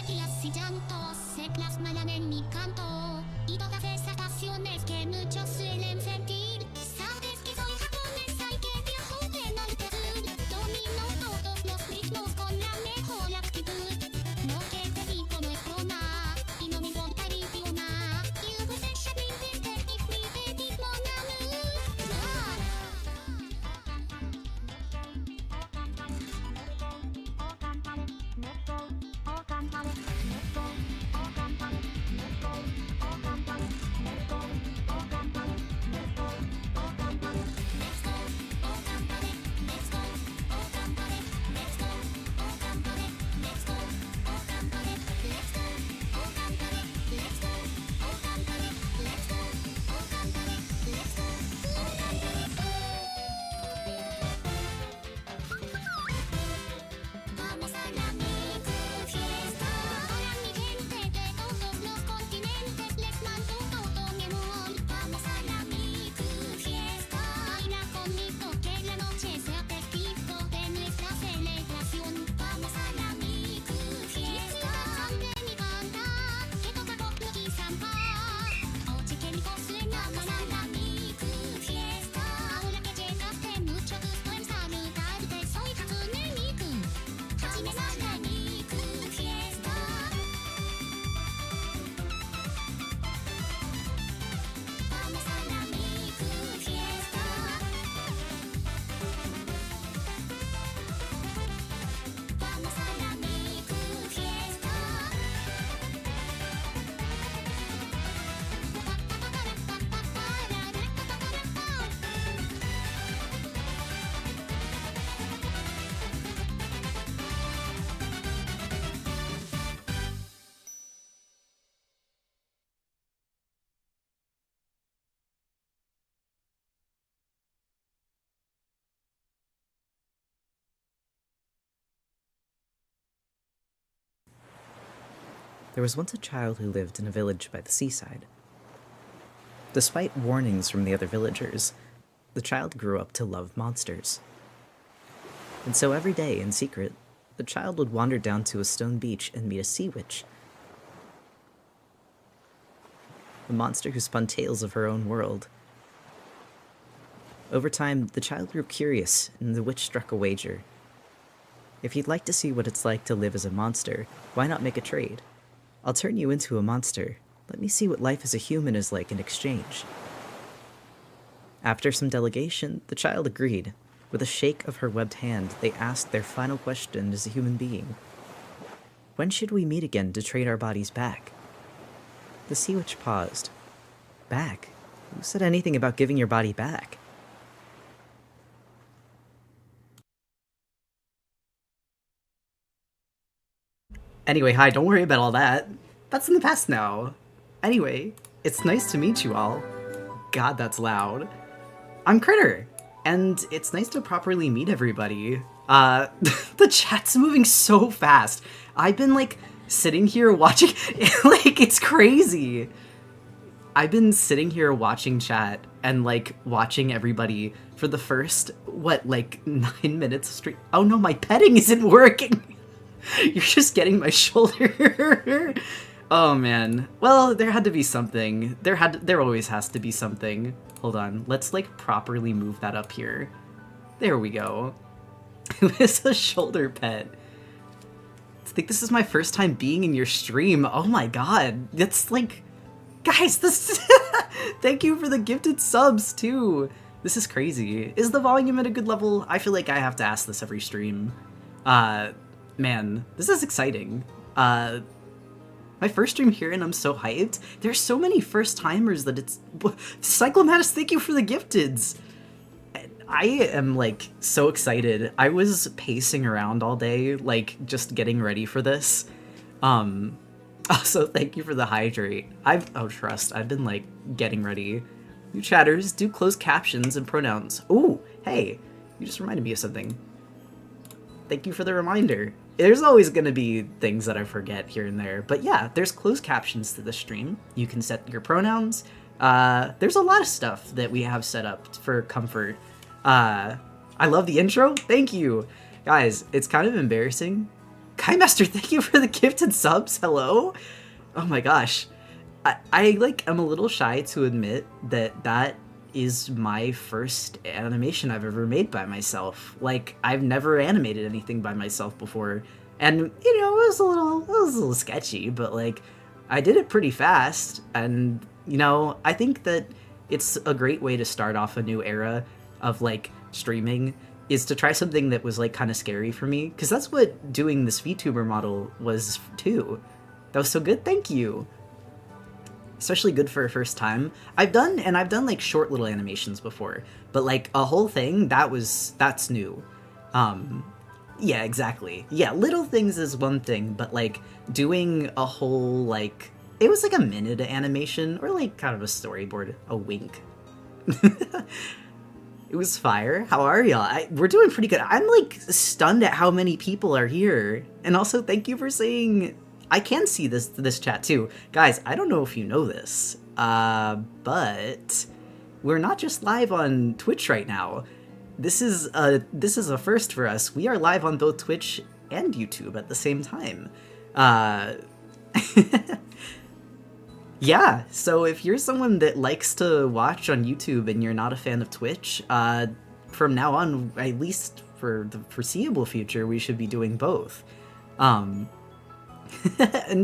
y así llanto se plasmarán en mi canto. Y todas esas pasiones que muchos suelen sentir. Sabes que soy japonesa y que viajo de norte a sur. Domino todos los ritmos con la mejor actitud. Lo que te digo no es broma y no me importa el idioma. Il vous échappe une technique privée, mon amour. Vamos a la micro fiesta. Para mi gente de todos los continentes les mando todo mi amor. Vamos a la micro fiesta. Baila conmigo que la noche sea testigo de nuestra celebración. Vamos a la micro fiesta. De mi banda que toca pop y samba. Oye que mi voz suena. Vamos a la micro fiesta. Ahora que llegaste mucho gusto en saludarte. Soy Hatsune Miku. Hajime la Miku fiesta. Vamos a la Miku fiesta. Vamos a la Miku fiesta. There was once a child who lived in a village by the seaside. Despite warnings from the other villagers, the child grew up to love monsters. And so every day, in secret, the child would wander down to a stone beach and meet a sea witch. A monster who spun tales of her own world. Over time, the child grew curious, and the witch struck a wager. If you'd like to see what it's like to live as a monster, why not make a trade? I'll turn you into a monster. Let me see what life as a human is like in exchange. After some delegation, the child agreed. With a shake of her webbed hand, they asked their final question as a human being. When should we meet again to trade our bodies back? The sea witch paused. Back? Who said anything about giving your body back? Anyway, hi, don't worry about all that. That's in the past now. Anyway, it's nice to meet you all. God, that's loud. I'm Critter, and it's nice to properly meet everybody. The chat's moving so fast. I've been, sitting here watching, it's crazy. I've been sitting here watching chat and, watching everybody for the first, 9 minutes straight. Oh no, my petting isn't working. You're just getting my shoulder. Oh man. Well, there had to be something. There always has to be something. Hold on. Let's properly move that up here. There we go. It's a shoulder pet. I think this is my first time being in your stream. Oh my god. That's guys, this thank you for the gifted subs too. This is crazy. Is the volume at a good level? I feel like I have to ask this every stream. Man, this is exciting. My first stream here and I'm so hyped. There's so many first timers that it's... Cyclomatus, thank you for the gifteds! I am so excited. I was pacing around all day, just getting ready for this. Also, thank you for the hydrate. Trust, I've been getting ready. You chatters, do closed captions and pronouns. Ooh, hey, you just reminded me of something. Thank you for the reminder. There's always going to be things that I forget here and there. But yeah, there's closed captions to the stream. You can set your pronouns. There's a lot of stuff that we have set up for comfort. I love the intro. Thank you. Guys, it's kind of embarrassing. Hi Master, thank you for the gifted subs. Hello. Oh my gosh. I like am a little shy to admit that that is my first animation I've ever made by myself. Like, I've never animated anything by myself before. And, you know, it was a little sketchy, but like, I did it pretty fast. And, you know, I think that it's a great way to start off a new era of like streaming, is to try something that was like kind of scary for me. Cause that's what doing this VTuber model was too. That was so good, thank you. Especially good for a first time. I've done like short little animations before, but like a whole thing, that's new. Yeah, exactly. Yeah, little things is one thing, but like doing a whole like, it was like a minute animation or like kind of a storyboard, a wink. It was fire. How are y'all? We're doing pretty good. I'm like stunned at how many people are here. And also thank you for saying, I can see this chat too. Guys, I don't know if you know this, but we're not just live on Twitch right now. This is a first for us. We are live on both Twitch and YouTube at the same time. Yeah, so if you're someone that likes to watch on YouTube and you're not a fan of Twitch, from now on, at least for the foreseeable future, we should be doing both. And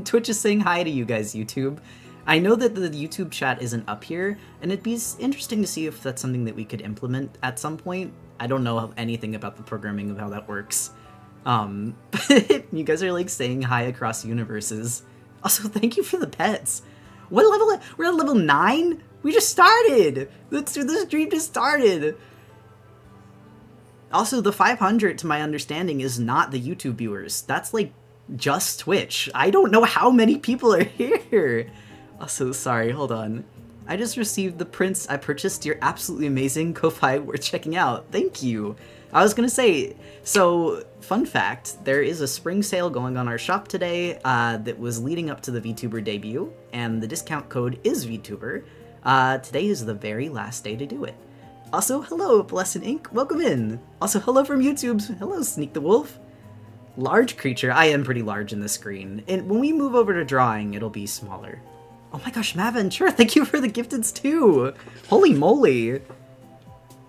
Twitch is saying hi to you guys, YouTube. I know that the YouTube chat isn't up here, and it'd be interesting to see if that's something that we could implement at some point. I don't know anything about the programming of how that works. You guys are like saying hi across universes. Also, thank you for the pets. What level? We're at level 9? We just started! This stream just started! Also, the 500, to my understanding, is not the YouTube viewers. That's like just Twitch. I don't know how many people are here. Also, sorry, hold on. I just received the prints I purchased. You're absolutely amazing. Ko-Fi, we're checking out. Thank you. I was gonna say, so, fun fact, there is a spring sale going on our shop today that was leading up to the VTuber debut, and the discount code is VTuber. Today is the very last day to do it. Also, hello, Blessed Inc. Welcome in. Also, hello from YouTube. Hello, Sneak the Wolf. Large creature. I am pretty large in the screen. And when we move over to drawing, it'll be smaller. Oh my gosh, Maventure, thank you for the gifteds too. Holy moly.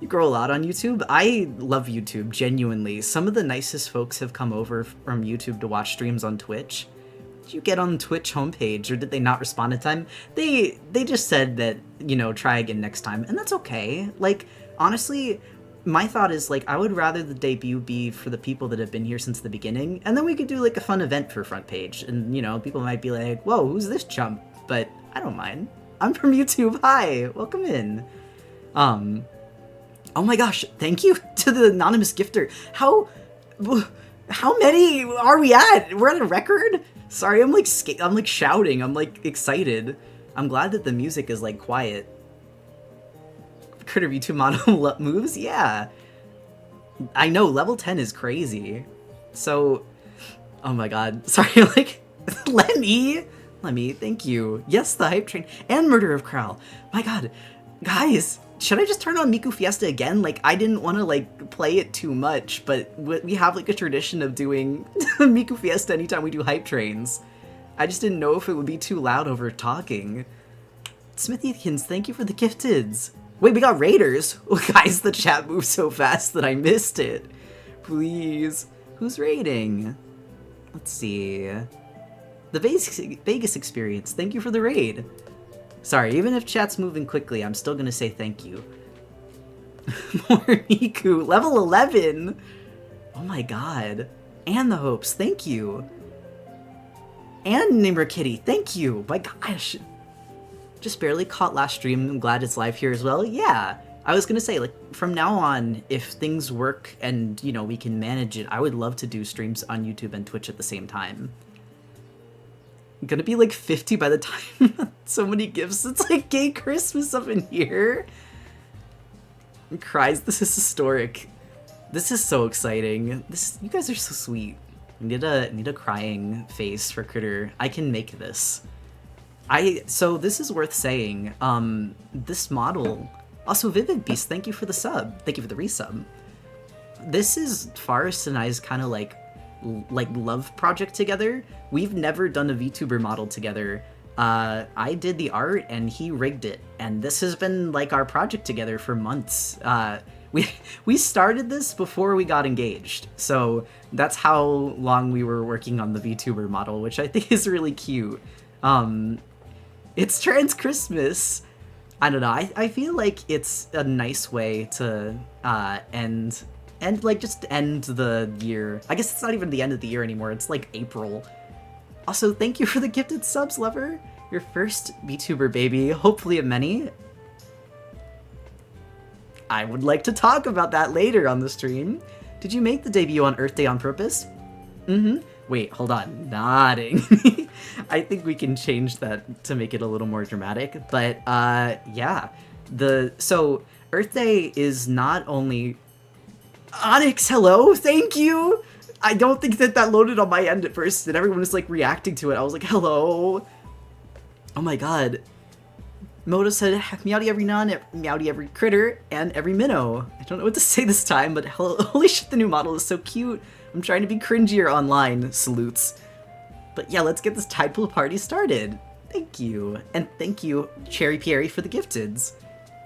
You grow a lot on YouTube? I love YouTube, genuinely. Some of the nicest folks have come over from YouTube to watch streams on Twitch. Did you get on the Twitch homepage, or did they not respond in time? They just said that, you know, try again next time, and that's okay. Like, honestly, my thought is, like, I would rather the debut be for the people that have been here since the beginning, and then we could do, like, a fun event for front page, and, you know, people might be like, whoa, who's this chump? But I don't mind. I'm from YouTube. Hi, welcome in. Oh my gosh, thank you to the anonymous gifter. How many are we at? We're at a record? Sorry, I'm like shouting. I'm like excited. I'm glad that the music is like quiet. Critter V2 mono moves? Yeah. I know, level 10 is crazy. So, oh my god. Sorry, like, let me, thank you. Yes, the hype train and Murder of Krell. My god, guys. Should I just turn on Miku Fiesta again? Like, I didn't want to, like, play it too much, but we have, like, a tradition of doing Miku Fiesta anytime we do hype trains. I just didn't know if it would be too loud over talking. Smithykins, thank you for the gifteds. Wait, we got raiders. Oh, guys, the chat moved so fast that I missed it. Please. Who's raiding? Let's see. The Vegas experience, thank you for the raid. Sorry, even if chat's moving quickly, I'm still gonna say thank you. More Miku, level 11! Oh my god. And the hopes, thank you. And Nimber Kitty, thank you! My gosh. Just barely caught last stream, I'm glad it's live here as well. Yeah, I was gonna say, like, from now on, if things work and, you know, we can manage it, I would love to do streams on YouTube and Twitch at the same time. Gonna be like 50 by the time so many gifts. It's like gay Christmas up in here. And cries. This is historic. This is so exciting. You guys are so sweet. I need a crying face for Critter. I can make this. So this is worth saying. This model. Also, Vivid Beast, thank you for the sub. Thank you for the resub. This is Forrest and I's kind of like like love project together. We've never done a VTuber model together. I did the art and he rigged it, and this has been like our project together for months. We started this before we got engaged, so that's how long we were working on the VTuber model, which I think is really cute. It's Trans Christmas. I don't know. I feel like it's a nice way to end the year. I guess it's not even the end of the year anymore. It's like April. Also, thank you for the gifted subs, Lover. Your first VTuber baby, hopefully of many. I would like to talk about that later on the stream. Did you make the debut on Earth Day on purpose? Mm-hmm. Wait, hold on. Nodding. I think we can change that to make it a little more dramatic. But, yeah. So, Earth Day is not only... Onyx, hello! Thank you! I don't think that loaded on my end at first, and everyone was, like, reacting to it. I was like, hello! Oh my god. Moto said, meowdy every non, meowdy every critter, and every minnow. I don't know what to say this time, but holy shit, the new model is so cute. I'm trying to be cringier online. Salutes. But yeah, let's get this Tide Pool party started. Thank you. And thank you, Cherry Pierre, for the gifteds.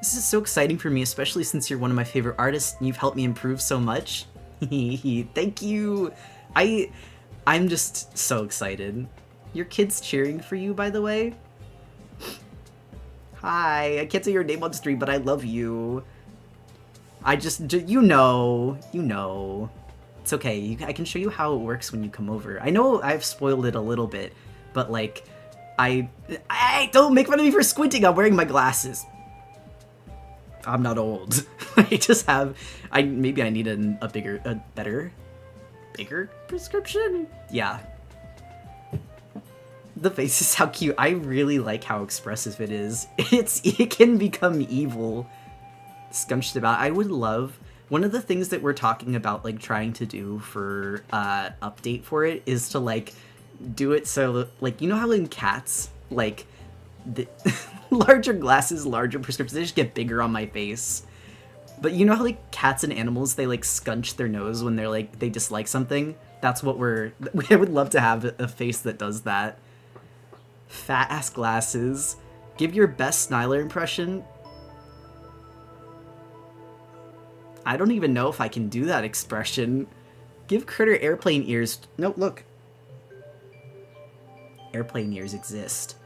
This is so exciting for me, especially since you're one of my favorite artists and you've helped me improve so much. Thank you. I'm just so excited. Your kid's cheering for you, by the way. Hi, I can't say your name on stream, but I love you. You know. It's okay, I can show you how it works when you come over. I know I've spoiled it a little bit, but like, I don't make fun of me for squinting, I'm wearing my glasses. I'm not old. Maybe I need a bigger prescription? Yeah. The face is how cute. I really like how expressive it is. It can become evil. Scunched about. I would love... One of the things that we're talking about, like, trying to do for, update for it is to, like, do it so, like, you know how in cats, like, the larger glasses, larger prescriptions, they just get bigger on my face. But you know how, like, cats and animals, they, like, scunch their nose when they're, like, they dislike something? That's what I would love to have a face that does that. Fat-ass glasses. Give your best Snyler impression. I don't even know if I can do that expression. Give Critter airplane ears. No, look. Airplane ears exist.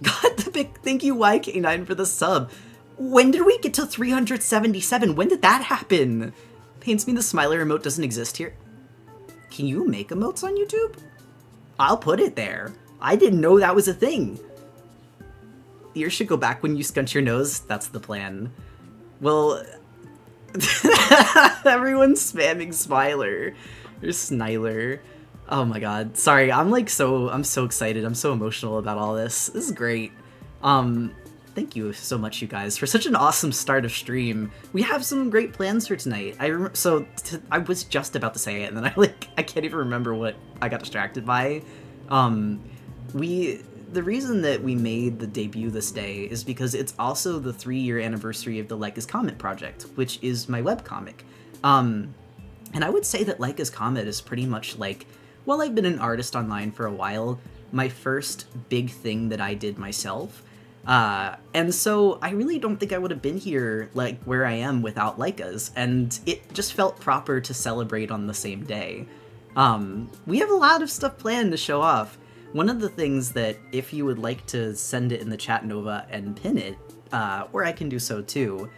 God, the big thank you YK9 for the sub. When did we get to 377? When did that happen? Pains me the Smiler emote doesn't exist here. Can you make emotes on YouTube? I'll put it there. I didn't know that was a thing. Ears should go back when you scunch your nose. That's the plan. Well, everyone's spamming Smiler or Snyler. Oh my god. Sorry, I'm so excited. I'm so emotional about all this. This is great. Thank you so much, you guys, for such an awesome start of stream. We have some great plans for tonight. I was just about to say it, and then I can't even remember what I got distracted by. The reason that we made the debut this day is because it's also the 3-year anniversary of the Like as Comet project, which is my webcomic. And I would say that Like as Comet is pretty much like, well, I've been an artist online for a while, my first big thing that I did myself. And so I really don't think I would have been here, like, where I am without Leica's, and it just felt proper to celebrate on the same day. We have a lot of stuff planned to show off. One of the things that, if you would like to send it in the chat, Nova, and pin it, or I can do so too,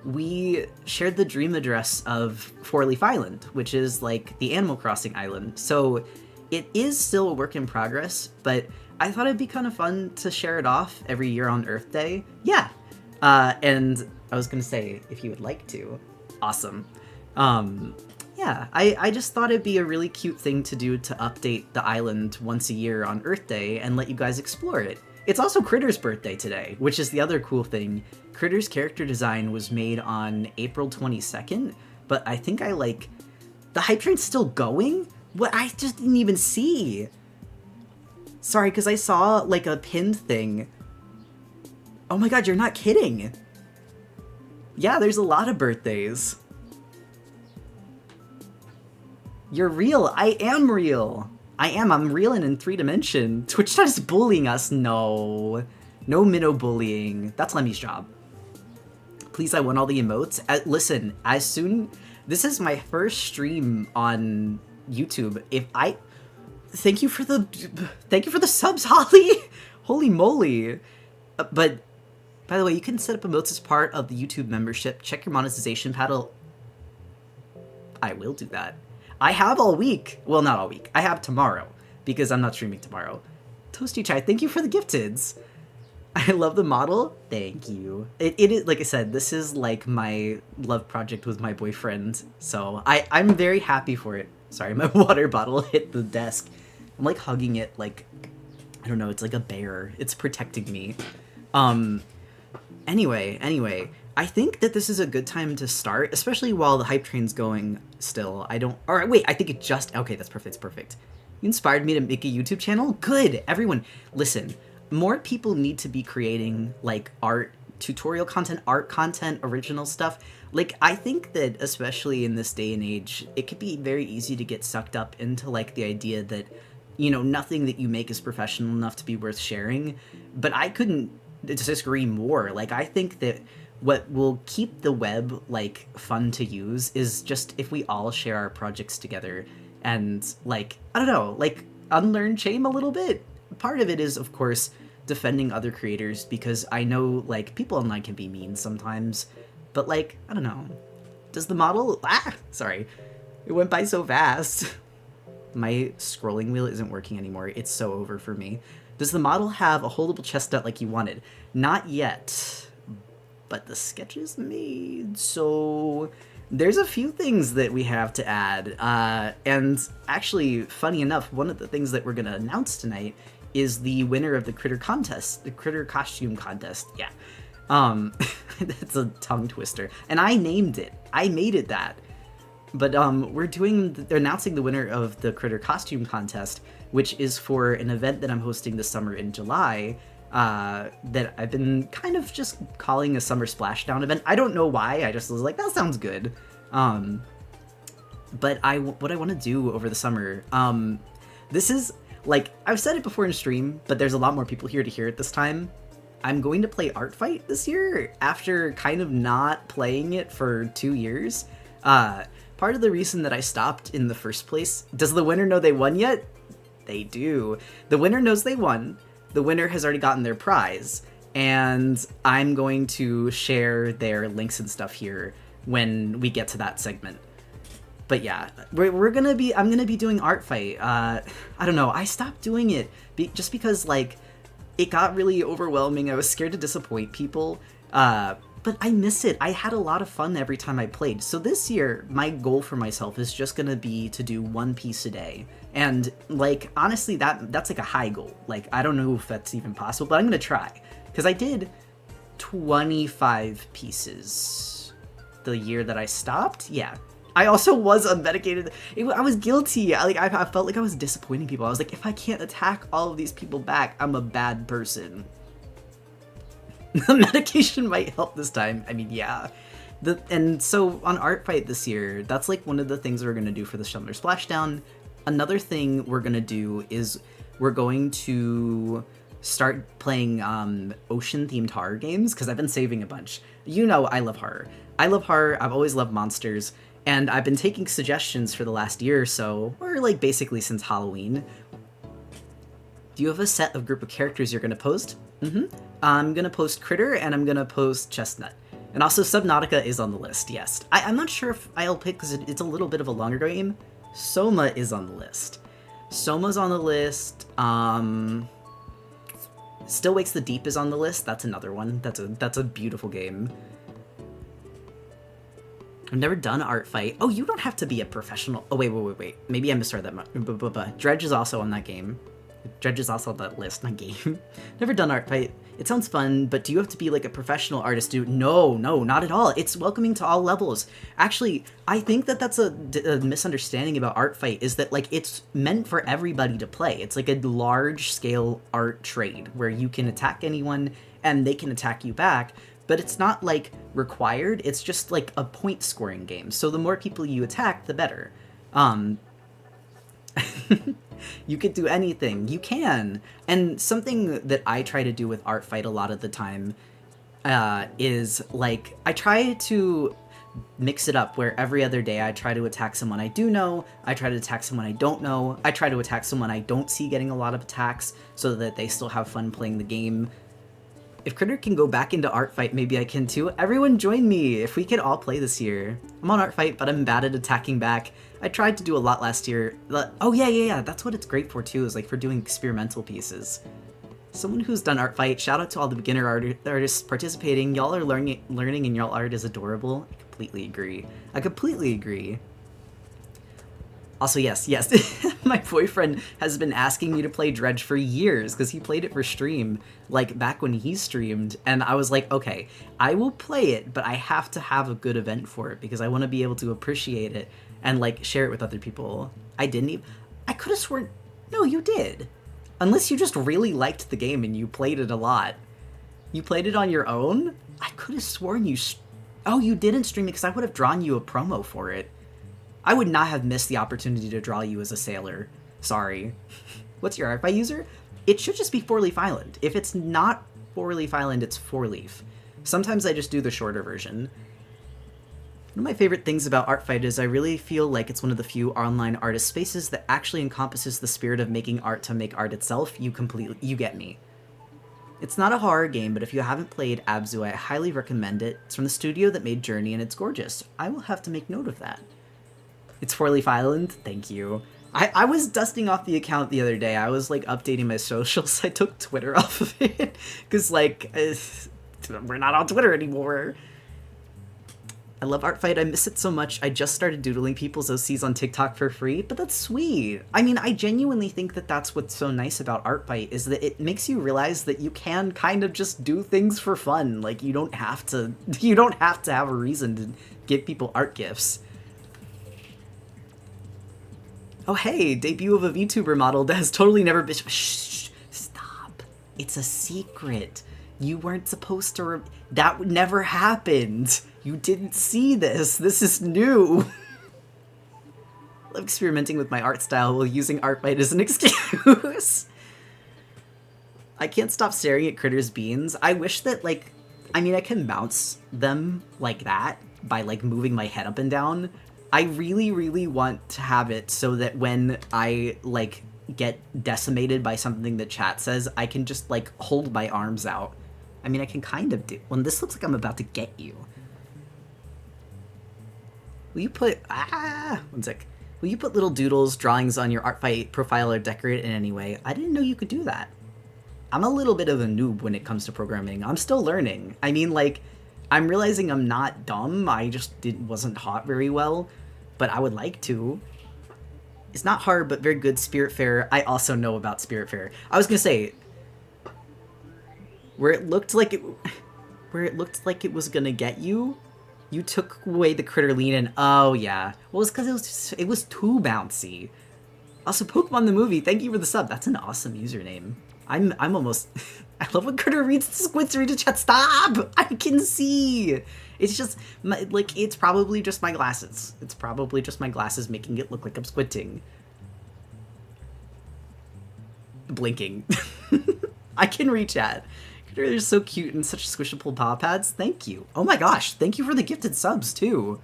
we shared the dream address of Four Leaf Island, which is like the Animal Crossing island. So it is still a work in progress, but I thought it'd be kind of fun to share it off every year on Earth Day. Yeah. And I was gonna say, if you would like to, awesome. Yeah, I just thought it'd be a really cute thing to do to update the island once a year on Earth Day and let you guys explore it. It's also Critter's birthday today, which is the other cool thing. Critter's character design was made on April 22nd, but I think the hype train's still going? What? I just didn't even see. Sorry, because I saw, like, a pinned thing. Oh my god, you're not kidding. Yeah, there's a lot of birthdays. You're real. I am real. I'm real and in 3D. Twitch is bullying us. No. No minnow bullying. That's Lemmy's job. Please, I want all the emotes. Listen, as soon... This is my first stream on YouTube. Thank you for the subs, Holly! Holy moly. But, by the way, you can set up emotes as part of the YouTube membership. Check your monetization paddle. I will do that. I have all week. Well, not all week. I have tomorrow, because I'm not streaming tomorrow. Toasty Chai, thank you for the gifteds. I love the model. Thank you. It is, like I said, this is like my love project with my boyfriend. So I'm very happy for it. Sorry, my water bottle hit the desk. I'm like hugging it like, I don't know, it's like a bear. It's protecting me. Anyway, I think that this is a good time to start, especially while the hype train's going still. Alright, wait, I think it just, okay, that's perfect, it's perfect. You inspired me to make a YouTube channel? Good! Everyone, listen, more people need to be creating, like, art, tutorial content, art content, original stuff. Like, I think that, especially in this day and age, it could be very easy to get sucked up into, like, the idea that, you know, nothing that you make is professional enough to be worth sharing. But I couldn't disagree more. Like, I think that what will keep the web, like, fun to use is just if we all share our projects together and, like, I don't know, like, unlearn shame a little bit. Part of it is, of course, defending other creators, because I know, like, people online can be mean sometimes, but, like, I don't know. Does the model... Sorry. It went by so fast. My scrolling wheel isn't working anymore. It's so over for me. Does the model have a holdable chest nut like you wanted? Not yet. But the sketch is made, so there's a few things that we have to add. And actually, funny enough, one of the things that we're going to announce tonight is the winner of the critter contest, the critter costume contest. Yeah. It's a tongue twister. And I named it. I made it that. But they're announcing the winner of the critter costume contest, which is for an event that I'm hosting this summer in July, that I've been kind of just calling a summer splashdown event. I don't know why, I just was like, that sounds good. But what I want to do over the summer, this is, like, I've said it before in stream, but there's a lot more people here to hear it this time. I'm going to play Art Fight this year, after kind of not playing it for 2 years. Part of the reason that I stopped in the first place, does the winner know they won yet? They do. The winner knows they won. The winner has already gotten their prize, and I'm going to share their links and stuff here when we get to that segment. But yeah, I'm gonna be doing Art Fight. I don't know, I stopped doing it just because, like, it got really overwhelming. I was scared to disappoint people, but I miss it. I had a lot of fun every time I played. So this year, my goal for myself is just gonna be to do one piece a day. And, like, honestly, that's like a high goal. Like, I don't know if that's even possible, but I'm gonna try. Because I did 25 pieces the year that I stopped. Yeah. I also was unmedicated. I was guilty. I felt like I was disappointing people. I was like, if I can't attack all of these people back, I'm a bad person. The medication might help this time. I mean, yeah. And so on Art Fight this year, that's like one of the things we're going to do for the Summer Splashdown. Another thing we're going to do is we're going to start playing ocean-themed horror games, because I've been saving a bunch. You know I love horror. I've always loved monsters, and I've been taking suggestions for the last year or so, or like basically since Halloween. Do you have a set of group of characters you're going to post? I'm going to post Critter, and I'm going to post Chestnut. And also Subnautica is on the list, yes. I'm not sure if I'll pick, because it's a little bit of a longer game. Soma is on the list. Soma's on the list. Still Wakes the Deep is on the list. That's another one. That's a beautiful game. I've never done Art Fight. Oh, you don't have to be a professional. Oh, wait. Maybe I misread that. Dredge is also on that game. Dredge is also on that list, not game. Never done Art Fight. It sounds fun, but do you have to be like a professional artist? No, not at all. It's welcoming to all levels. Actually, I think that that's a misunderstanding about Art Fight, is that, like, it's meant for everybody to play. It's like a large-scale art trade where you can attack anyone and they can attack you back, but it's not, like, required. It's just, like, a point-scoring game. So the more people you attack, the better. You could do anything. You can. And something that I try to do with Art Fight a lot of the time is, like, I try to mix it up where every other day I try to attack someone I do know, I try to attack someone I don't know, I try to attack someone I don't see getting a lot of attacks so that they still have fun playing the game. If Critter can go back into Art Fight, maybe I can too. Everyone join me! If we could all play this year. I'm on Art Fight, but I'm bad at attacking back. I tried to do a lot last year. Oh yeah, that's what it's great for too, is like for doing experimental pieces. Someone who's done Art Fight, shout out to all the beginner artists participating. Y'all are learning and y'all art is adorable. I completely agree. Also, yes, my boyfriend has been asking me to play Dredge for years because he played it for stream, like back when he streamed, and I was like, okay, I will play it, but I have to have a good event for it because I want to be able to appreciate it and like share it with other people. I could have sworn, no, you did. Unless you just really liked the game and you played it a lot. You played it on your own? I could have sworn you, oh, you didn't stream it because I would have drawn you a promo for it. I would not have missed the opportunity to draw you as a sailor. Sorry. What's your Art Fight user? It should just be 4-Leaf Island. If it's not 4-Leaf Island, it's 4-Leaf. Sometimes I just do the shorter version. One of my favorite things about Art Fight is I really feel like it's one of the few online artist spaces that actually encompasses the spirit of making art to make art itself. You get me. It's not a horror game, but if you haven't played Abzu, I highly recommend it. It's from the studio that made Journey, and it's gorgeous. I will have to make note of that. It's 4-Leaf Island? Thank you. I was dusting off the account the other day. I was, like, updating my socials. I took Twitter off of it. Because, like, we're not on Twitter anymore. I love Art Fight. I miss it so much. I just started doodling people's OCs on TikTok for free, but that's sweet. I mean, I genuinely think that that's what's so nice about Art Fight, is that it makes you realize that you can kind of just do things for fun. Like, you don't have to have a reason to give people art gifts. Oh hey, debut of a VTuber model that has totally never been— Shh, stop. It's a secret. You weren't supposed to— that never happened. You didn't see this. This is new. I love experimenting with my art style while using Art Fight as an excuse. I can't stop staring at Critter's beans. I wish that, like, I mean, I can bounce them like that by, like, moving my head up and down. I really, really want to have it so that when I, like, get decimated by something that chat says, I can just, like, hold my arms out. I mean, I can kind of do— well, this looks like I'm about to get you. Will you put— one sec. Will you put little doodles, drawings on your Art Fight profile or decorate it in any way? I didn't know you could do that. I'm a little bit of a noob when it comes to programming. I'm still learning. I mean, like, I'm realizing I'm not dumb. I just wasn't taught very well. But I would like to. It's not hard, but very good. Spiritfarer. I also know about Spiritfarer. I was gonna say, where it looked like it was gonna get you, you took away the critter lean and— oh yeah. Well, it's because it was too bouncy. Also, Pokemon the movie. Thank you for the sub. That's an awesome username. I'm almost— I love when Critter reads the squids read the chat. Stop! I can see! It's just, like, it's probably just my glasses. It's probably just my glasses making it look like I'm squinting. Blinking. I can read chat. They're so cute and such squishable paw pads. Thank you. Oh my gosh, thank you for the gifted subs, too.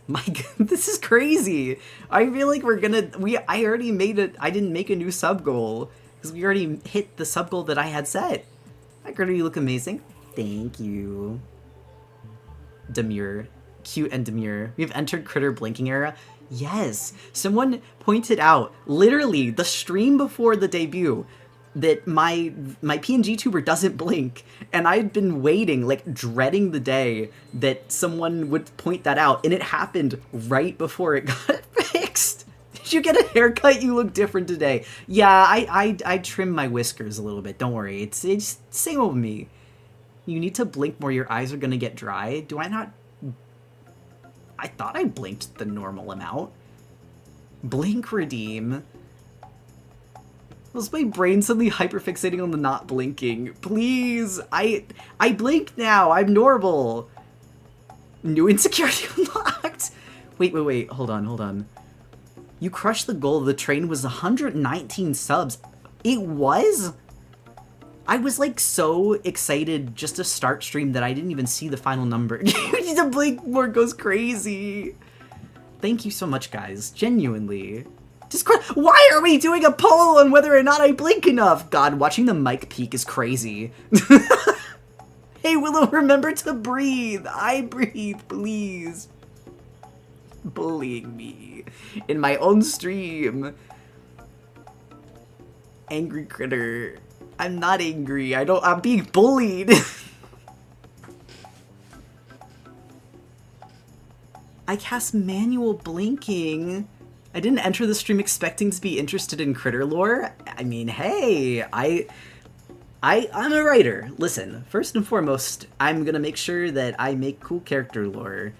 My god, this is crazy. I feel like I already made it. I didn't make a new sub goal, because we already hit the sub goal that I had set. Hi, Critter, you look amazing. Thank you. Demure. Cute and demure. We've entered Critter blinking era. Yes. Someone pointed out, literally, the stream before the debut, that my PNG tuber doesn't blink, and I'd been waiting, like, dreading the day that someone would point that out, and it happened right before it got fixed. Did you get a haircut? You look different today. Yeah, I trimmed my whiskers a little bit. Don't worry. It's same old me. You need to blink more. Your eyes are gonna get dry. Do I not? I thought I blinked the normal amount. Blink redeem. Was my brain suddenly hyperfixating on the not blinking? Please, I blink now. I'm normal. New insecurity unlocked. Wait. Hold on. You crushed the goal. The train was 119 subs. It was? I was like so excited just to start stream that I didn't even see the final number. The blink more goes crazy. Thank you so much, guys. Genuinely. Discord. Why are we doing a poll on whether or not I blink enough? God, watching the mic peak is crazy. Hey, Willow, remember to breathe. I breathe, please. Bullying me in my own stream. Angry critter. I'm not angry. I'm being bullied. I cast manual blinking. I didn't enter the stream expecting to be interested in critter lore. I mean, hey, I'm a writer. Listen, first and foremost, I'm gonna make sure that I make cool character lore.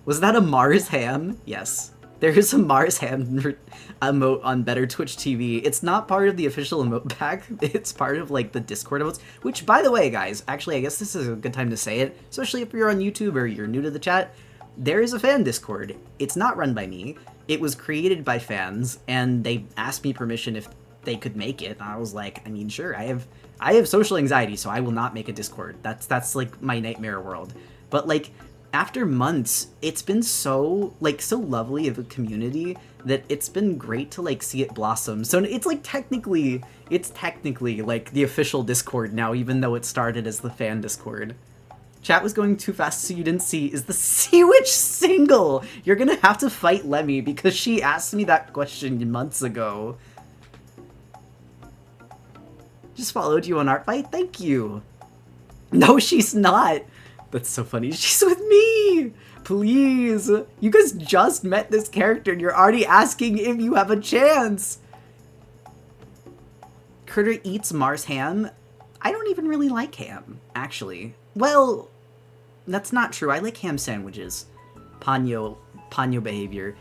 Was that a Mars ham? Yes. There is a Mars ham emote on Better Twitch TV. It's not part of the official emote pack. It's part of, like, the Discord emotes. Which, by the way, guys, actually, I guess this is a good time to say it, especially if you're on YouTube or you're new to the chat. There is a fan Discord. It's not run by me. It was created by fans, and they asked me permission if they could make it. And I was like, I mean, sure. I have social anxiety, so I will not make a Discord. That's like my nightmare world. But like, after months, it's been so lovely of a community that it's been great to like see it blossom. So it's like technically like the official Discord now, even though it started as the fan Discord. Chat was going too fast so you didn't see. Is the Sea Witch single? You're gonna have to fight Lemmy because she asked me that question months ago. Just followed you on Artfight? Thank you. No, she's not. That's so funny. She's with me! Please! You guys just met this character and you're already asking if you have a chance! Critter eats Mars ham? I don't even really like ham, actually. Well, that's not true. I like ham sandwiches. Ponyo behavior.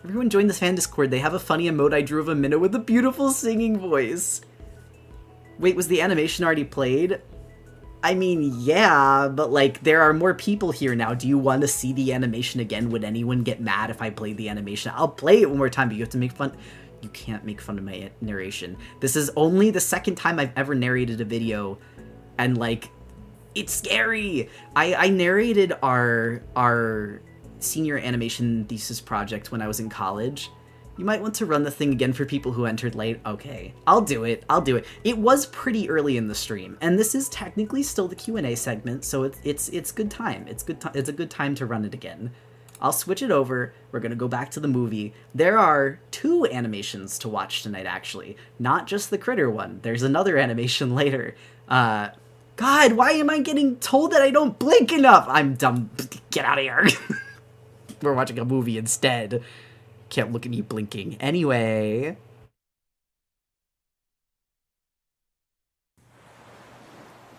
Everyone join this fan Discord. They have a funny emote I drew of a minnow with a beautiful singing voice. Wait, was the animation already played? I mean, yeah, but like, there are more people here now. Do you want to see the animation again? Would anyone get mad if I played the animation? I'll play it one more time, but you have to make fun. You can't make fun of my narration. This is only the second time I've ever narrated a video, and like, it's scary. I narrated our senior animation thesis project when I was in college. You might want to run the thing again for people who entered late. Okay, I'll do it. It was pretty early in the stream, and this is technically still the Q&A segment, so it's good time. It's a good time to run it again. I'll switch it over. We're gonna go back to the movie. There are 2 animations to watch tonight, actually. Not just the critter one. There's another animation later. God, why am I getting told that I don't blink enough? I'm dumb. Get out of here. We're watching a movie instead. Can't look at me blinking. Anyway.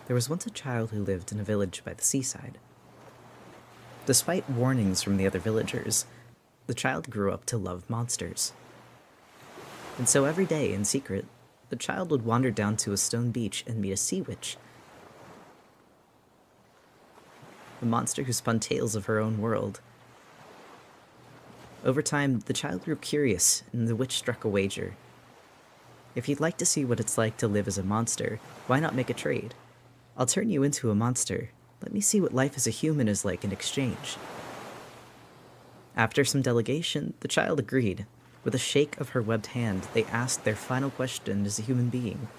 There was once a child who lived in a village by the seaside. Despite warnings from the other villagers, the child grew up to love monsters. And so every day, in secret, the child would wander down to a stone beach and meet a sea witch. A monster who spun tales of her own world. Over time, the child grew curious, and the witch struck a wager. If you'd like to see what it's like to live as a monster, why not make a trade? I'll turn you into a monster. Let me see what life as a human is like in exchange. After some delegation, the child agreed. With a shake of her webbed hand, they asked their final question as a human being.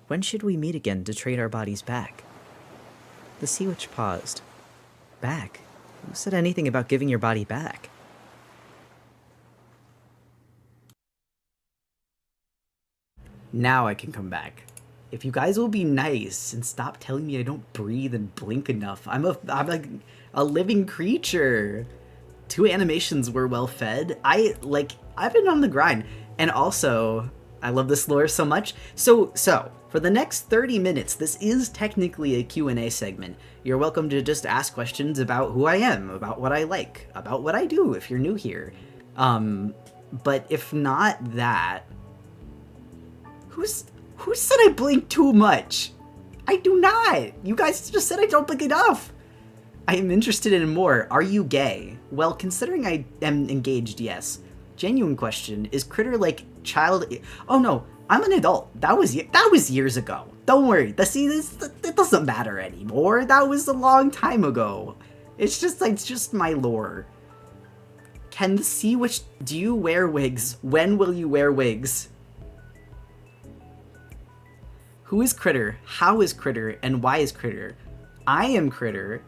When should we meet again to trade our bodies back? The sea witch paused. Back? Who said anything about giving your body back? Now I can come back. If you guys will be nice and stop telling me I don't breathe and blink enough. I'm a living creature. 2 animations were well fed. I've been on the grind. And also, I love this lore so much. So for the next 30 minutes, this is technically a Q&A segment. You're welcome to just ask questions about who I am, about what I like, about what I do if you're new here. But if not that, who said I blink too much? I do not. You guys just said I don't blink enough. I am interested in more. Are you gay? Well, considering I am engaged, yes. Genuine question, is Critter like child... Oh no, I'm an adult. That was years ago. Don't worry. It doesn't matter anymore. That was a long time ago. It's just my lore. Can the Sea Witch... Do you wear wigs? When will you wear wigs? Who is Critter? How is Critter? And why is Critter? I am Critter.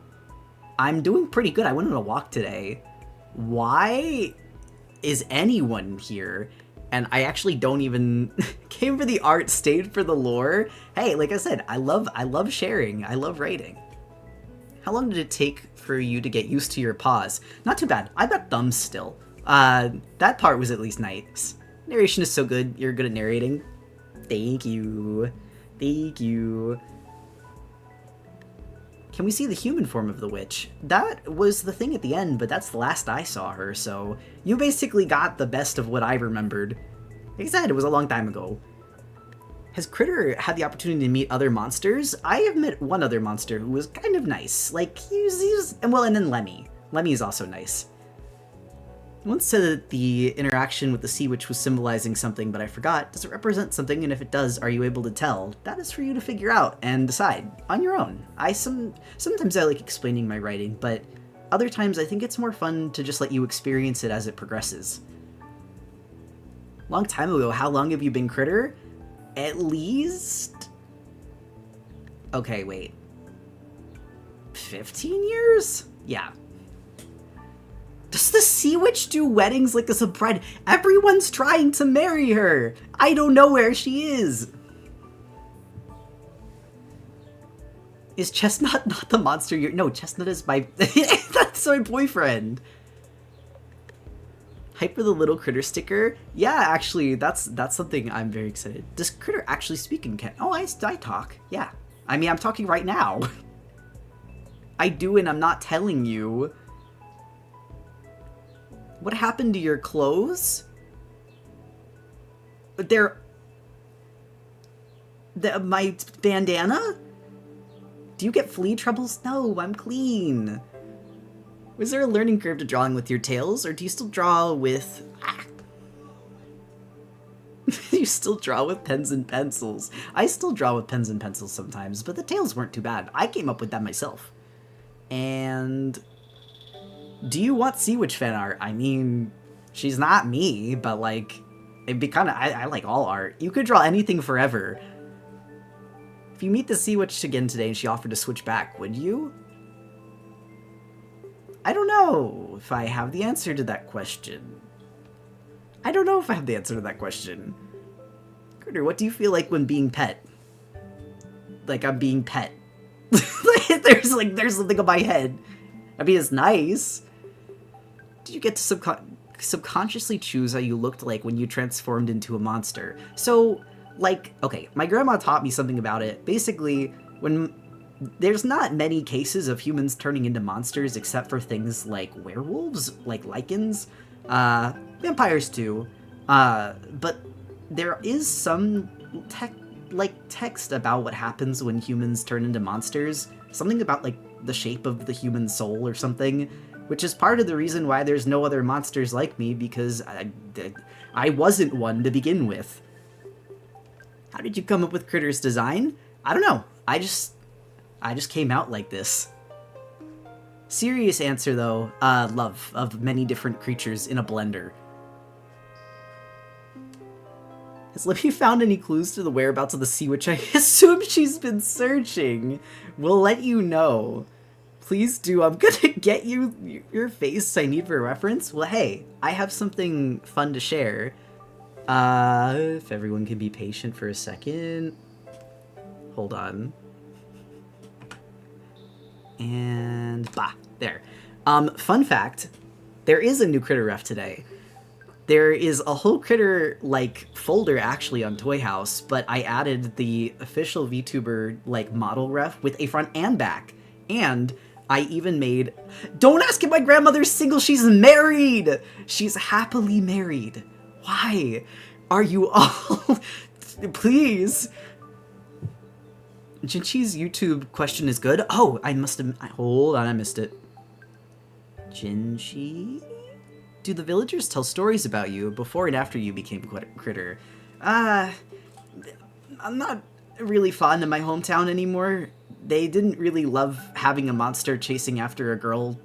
I'm doing pretty good. I went on a walk today. Why is anyone here? And I actually don't even... came for the art, stayed for the lore. Hey, like I said, I love sharing. I love writing. How long did it take for you to get used to your paws? Not too bad. I've got thumbs still. That part was at least nice. Narration is so good. You're good at narrating. Thank you. Thank you. Can we see the human form of the witch? That was the thing at the end, but that's the last I saw her, so you basically got the best of what I remembered. Like I said, it was a long time ago. Has Critter had the opportunity to meet other monsters? I have met one other monster who was kind of nice. Like, and then Lemmy. Lemmy is also nice. I once said that the interaction with the Sea Witch was symbolizing something, but I forgot. Does it represent something, and if it does, are you able to tell? That is for you to figure out and decide on your own. Sometimes I like explaining my writing, but other times I think it's more fun to just let you experience it as it progresses. Long time ago, how long have you been Critter? At least... Okay, wait. 15 years? Yeah. Does the Sea Witch do weddings like as a bride? Everyone's trying to marry her! I don't know where she is! Is Chestnut not the monster you're... No, Chestnut is my... That's my boyfriend! Hype for the little Critter sticker? Yeah, actually, that's something I'm very excited. Does Critter actually speak in Ken? Oh, I talk. Yeah. I mean, I'm talking right now. I do, and I'm not telling you. What happened to your clothes? My bandana? Do you get flea troubles? No, I'm clean. Was there a learning curve to drawing with your tails, or do you still draw with... You still draw with pens and pencils. I still draw with pens and pencils sometimes, but the tails weren't too bad. I came up with that myself. And... Do you want Sea Witch fan art? I mean, she's not me, but like, it'd be kind of... I like all art. You could draw anything forever. If you meet the Sea Witch again today and she offered to switch back, would you? I don't know if I have the answer to that question. Critter, what do you feel like when being pet? Like I'm being pet. There's something on my head. I mean, it's nice. Did you get to subconsciously choose how you looked like when you transformed into a monster? So, like, okay, my grandma taught me something about it. Basically, when there's not many cases of humans turning into monsters except for things like werewolves, like lichens, vampires too, but there is some text about what happens when humans turn into monsters. Something about, like, the shape of the human soul or something, which is part of the reason why there's no other monsters like me, because I wasn't one to begin with. How did you come up with Critter's design? I don't know. I just came out like this. Serious answer though, love of many different creatures in a blender. Has Libby found any clues to the whereabouts of the Sea Witch? I assume she's been searching. We'll let you know. Please do. I'm gonna get you your face I need for a reference. Well, hey, I have something fun to share. If everyone can be patient for a second. Hold on. And there. Fun fact, there is a new Critter ref today. There is a whole Critter, like, folder actually on Toy House, but I added the official VTuber, like, model ref with a front and back. And I even made... Don't ask if my grandmother's single, she's married! She's happily married. Why are you all... Please. Jinchi's YouTube question is good. Oh, I must have... Hold on, I missed it. Jinchi? Do the villagers tell stories about you before and after you became Critter? I'm not really fond of my hometown anymore. They didn't really love having a monster chasing after a girl.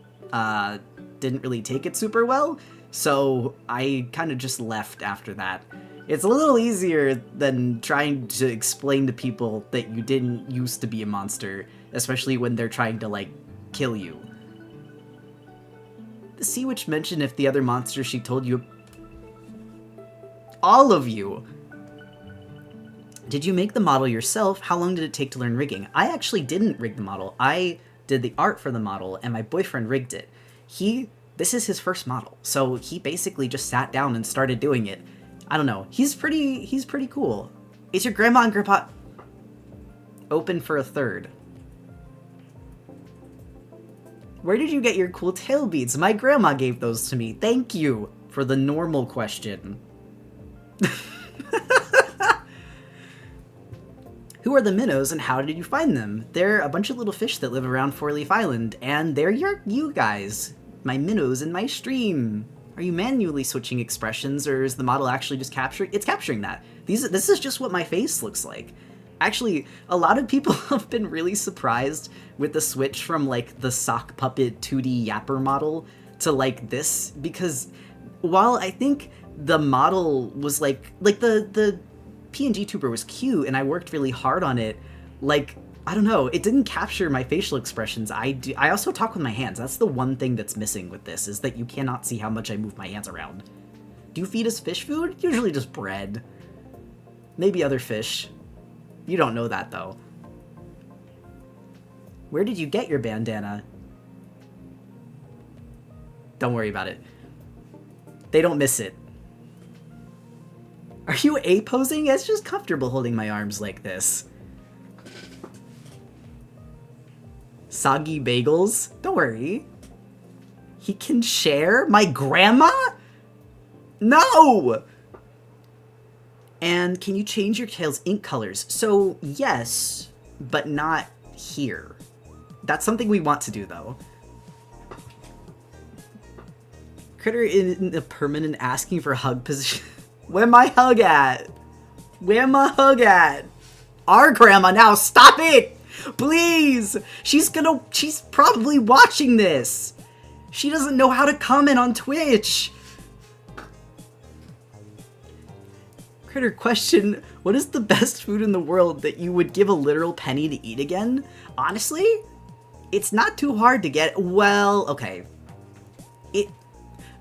Didn't really take it super well, so I kind of just left after that. It's a little easier than trying to explain to people that you didn't used to be a monster, especially when they're trying to, like, kill you. The Sea Witch mentioned if the other monsters she told you... All of you! Did you make the model yourself? How long did it take to learn rigging? I actually didn't rig the model. I did the art for the model, and my boyfriend rigged it. This is his first model, so he basically just sat down and started doing it. I don't know. He's pretty cool. Is your grandma and grandpa open for a third? Where did you get your cool tail beads? My grandma gave those to me. Thank you for the normal question. Who are the minnows and how did you find them? They're a bunch of little fish that live around Four Leaf Island, and they're you guys. My minnows in my stream. Are you manually switching expressions, or is the model actually just capturing? It's capturing that. This is just what my face looks like. Actually, a lot of people have been really surprised with the switch from, like, the sock puppet 2D yapper model to, like, this, because while I think the model was, like the PNG tuber was cute, and I worked really hard on it, like, I don't know, it didn't capture my facial expressions. I also talk with my hands. That's the one thing that's missing with this, is that you cannot see how much I move my hands around. Do you feed us fish food? Usually just bread. Maybe other fish. You don't know that, though. Where did you get your bandana? Don't worry about it. They don't miss it. Are you A-posing? It's just comfortable holding my arms like this. Soggy bagels? Don't worry. He can share? My grandma? No! And can you change your tail's ink colors? So, yes, but not here. That's something we want to do, though. Critter in a permanent asking for hug position. Where my hug at? Where my hug at? Our grandma now, stop it! Please! She's probably watching this! She doesn't know how to comment on Twitch! Critter question, what is the best food in the world that you would give a literal penny to eat again? Honestly, it's not too hard to get. Well, okay.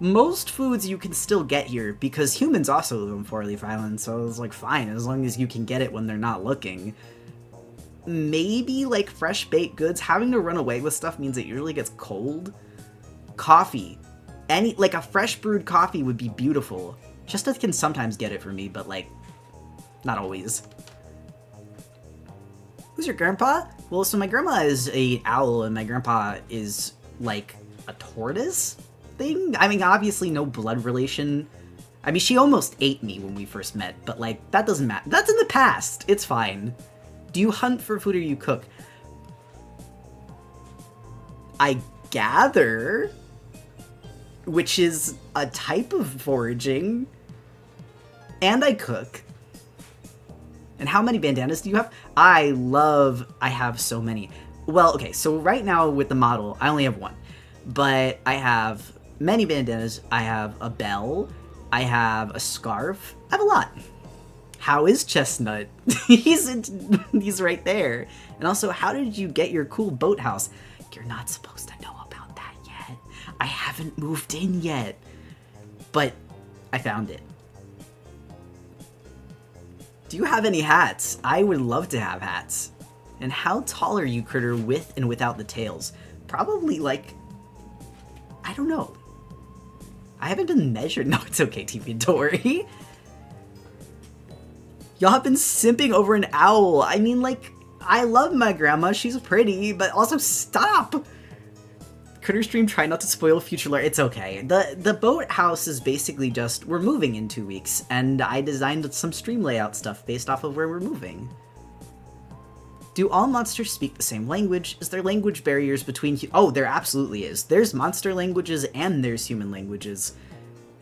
Most foods you can still get here, because humans also live on Four Leaf Island, so it's like fine, as long as you can get it when they're not looking. Maybe, like, fresh baked goods. Having to run away with stuff means it usually gets cold. Coffee. Like, a fresh brewed coffee would be beautiful. Chestnut can sometimes get it for me, but, like, not always. Who's your grandpa? Well, so my grandma is a owl, and my grandpa is, like, a tortoise thing? I mean, obviously no blood relation. I mean, she almost ate me when we first met, but, like, that doesn't matter. That's in the past. It's fine. Do you hunt for food or you cook? I gather, which is a type of foraging, and I cook. And how many bandanas do you have? I have so many. Well, okay, so right now with the model, I only have one, but I have many bandanas. I have a bell, I have a scarf, I have a lot. How is Chestnut? He's right there. And also, how did you get your cool boathouse? You're not supposed to know about that yet. I haven't moved in yet. But I found it. Do you have any hats? I would love to have hats. And how tall are you, Critter, with and without the tails? Probably, like, I don't know. I haven't been measured. No, it's okay, TV, don't worry. Y'all have been simping over an owl. I mean, like, I love my grandma. She's pretty, but also stop. Critter stream, try not to spoil future lore. It's okay. The boathouse is basically just, we're moving in 2 weeks, and I designed some stream layout stuff based off of where we're moving. Do all monsters speak the same language? Is there language barriers between... Oh, there absolutely is. There's monster languages and there's human languages.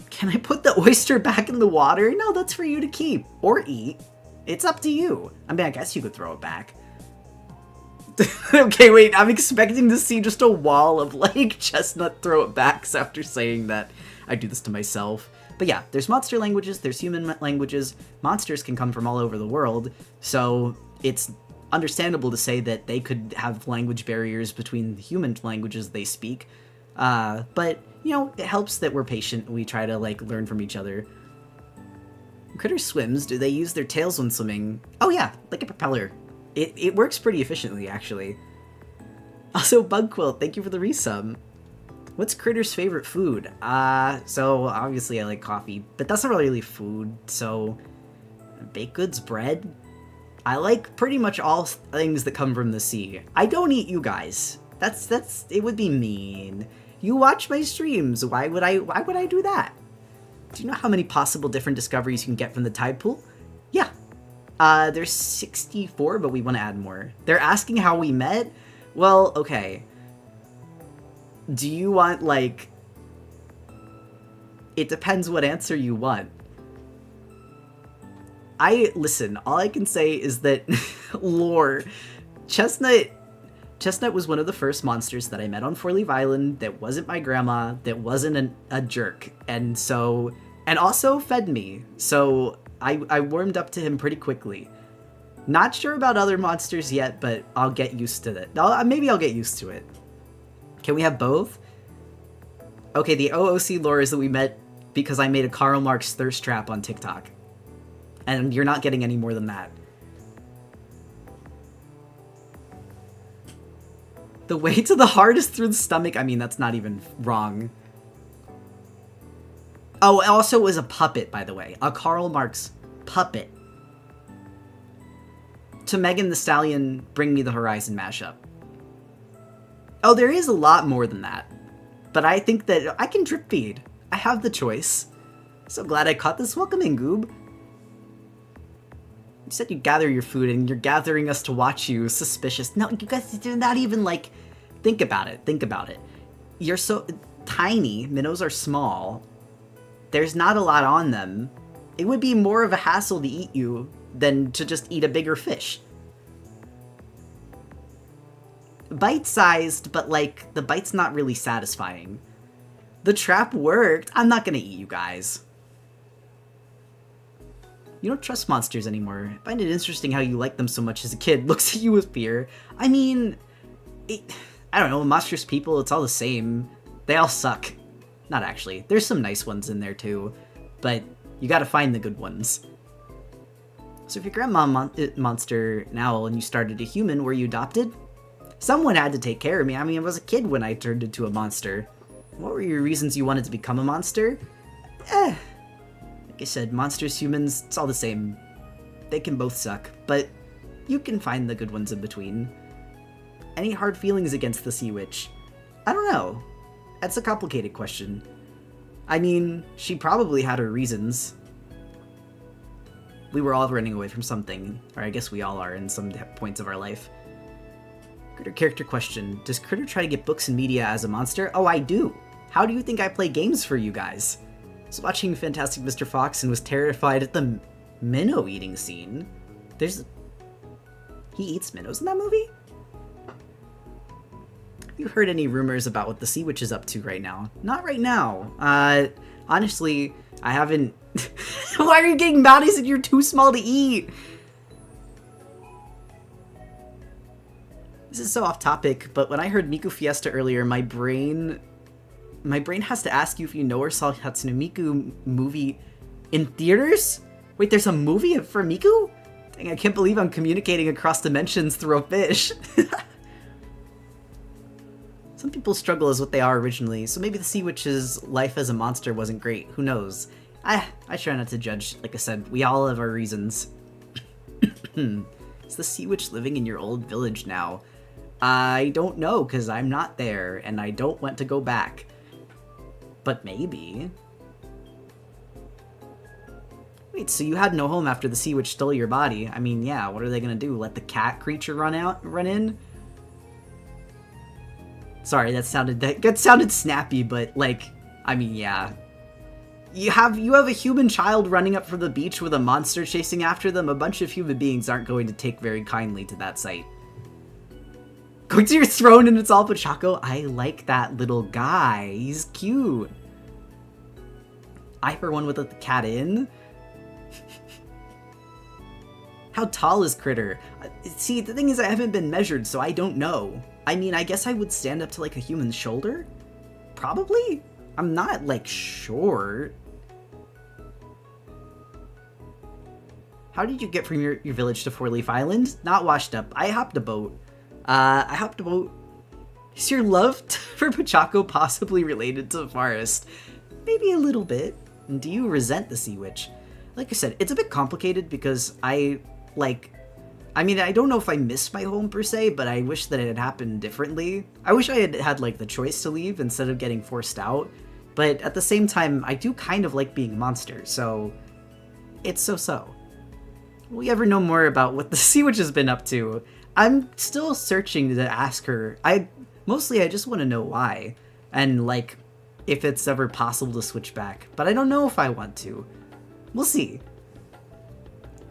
Can I put the oyster back in the water? No, that's for you to keep. Or eat. It's up to you. I mean, I guess you could throw it back. Okay, wait, I'm expecting to see just a wall of, like, Chestnut throw it backs after saying that. I do this to myself. But yeah, there's monster languages, there's human languages. Monsters can come from all over the world, so it's understandable to say that they could have language barriers between the human languages they speak. But, you know, it helps that we're patient and we try to, like, learn from each other. Critter swims. Do they use their tails when swimming? Oh yeah, like a propeller. It works pretty efficiently, actually. Also, Bugquilt, thank you for the resub. What's Critter's favorite food? So obviously I like coffee, but that's not really food, so... Baked goods, bread? I like pretty much all things that come from the sea. I don't eat you guys. It would be mean. You watch my streams, why would I do that? Do you know how many possible different discoveries you can get from the tide pool? Yeah. There's 64, but we want to add more. They're asking how we met? Well, okay. Do you want, like... It depends what answer you want. Listen, all I can say is that... lore. Chestnut was one of the first monsters that I met on Four Leaf Island that wasn't my grandma, that wasn't a jerk, and so... And also fed me, so I warmed up to him pretty quickly. Not sure about other monsters yet, but I'll get used to it. Maybe I'll get used to it. Can we have both? Okay, the OOC lore is that we met because I made a Karl Marx thirst trap on TikTok. And you're not getting any more than that. The way to the heart is through the stomach. I mean, that's not even wrong. Oh, it also was a puppet, by the way. A Karl Marx puppet. To Megan Thee Stallion, Bring Me the Horizon mashup. Oh, there is a lot more than that. But I think that I can drip feed. I have the choice. So glad I caught this. Welcome in, Goob. You said you gather your food and you're gathering us to watch you. Suspicious. No, you guys do not even, like... Think about it. Think about it. You're so tiny. Minnows are small. There's not a lot on them. It would be more of a hassle to eat you than to just eat a bigger fish. Bite-sized, but like, the bite's not really satisfying. The trap worked. I'm not gonna eat you guys. You don't trust monsters anymore. I find it interesting how you like them so much as a kid. Looks at you with fear. I mean, I don't know, monstrous people, it's all the same. They all suck. Not actually. There's some nice ones in there too, but you gotta find the good ones. So if your grandma monster now and you started a human, were you adopted? Someone had to take care of me. I mean, I was a kid when I turned into a monster. What were your reasons you wanted to become a monster? Like I said, monsters, humans, it's all the same. They can both suck, but you can find the good ones in between. Any hard feelings against the Sea Witch? I don't know. That's a complicated question. I mean, she probably had her reasons. We were all running away from something, or I guess we all are in some points of our life. Critter character question. Does Critter try to get books and media as a monster? Oh, I do! How do you think I play games for you guys? I was watching Fantastic Mr. Fox and was terrified at the minnow eating scene. He eats minnows in that movie? Have you heard any rumors about what the Sea Witch is up to right now? Not right now. Honestly, I haven't... Why are you getting mad? He said you're too small to eat! This is so off topic, but when I heard Miku Fiesta earlier, my brain has to ask you if you know or saw Hatsune Miku movie in theaters? Wait, there's a movie for Miku? Dang, I can't believe I'm communicating across dimensions through a fish. Some people struggle as what they are originally, so maybe the Sea Witch's life as a monster wasn't great. Who knows? I try not to judge. Like I said, we all have our reasons. Is the Sea Witch living in your old village now? I don't know, because I'm not there, and I don't want to go back. But maybe. Wait, so you had no home after the sea witch stole your body? I mean, yeah, what are they gonna do? Let the cat creature run in? Sorry, that sounded snappy, but like, I mean, yeah. You have a human child running up from the beach with a monster chasing after them. A bunch of human beings aren't going to take very kindly to that sight. Going to your throne and it's all Pochako? I like that little guy. He's cute. I, for one, would let the cat in. How tall is Critter? See, the thing is I haven't been measured, so I don't know. I mean, I guess I would stand up to, like, a human's shoulder? Probably? I'm not, like, short. How did you get from your village to Four Leaf Island? Not washed up. I hopped a boat. Is your love for Pochako possibly related to the forest? Maybe a little bit. And do you resent the Sea Witch? Like I said, it's a bit complicated because I don't know if I missed my home per se, but I wish that it had happened differently. I wish I had like, the choice to leave instead of getting forced out. But at the same time, I do kind of like being a monster, so it's so-so. Will we ever know more about what the Sea Witch has been up to? I'm still searching to ask her. I just want to know why, and like, if it's ever possible to switch back. But I don't know if I want to. We'll see.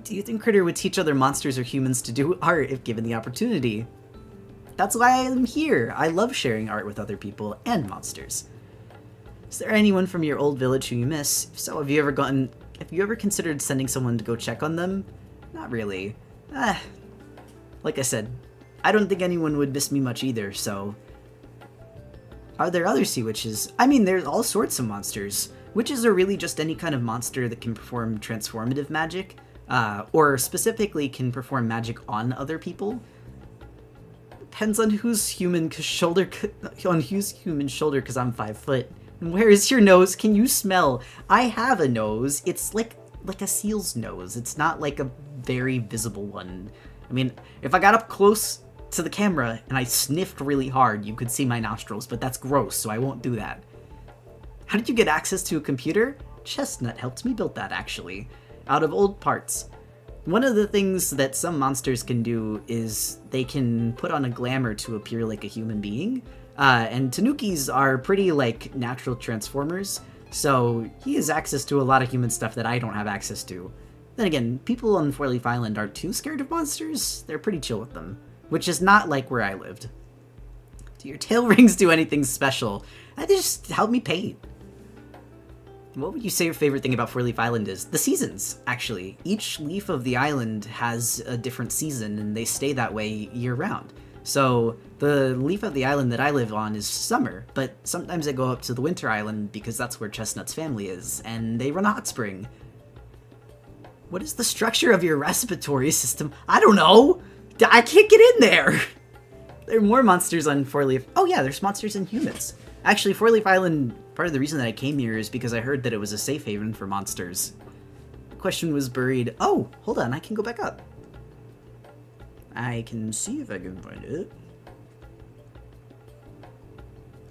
Do you think Critter would teach other monsters or humans to do art if given the opportunity? That's why I'm here. I love sharing art with other people and monsters. Is there anyone from your old village who you miss? If so, have you ever considered sending someone to go check on them? Not really. Like I said, I don't think anyone would miss me much either, so... Are there other sea witches? I mean, there's all sorts of monsters. Witches are really just any kind of monster that can perform transformative magic, or specifically can perform magic on other people. Depends on whose human shoulder, because I'm 5 foot. And where is your nose? Can you smell? I have a nose. It's like a seal's nose. It's not like a very visible one. I mean, if I got up close to the camera and I sniffed really hard, you could see my nostrils, but that's gross, so I won't do that. How did you get access to a computer? Chestnut helped me build that, actually, out of old parts. One of the things that some monsters can do is they can put on a glamour to appear like a human being, and Tanukis are pretty, like, natural transformers, so he has access to a lot of human stuff that I don't have access to. Then again, people on Four Leaf Island aren't too scared of monsters. They're pretty chill with them, which is not like where I lived. Do your tail rings do anything special? They just help me paint. What would you say your favorite thing about Four Leaf Island is? The seasons, actually. Each leaf of the island has a different season, and they stay that way year-round. So, the leaf of the island that I live on is summer, but sometimes I go up to the winter island because that's where Chestnut's family is, and they run a hot spring. What is the structure of your respiratory system? I don't know! I can't get in there! There are more monsters on Four Leaf. Oh yeah, there's monsters and humans. Actually, Four Leaf Island, part of the reason that I came here is because I heard that it was a safe haven for monsters. The question was buried. Oh, hold on, I can go back up. I can see if I can find it.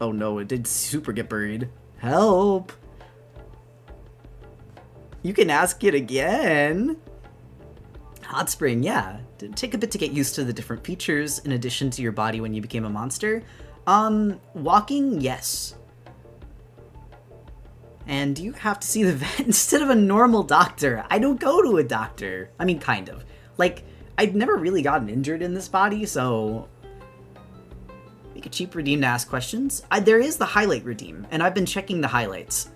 Oh no, it did super get buried. Help! You can ask it again. Hot spring, yeah. Did take a bit to get used to the different features in addition to your body when you became a monster. Walking, yes. And you have to see the vet instead of a normal doctor. I don't go to a doctor. I mean, kind of. Like, I've never really gotten injured in this body, so... Make a cheap redeem to ask questions. There is the highlight redeem, and I've been checking the highlights.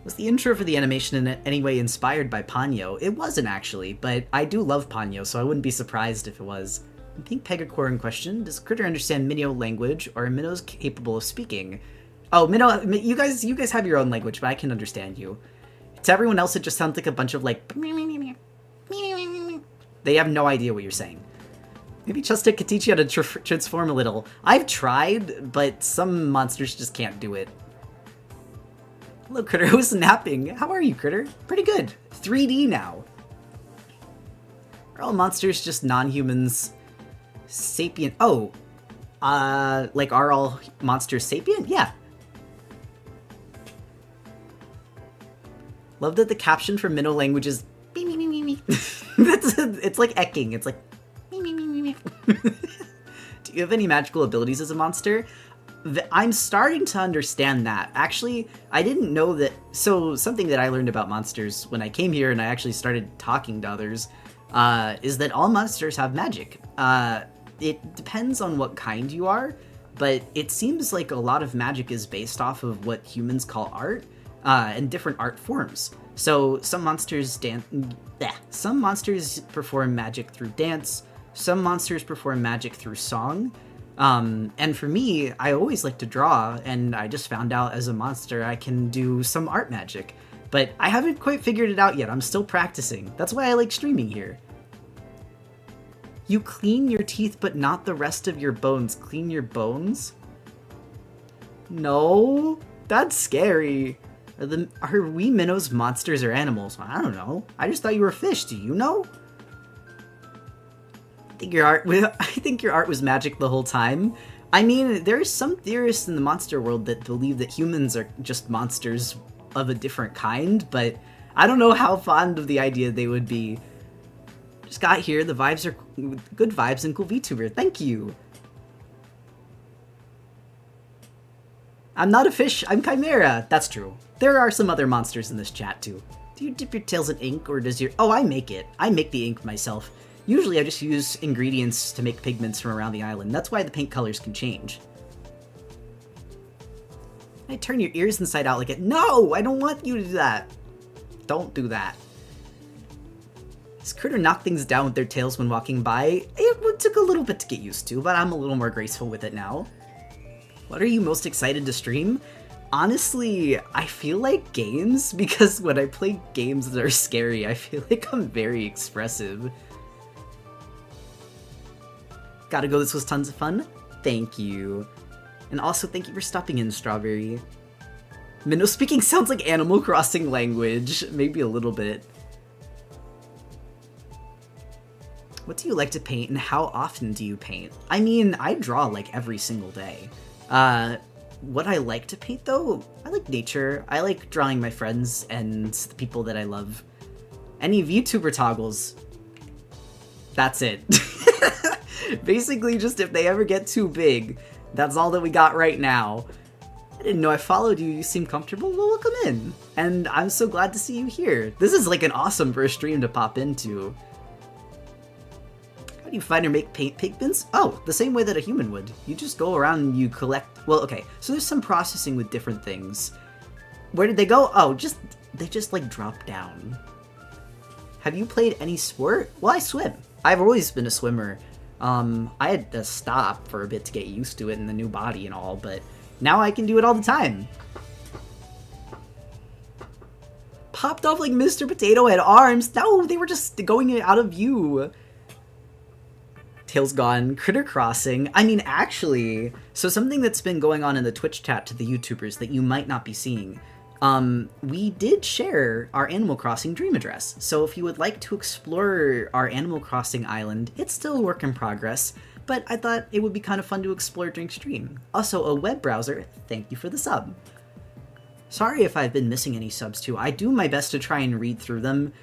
Was the intro for the animation in any way inspired by Ponyo? It wasn't, actually, but I do love Ponyo, so I wouldn't be surprised if it was. Pink Pegacore in question. Does Critter understand Minnow language, or are Minnows capable of speaking? Oh, Minnow, you guys have your own language, but I can understand you. To everyone else, it just sounds like a bunch of, like... They have no idea what you're saying. Maybe Chestnut could teach you how to transform a little. I've tried, but some monsters just can't do it. Hello, Critter. Who's napping? How are you, Critter? Pretty good. 3D now. Are all monsters just non-humans sapient? Oh, like are all monsters sapient? Yeah. Love that the caption for Minnow language is me me me me me. It's like ecking. It's like me me me me me. Do you have any magical abilities as a monster? I'm starting to understand that. Actually, I didn't know that. So something that I learned about monsters when I came here and I actually started talking to others is that all monsters have magic. It depends on what kind you are, but it seems like a lot of magic is based off of what humans call art and different art forms. So some monsters some monsters perform magic through dance. Some monsters perform magic through song. And for me, I always like to draw, and I just found out as a monster I can do some art magic. But I haven't quite figured it out yet. I'm still practicing. That's why I like streaming here. You clean your teeth, but not the rest of your bones. Clean your bones? No? That's scary. Are we minnows monsters or animals? I don't know. I just thought you were fish. Do you know? I think your art was magic the whole time. I mean, there's some theorists in the monster world that believe that humans are just monsters of a different kind, but I don't know how fond of the idea they would be. Just got here, the vibes are good vibes and cool VTuber. Thank you. I'm not a fish, I'm Chimera. That's true. There are some other monsters in this chat too. Do you dip your tails in ink or does your... Oh, I make it. I make the ink myself. Usually I just use ingredients to make pigments from around the island. That's why the paint colors can change. I turn your ears inside out like it. No, I don't want you to do that. Don't do that. This critter knocked things down with their tails when walking by. It took a little bit to get used to, but I'm a little more graceful with it now. What are you most excited to stream? Honestly, I feel like games, because when I play games that are scary, I feel like I'm very expressive. Gotta go, this was tons of fun. Thank you. And also thank you for stopping in, Strawberry. Minnow speaking sounds like Animal Crossing language. Maybe a little bit. What do you like to paint and how often do you paint? I mean, I draw like every single day. What I like to paint though, I like nature. I like drawing my friends and the people that I love. Any VTuber toggles. That's it. Basically just if they ever get too big, that's all that we got right now. I didn't know I followed you. You seem comfortable. Well, welcome in. And I'm so glad to see you here. This is like an awesome first stream to pop into. How do you find or make paint pigments? Oh, the same way that a human would. You just go around and you collect... Well, okay, so there's some processing with different things. Where did they go? Oh, they just like drop down. Have you played any sport? Well, I swim. I've always been a swimmer. I had to stop for a bit to get used to it in the new body and all, but now I can do it all the time. Popped off like Mr. Potato Head arms. No, they were just going out of view. Tails gone. Critter Crossing. I mean, actually, so something that's been going on in the Twitch chat to the YouTubers that you might not be seeing. We did share our Animal Crossing dream address. So if you would like to explore our Animal Crossing island, it's still a work in progress, but I thought it would be kind of fun to explore during stream. Also, a web browser, thank you for the sub. Sorry if I've been missing any subs too. I do my best to try and read through them.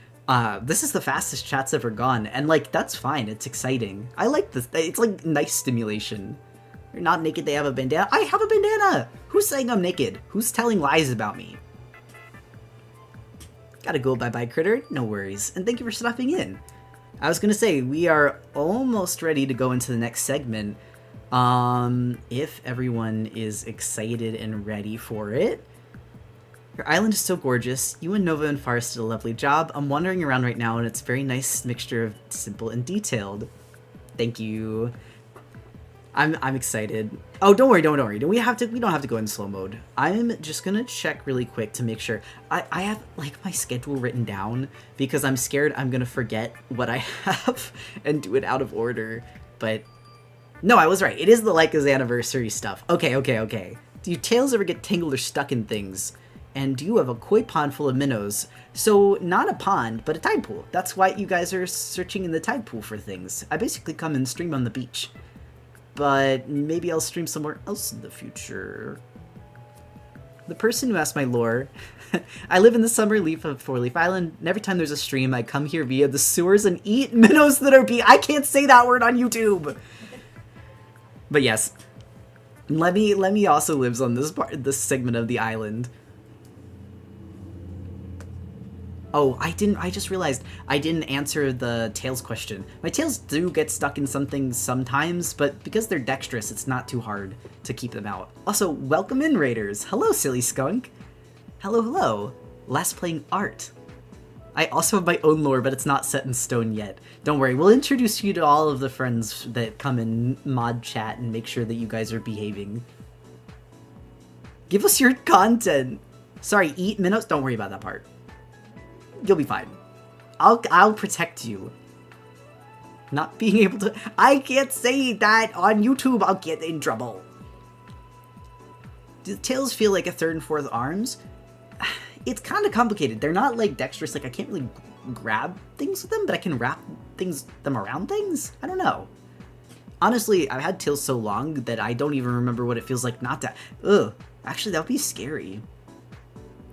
This is the fastest chat's ever gone, and like, that's fine, it's exciting. I like this, it's like nice stimulation. They're not naked, they have a bandana. I have a bandana! Who's saying I'm naked? Who's telling lies about me? Gotta go, bye-bye, critter. No worries, and thank you for stopping in. I was gonna say, we are almost ready to go into the next segment. If everyone is excited and ready for it. Your island is so gorgeous. You and Nova and Forest did a lovely job. I'm wandering around right now and it's a very nice mixture of simple and detailed. Thank you. I'm excited. Oh, don't worry. We don't have to go in slow mode. I'm just gonna check really quick to make sure. I have like my schedule written down because I'm scared I'm gonna forget what I have and do it out of order. But no, I was right. It is the Leica's anniversary stuff. Okay. Do your tails ever get tangled or stuck in things? And do you have a koi pond full of minnows? So, not a pond, but a tide pool. That's why you guys are searching in the tide pool for things. I basically come and stream on the beach. But maybe I'll stream somewhere else in the future. the person who asked my lore. I live in the summer leaf of Four Leaf Island, and every time there's a stream, I come here via the sewers and eat minnows that are I can't say that word on YouTube! But yes. Lemmy also lives on this segment of the island. Oh, I just realized I didn't answer the tails question. My tails do get stuck in some things sometimes, but because they're dexterous, it's not too hard to keep them out. Also, welcome in, Raiders! Hello, silly skunk! Hello, hello! Last playing art. I also have my own lore, but it's not set in stone yet. Don't worry, we'll introduce you to all of the friends that come in mod chat and make sure that you guys are behaving. Give us your content! Sorry, eat minnows? Don't worry about that part. You'll be fine. I'll protect you. Not being able to... I can't say that on YouTube, I'll get in trouble. Do the tails feel like a third and fourth arms? It's kind of complicated. They're not like dexterous, like I can't really grab things with them, but I can wrap them around things? I don't know. Honestly, I've had tails so long that I don't even remember what it feels like not to... Ugh. Actually, that would be scary.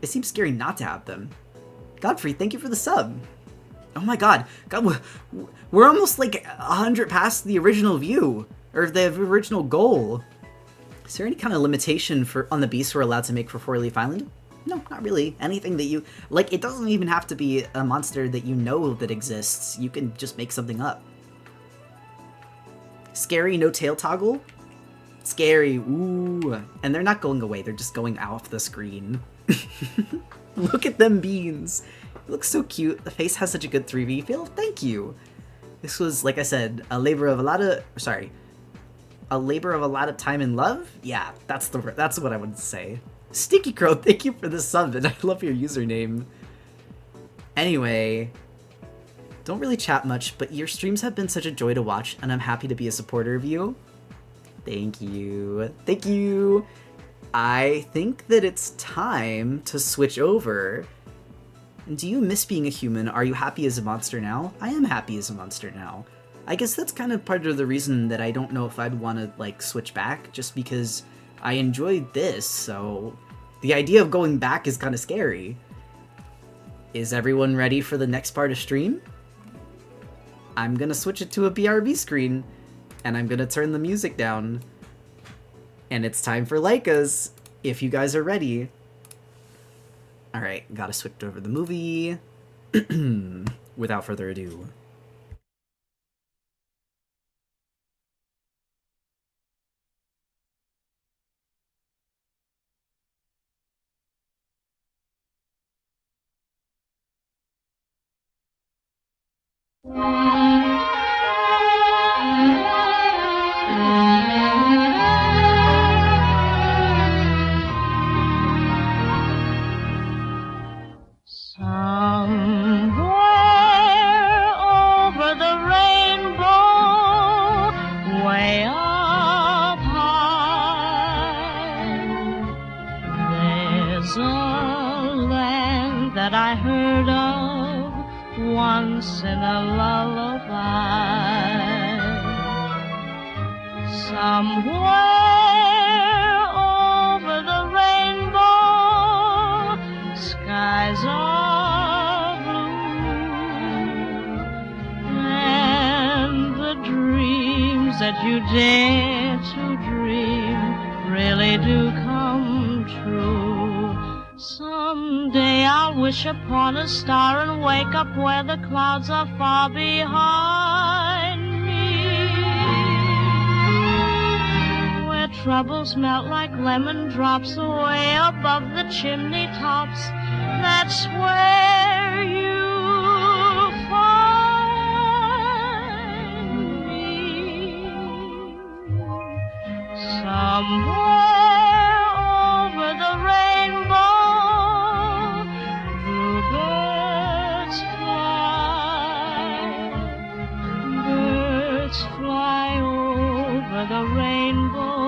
It seems scary not to have them. Godfrey, thank you for the sub. Oh my god. God, we're almost like 100 past the original view. Or the original goal. Is there any kind of limitation on the beasts we're allowed to make for Four Leaf Island? No, not really. Anything that you... Like, it doesn't even have to be a monster that you know that exists. You can just make something up. Scary, no tail toggle? Scary, ooh. And they're not going away, they're just going off the screen. Look at them beans. It looks so cute. The face has such a good 3V feel. Thank you. This was, like I said, a labor of a lot of time and love? Yeah, that's what I would say. Sticky Crow, thank you for the sub, and I love your username. Anyway, don't really chat much, but your streams have been such a joy to watch, and I'm happy to be a supporter of you. Thank you. Thank you. I think that it's time to switch over. And do you miss being a human? Are you happy as a monster now? I am happy as a monster now. I guess that's kind of part of the reason that I don't know if I'd want to, like, switch back, just because I enjoyed this, so the idea of going back is kind of scary. Is everyone ready for the next part of stream? I'm gonna switch it to a BRB screen, and I'm gonna turn the music down. And it's time for Leica's, if you guys are ready. Alright, gotta switch over the movie. Without further ado. Somewhere over the rainbow, way up high, there's a land that I heard of once in a lullaby. Somewhere over the rainbow, skies are blue, and the dreams that you dare to dream really do come true. Someday I'll wish upon a star and wake up where the clouds are far behind me, where troubles melt like lemon drops away above the chimney tops. That's where you'll find me. Somewhere over the rainbow, bluebirds fly, birds fly over the rainbow.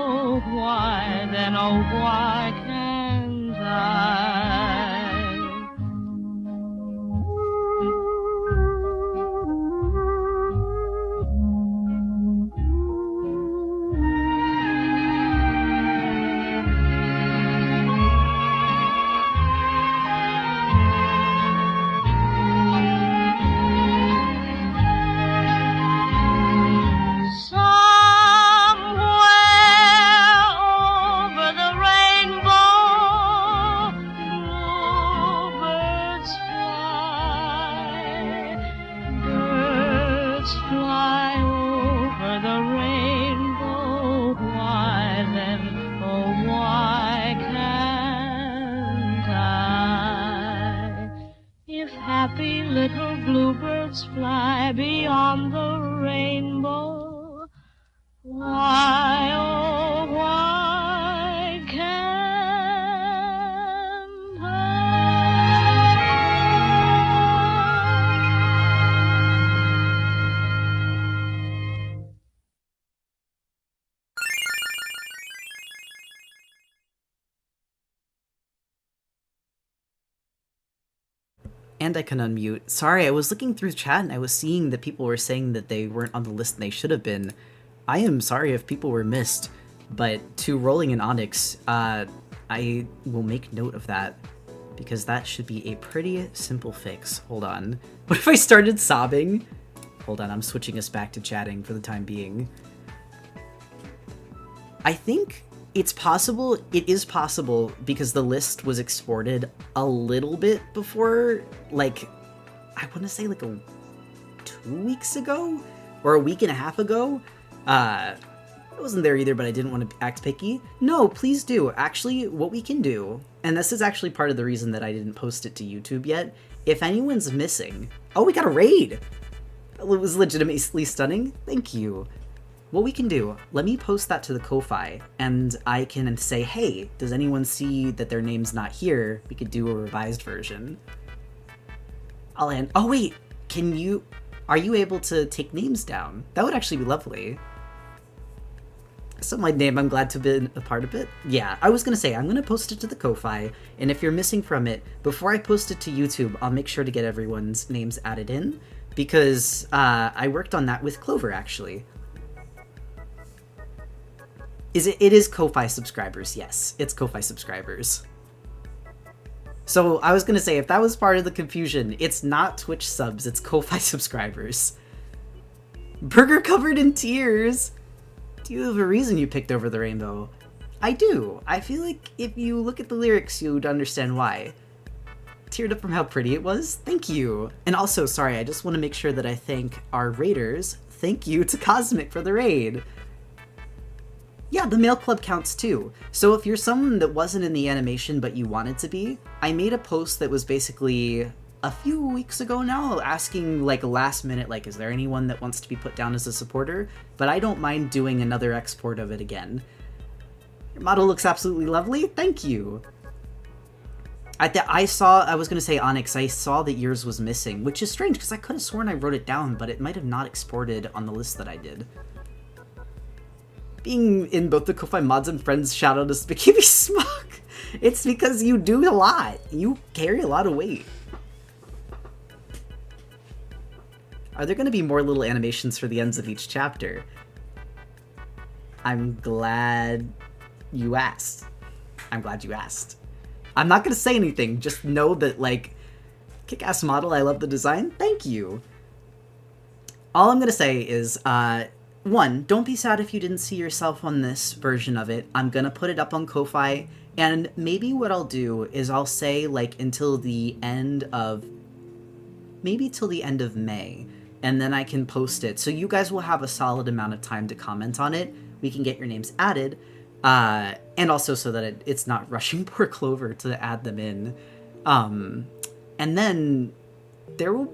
Why then, oh why can't I? fly over the rainbow, why then, oh why can't I? If happy little bluebirds fly beyond the rainbow, why, oh why can't I? And I can unmute. Sorry, I was looking through chat and I was seeing that people were saying that they weren't on the list and they should have been. I am sorry if people were missed, but to Rolling in Onyx, I will make note of that because that should be a pretty simple fix. Hold on. What if I started sobbing? Hold on, I'm switching us back to chatting for the time being. I think it's possible, it is possible, because the list was exported a little bit before, like, I want to say like 2 weeks ago? Or a week and a half ago? I wasn't there either, but I didn't want to act picky. No, please do. Actually, what we can do, and this is actually part of the reason that I didn't post it to YouTube yet, if anyone's missing... Oh, we got a raid! It was legitimately stunning. Thank you. What we can do, let me post that to the Ko-Fi, and I can say, hey, does anyone see that their name's not here? We could do a revised version. I'll end. Oh wait, are you able to take names down? That would actually be lovely. So my name, I'm glad to have been a part of it. Yeah, I was gonna say, I'm gonna post it to the Ko-Fi, and if you're missing from it, before I post it to YouTube, I'll make sure to get everyone's names added in, because I worked on that with Clover, actually. It is Ko-Fi subscribers, yes. It's Ko-Fi subscribers. So I was gonna say, if that was part of the confusion, it's not Twitch subs, it's Ko-Fi subscribers. Burger covered in tears! Do you have a reason you picked Over the Rainbow? I do. I feel like if you look at the lyrics, you'd understand why. Teared up from how pretty it was? Thank you! And also, sorry, I just want to make sure that I thank our raiders. Thank you to Cosmic for the raid! Yeah, the mail club counts too. So if you're someone that wasn't in the animation but you wanted to be, I made a post that was basically a few weeks ago now asking like last minute, like, is there anyone that wants to be put down as a supporter? But I don't mind doing another export of it again. Your model looks absolutely lovely. Thank you. I was gonna say Onyx, I saw that yours was missing, which is strange because I could have sworn I wrote it down, but it might have not exported on the list that I did. Being in both the Ko-Fi mods and friends shout out as Bikini Smug. It's because you do a lot. You carry a lot of weight. Are there going to be more little animations for the ends of each chapter? I'm glad you asked. I'm glad you asked. I'm not going to say anything. Just know that, like, kick-ass model, I love the design. Thank you. All I'm going to say is, one, don't be sad if you didn't see yourself on this version of it. I'm gonna put it up on Ko-Fi, and maybe what I'll do is I'll say, like, until the end of... maybe till the end of May, and then I can post it. So you guys will have a solid amount of time to comment on it. We can get your names added, and also so that it's not rushing poor Clover to add them in. And then there will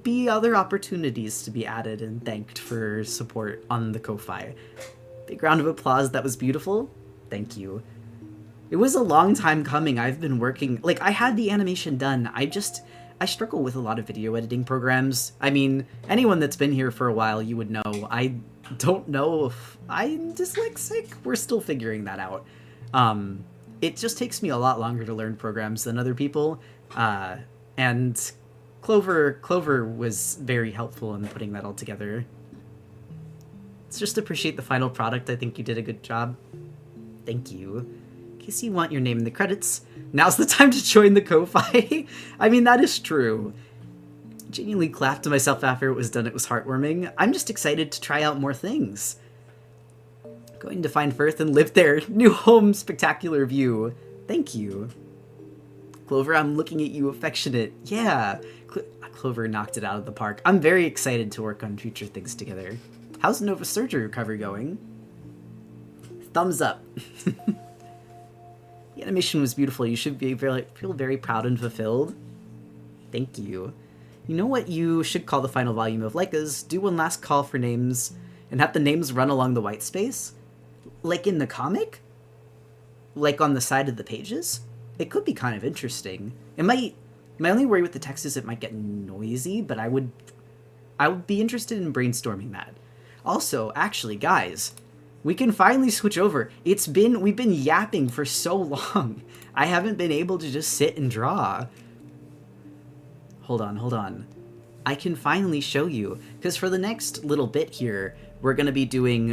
be other opportunities to be added and thanked for support on the Ko-Fi. Big round of applause, that was beautiful. Thank you. It was a long time coming. I've been working, like, I had the animation done. I struggle with a lot of video editing programs. I mean, anyone that's been here for a while, you would know. I don't know if I'm dyslexic. We're still figuring that out. It just takes me a lot longer to learn programs than other people. And Clover was very helpful in putting that all together. Let's just appreciate the final product. I think you did a good job. Thank you. In case you want your name in the credits, now's the time to join the Ko-Fi. I mean, that is true. Genuinely clapped to myself after it was done. It was heartwarming. I'm just excited to try out more things. Going to find Firth and live there. New home, spectacular view. Thank you. Clover, I'm looking at you affectionate. Yeah. Clover knocked it out of the park. I'm very excited to work on future things together. How's Nova's surgery recovery going? Thumbs up. The animation was beautiful. You should feel very proud and fulfilled. Thank you. You know what you should call the final volume of Leica's? Do one last call for names and have the names run along the white space? Like in the comic? Like on the side of the pages? It could be kind of interesting. It might... My only worry with the text is it might get noisy, but I would be interested in brainstorming that. Also, actually, guys, we can finally switch over. We've been yapping for so long. I haven't been able to just sit and draw. Hold on. I can finally show you, because for the next little bit here, we're going to be doing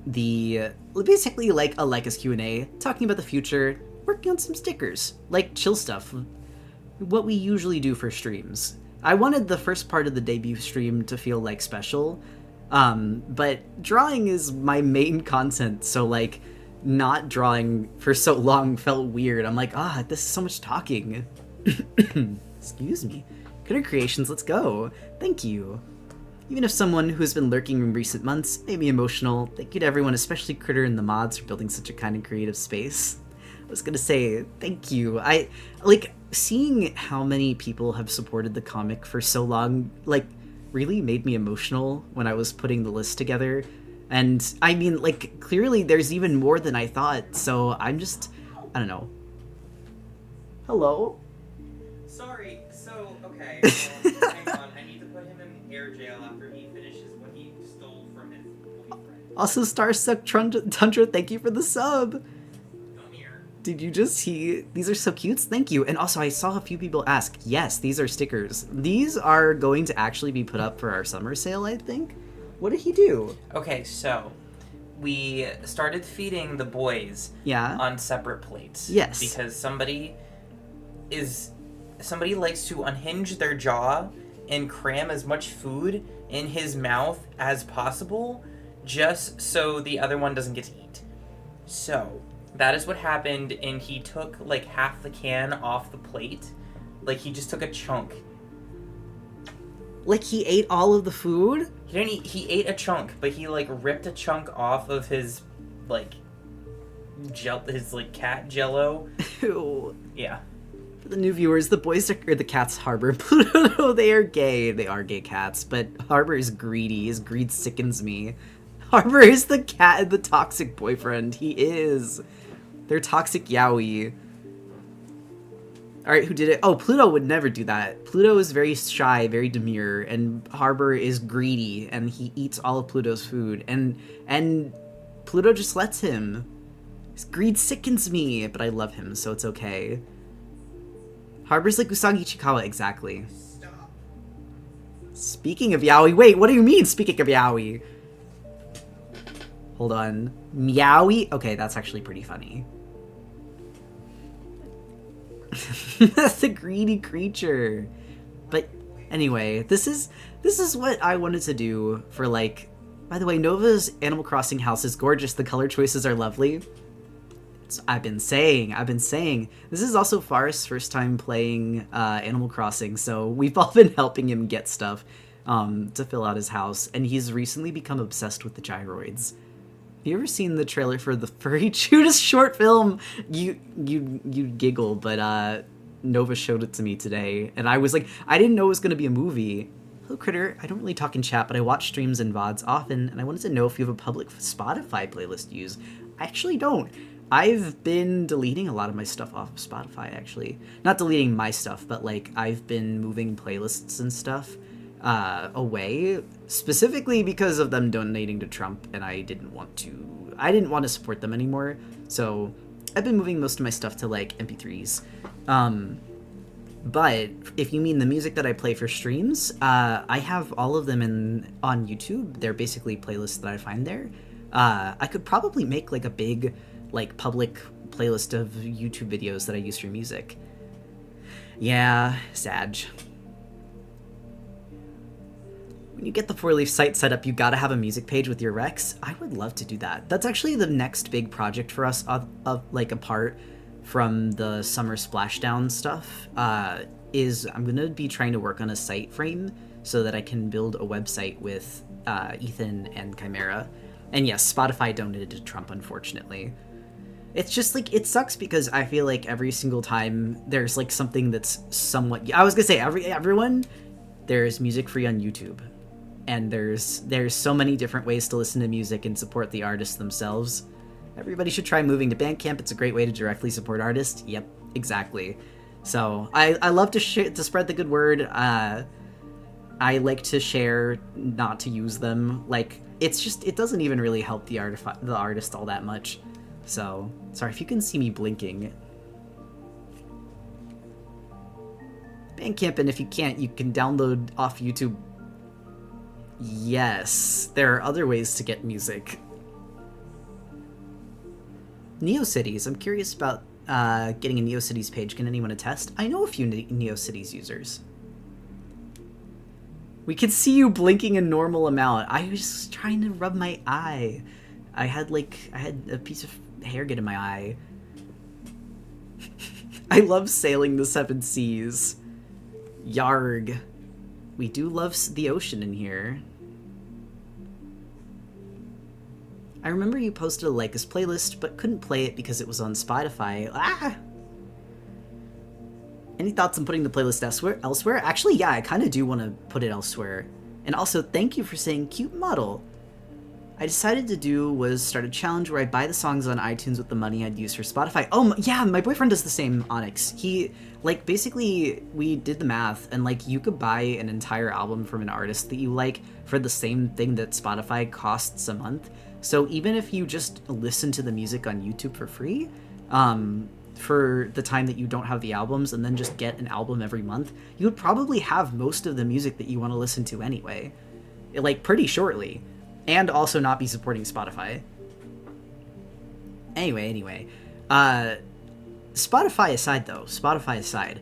basically like a Leica's Q&A, talking about the future, working on some stickers, like chill stuff, what we usually do for streams. I wanted the first part of the debut stream to feel like special, but drawing is my main content, so like not drawing for so long felt weird. I'm like, this is so much talking. Excuse me. Critter Creations, let's go. Thank you. Even if someone who's been lurking in recent months made me emotional, thank you to everyone, especially Critter and the mods, for building such a kind and creative space. I was gonna say, thank you. I, like, seeing how many people have supported the comic for so long, like, really made me emotional when I was putting the list together. And, I mean, like, clearly there's even more than I thought, so I'm just, I don't know. Hello? Sorry, so, okay, hang on, I need to put him in air jail after he finishes what he stole from his boyfriend. Also, Starsuck Tundra, thank you for the sub! Come here. Did you just see? These are so cute, thank you. And also, I saw a few people ask, yes, these are stickers. These are going to actually be put up for our summer sale, I think? What did he do? Okay, so, we started feeding the boys on separate plates. Yes. Because somebody likes to unhinge their jaw and cram as much food in his mouth as possible just so the other one doesn't get to eat. So, that is what happened, and he took, like, half the can off the plate. Like, he just took a chunk. Like, he ate all of the food? He didn't eat, he ate a chunk, but he, like, ripped a chunk off of his, like, cat jello. Ew. Yeah. For the new viewers, the boys are the cats Harbor and Pluto. They are gay. They are gay cats, but Harbor is greedy. His greed sickens me. Harbor is the cat, the toxic boyfriend. He is. They're toxic yaoi. Alright, who did it? Oh, Pluto would never do that. Pluto is very shy, very demure, and Harbor is greedy, and he eats all of Pluto's food, and Pluto just lets him. His greed sickens me, but I love him, so it's okay. Harbor's like Usagi Ichikawa, exactly. Stop. Speaking of yaoi, wait, what do you mean, speaking of yaoi? Hold on. Meowie? Okay, that's actually pretty funny. That's a greedy creature. But anyway, this is what I wanted to do for, like... By the way, Nova's Animal Crossing house is gorgeous. The color choices are lovely. I've been saying. This is also Forrest's first time playing Animal Crossing, so we've all been helping him get stuff to fill out his house, and he's recently become obsessed with the gyroids. Have you ever seen the trailer for the Furry Judas short film? You giggle, but Nova showed it to me today, and I was like, I didn't know it was going to be a movie. Hello, Critter. I don't really talk in chat, but I watch streams and VODs often, and I wanted to know if you have a public Spotify playlist to use. I actually don't. I've been deleting a lot of my stuff off of Spotify, actually. Not deleting my stuff, but, like, I've been moving playlists and stuff away, specifically because of them donating to Trump, and I didn't want to support them anymore, so I've been moving most of my stuff to, like, MP3s. But if you mean the music that I play for streams, I have all of them on YouTube. They're basically playlists that I find there. I could probably make, like, a big, like, public playlist of YouTube videos that I use for music. Yeah, Sag. When you get the 4-leaf site set up, you gotta have a music page with your recs. I would love to do that. That's actually the next big project for us, like, apart from the summer splashdown stuff. is I'm gonna be trying to work on a site frame so that I can build a website with Ethan and Chimera. And yes, Spotify donated to Trump, unfortunately. It's just like, it sucks because I feel like every single time there's like something that's somewhat, I was gonna say everyone, there's music free on YouTube, and there's so many different ways to listen to music and support the artists themselves. Everybody should try moving to Bandcamp. It's a great way to directly support artists. Yep, exactly. So I love to spread the good word. I like to share, not to use them. Like, it's just, it doesn't even really help the artist all that much. So, sorry if you can see me blinking. Bandcamp, and if you can't, you can download off YouTube. Yes, there are other ways to get music. NeoCities. I'm curious about getting a NeoCities page. Can anyone attest? I know a few NeoCities users. We could see you blinking a normal amount. I was trying to rub my eye. I had a piece of hair get in my eye. I love sailing the seven seas. Yarg. We do love the ocean in here. I remember you posted a Lycus playlist, but couldn't play it because it was on Spotify. Ah! Any thoughts on putting the playlist elsewhere? Actually, yeah, I kind of do want to put it elsewhere. And also, thank you for saying cute model. I decided to do was start a challenge where I buy the songs on iTunes with the money I'd use for Spotify. Oh, yeah, my boyfriend does the same, Onyx. He, like, basically, we did the math, and, like, you could buy an entire album from an artist that you like for the same thing that Spotify costs a month. So even if you just listen to the music on YouTube for free, for the time that you don't have the albums, and then just get an album every month, you would probably have most of the music that you want to listen to anyway. Like, pretty shortly. And also not be supporting Spotify. Anyway. Spotify aside,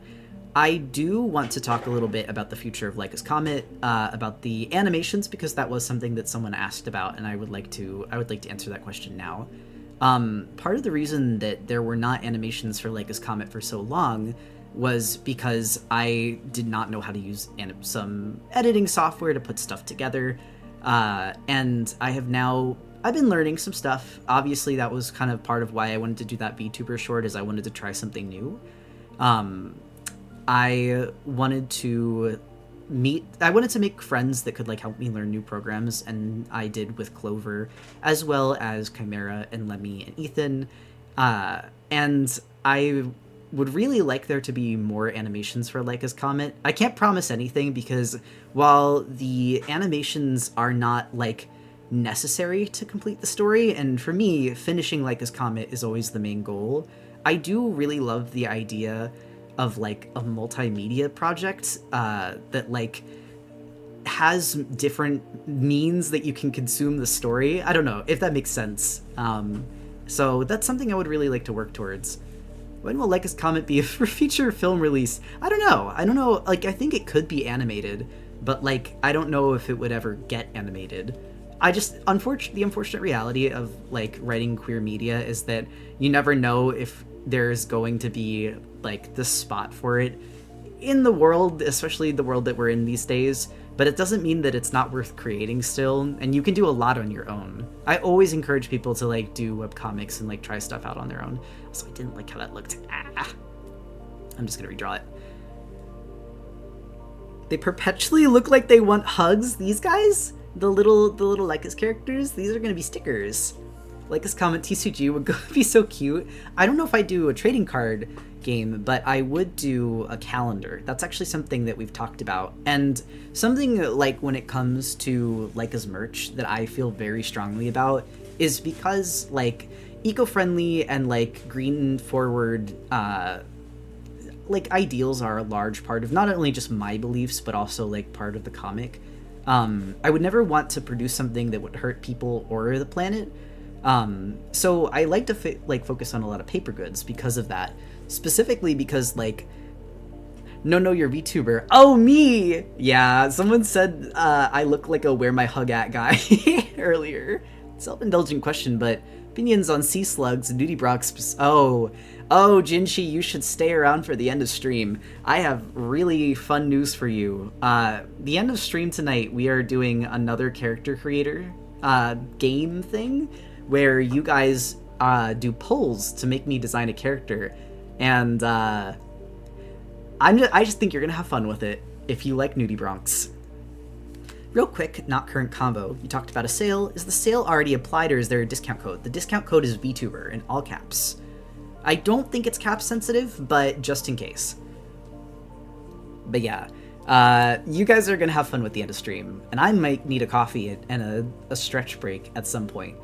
I do want to talk a little bit about the future of Lycus Comet, about the animations, because that was something that someone asked about, and I would like to answer that question now. Part of the reason that there were not animations for Lycus Comet for so long was because I did not know how to use some editing software to put stuff together. And I've been learning some stuff. Obviously, that was kind of part of why I wanted to do that VTuber short, is I wanted to try something new. I wanted to make friends that could, like, help me learn new programs, and I did with Clover, as well as Chimera and Lemmy and Ethan. And I would really like there to be more animations for Lycus Comet. I can't promise anything, because while the animations are not, like, necessary to complete the story, and for me, finishing Lycus Comet is always the main goal, I do really love the idea of, like, a multimedia project that, like, has different means that you can consume the story. I don't know if that makes sense. So that's something I would really like to work towards. When will Lycus Comet be for feature film release? I don't know. Like, I think it could be animated, but, like, I don't know if it would ever get animated. The unfortunate reality of, like, writing queer media is that you never know if there's going to be, like, the spot for it in the world, especially the world that we're in these days. But it doesn't mean that it's not worth creating still, and you can do a lot on your own. I always encourage people to, like, do webcomics and, like, try stuff out on their own. So I didn't like how that looked. I'm just gonna redraw it. They perpetually look like they want hugs. These guys, the little Lycus characters, these are gonna be stickers. Lycus Comet TCG would be so cute. I don't know if I do a trading card game, but I would do a calendar. That's actually something that we've talked about, and something, like, when it comes to Lycus merch that I feel very strongly about is because, like, eco-friendly and, like, green forward like, ideals are a large part of not only just my beliefs but also, like, part of the comic. I would never want to produce something that would hurt people or the planet. So I like to focus on a lot of paper goods because of that. Specifically because, like, no, you're VTuber. Oh, me! Yeah, someone said I look like a where my hug at guy earlier. Self-indulgent question, but opinions on sea slugs and nudie brox. Oh, Jinshi, you should stay around for the end of stream. I have really fun news for you. The end of stream tonight, we are doing another character creator game thing where you guys do polls to make me design a character, and I just think you're gonna have fun with it if you like nudie bronx. Real quick, not current combo. You talked about a sale. Is the sale already applied, or is there a discount code? The discount code is VTuber in all caps. I don't think it's cap sensitive, but just in case. But yeah, you guys are gonna have fun with the end of stream, and I might need a coffee and a stretch break at some point.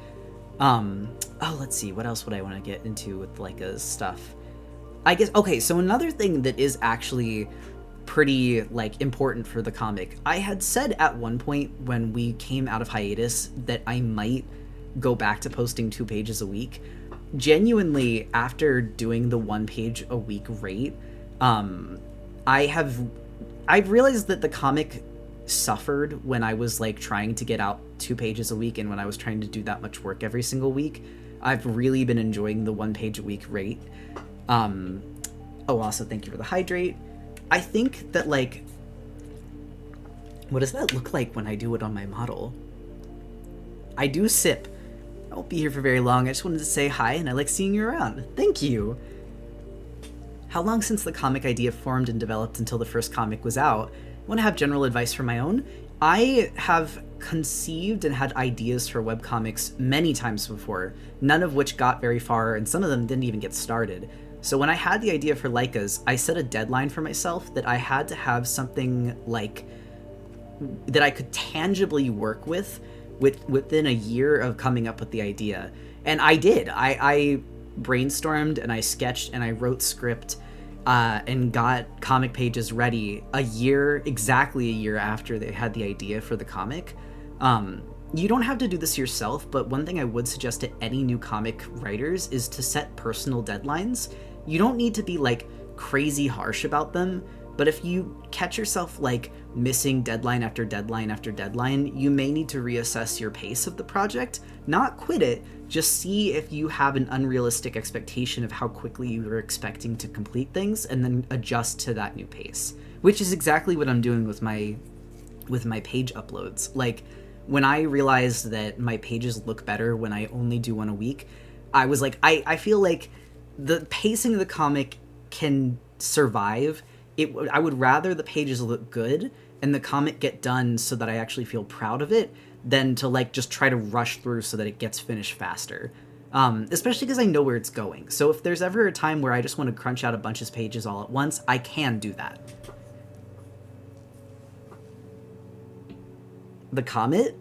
Oh, let's see, what else would I want to get into with Leica's stuff? I guess, okay, so another thing that is actually pretty, like, important for the comic. I had said at one point when we came out of hiatus that I might go back to posting 2 pages a week. Genuinely, after doing the 1 page a week rate, I've realized that the comic suffered when I was, like, trying to get out 2 pages a week, and when I was trying to do that much work every single week. I've really been enjoying the 1 page a week rate. Oh, also, thank you for the hydrate. I think that, like, what does that look like when I do it on my model? I do sip. I won't be here for very long. I just wanted to say hi, and I like seeing you around. Thank you. How long since the comic idea formed and developed until the first comic was out? I want to have general advice for my own. I have conceived and had ideas for webcomics many times before, none of which got very far, and some of them didn't even get started. So when I had the idea for Leica's, I set a deadline for myself that I had to have something, like, that I could tangibly work within a year of coming up with the idea. And I did. I brainstormed, and I sketched, and I wrote script, and got comic pages ready exactly a year after they had the idea for the comic. You don't have to do this yourself, but one thing I would suggest to any new comic writers is to set personal deadlines. You don't need to be, like, crazy harsh about them, but if you catch yourself, like, missing deadline after deadline after deadline, you may need to reassess your pace of the project. Not quit it, just see if you have an unrealistic expectation of how quickly you are expecting to complete things, and then adjust to that new pace. Which is exactly what I'm doing with my page uploads. Like, when I realized that my pages look better when I only do 1 a week, I was like, I feel like the pacing of the comic can survive. I would rather the pages look good and the comic get done so that I actually feel proud of it than to, like, just try to rush through so that it gets finished faster. Especially because I know where it's going. So if there's ever a time where I just want to crunch out a bunch of pages all at once, I can do that. The comet?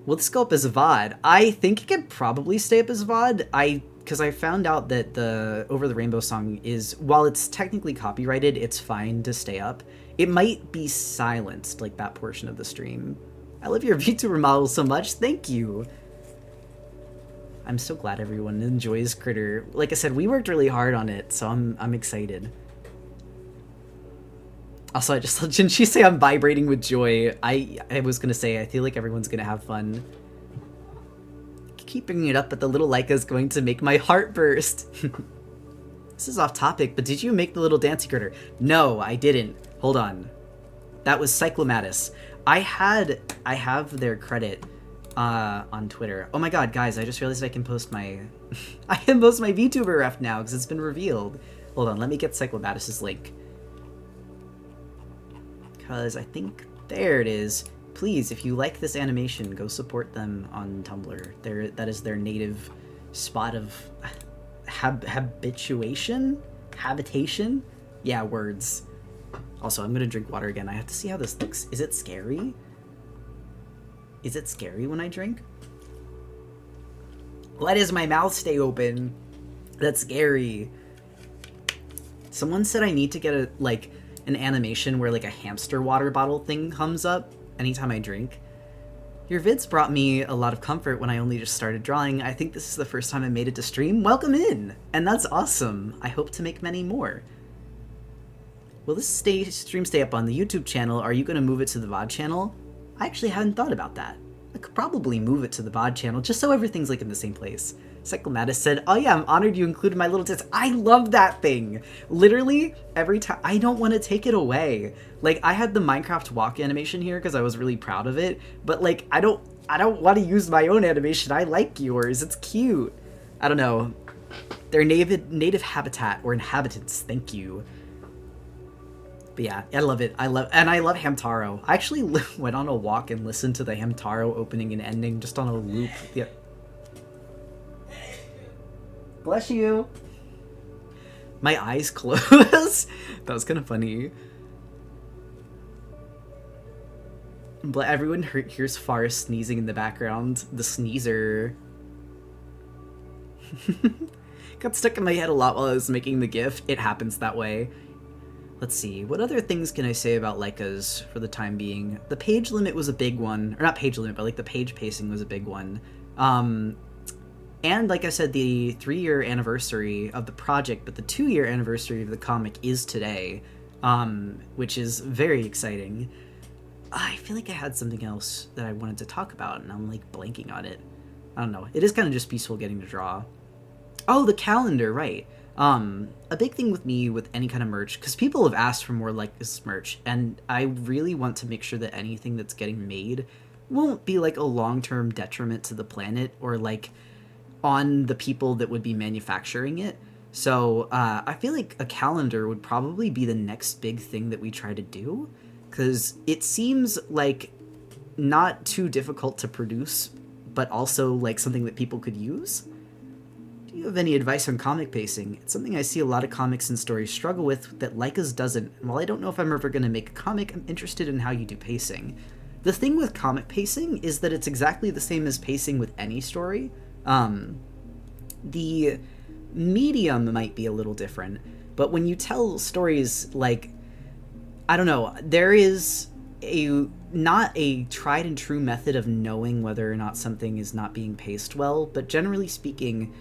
Will this go up as a VOD? I think it could probably stay up as a VOD. Because I found out that the Over the Rainbow song is, while it's technically copyrighted, it's fine to stay up. It might be silenced, like that portion of the stream. I love your VTuber model so much, thank you! I'm so glad everyone enjoys Critter. Like I said, we worked really hard on it, so I'm excited. Also, I just let Jinshi say I'm vibrating with joy. I was gonna say, I feel like everyone's gonna have fun. Keep bringing it up, but the little Leica is going to make my heart burst. This is off topic, but did you make the little dancing critter? No, I didn't. Hold on. That was Cyclomatus. I have their credit on Twitter. Oh my god, guys, I just realized I can post my I can post my VTuber ref now because it's been revealed. Hold on, let me get Cyclomatus's link. Because I think there it is. Please, if you like this animation, go support them on Tumblr. That is their native spot of habitation? Yeah, words. Also, I'm gonna drink water again. I have to see how this looks. Is it scary? Is it scary when I drink? Why does my mouth stay open? That's scary. Someone said I need to get an animation where, like, a hamster water bottle thing comes up anytime I drink. Your vids brought me a lot of comfort when I only just started drawing. I think this is the first time I made it to stream. Welcome in! And that's awesome. I hope to make many more. Will this stream stay up on the YouTube channel? Are you going to move it to the VOD channel? I actually hadn't thought about that. I could probably move it to the VOD channel just so everything's like in the same place. Cyclomatus said, oh yeah, I'm honored you included my little tits. I love that thing. Literally, every time, I don't want to take it away. Like, I had the Minecraft walk animation here because I was really proud of it, but like, I don't want to use my own animation. I like yours. It's cute. I don't know. They're native habitat or inhabitants. Thank you. But yeah, I love it. I love Hamtaro. I actually went on a walk and listened to the Hamtaro opening and ending just on a loop. Yeah. Bless you. My eyes closed. That was kind of funny. But everyone hears Forrest sneezing in the background. The sneezer. Got stuck in my head a lot while I was making the GIF. It happens that way. Let's see, what other things can I say about Leica's for the time being? The page limit was a big one. Or not page limit, but like the page pacing was a big one. And like I said, the 3-year anniversary of the project, but the 2-year anniversary of the comic is today, which is very exciting. I feel like I had something else that I wanted to talk about, and I'm like blanking on it. I don't know. It is kind of just peaceful getting to draw. Oh, the calendar, right. A big thing with me with any kind of merch, because people have asked for more like this merch, and I really want to make sure that anything that's getting made won't be like a long-term detriment to the planet or like on the people that would be manufacturing it. So I feel like a calendar would probably be the next big thing that we try to do, because it seems like not too difficult to produce, but also like something that people could use. Do you have any advice on comic pacing? It's something I see a lot of comics and stories struggle with that Leica's doesn't. And while I don't know if I'm ever going to make a comic, I'm interested in how you do pacing. The thing with comic pacing is that it's exactly the same as pacing with any story. The medium might be a little different, but when you tell stories, like, I don't know, there is not a tried and true method of knowing whether or not something is not being paced well, but generally speaking,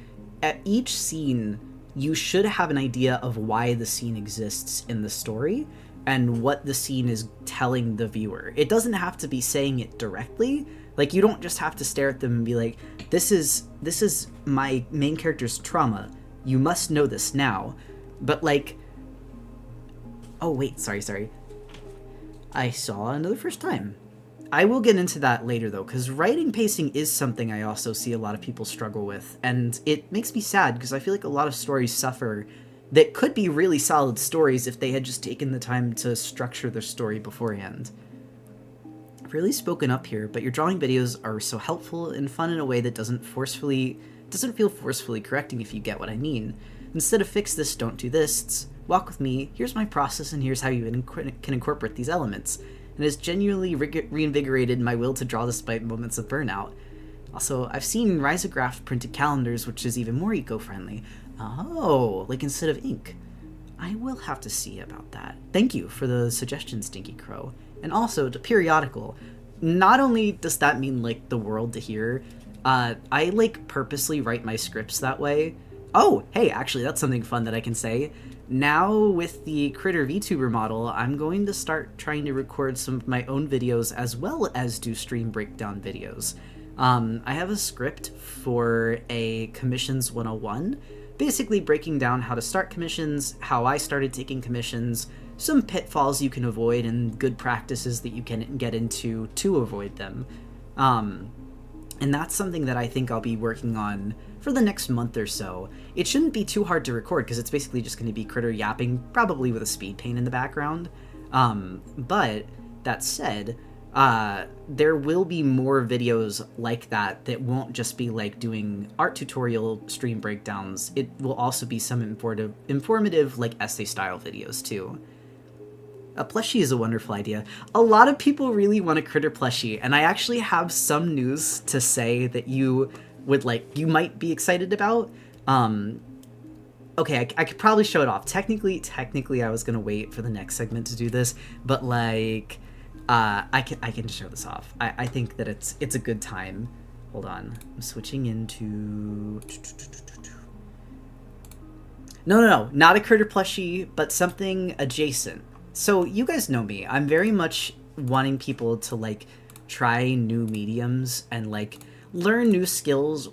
at each scene, you should have an idea of why the scene exists in the story and what the scene is telling the viewer. It doesn't have to be saying it directly. Like, you don't just have to stare at them and be like, this is my main character's trauma. You must know this now. But like, oh wait, sorry. I saw another first time. I will get into that later though, because writing pacing is something I also see a lot of people struggle with, and it makes me sad because I feel like a lot of stories suffer that could be really solid stories if they had just taken the time to structure their story beforehand. I've really spoken up here, but your drawing videos are so helpful and fun in a way that doesn't feel forcefully correcting, if you get what I mean. Instead of fix this, don't do this, it's walk with me, here's my process, and here's how you can incorporate these elements. And has genuinely reinvigorated my will to draw despite moments of burnout. Also, I've seen risograph printed calendars, which is even more eco-friendly. Oh, like instead of ink. I will have to see about that. Thank you for the suggestion, Stinky Crow. And also, the periodical. Not only does that mean, like, the world to hear, I, like, purposely write my scripts that way. Oh, hey, actually, that's something fun that I can say. Now, with the Critter VTuber model, I'm going to start trying to record some of my own videos as well as do stream breakdown videos. I have a script for a Commissions 101, basically breaking down how to start commissions, how I started taking commissions, some pitfalls you can avoid, and good practices that you can get into to avoid them. And that's something that I think I'll be working on for the next month or so. It shouldn't be too hard to record because it's basically just going to be Critter yapping, probably with a speed paint in the background. But that said, there will be more videos like that won't just be like doing art tutorial stream breakdowns. It will also be some informative like essay style videos too. A plushie is a wonderful idea. A lot of people really want a Critter plushie, and I actually have some news to say that you might be excited about. Okay, I could probably show it off. Technically, I was gonna wait for the next segment to do this, but like, I can show this off. I think that it's a good time. Hold on, I'm switching into. No, not a Critter plushie, but something adjacent. So you guys know me. I'm very much wanting people to like try new mediums and like learn new skills,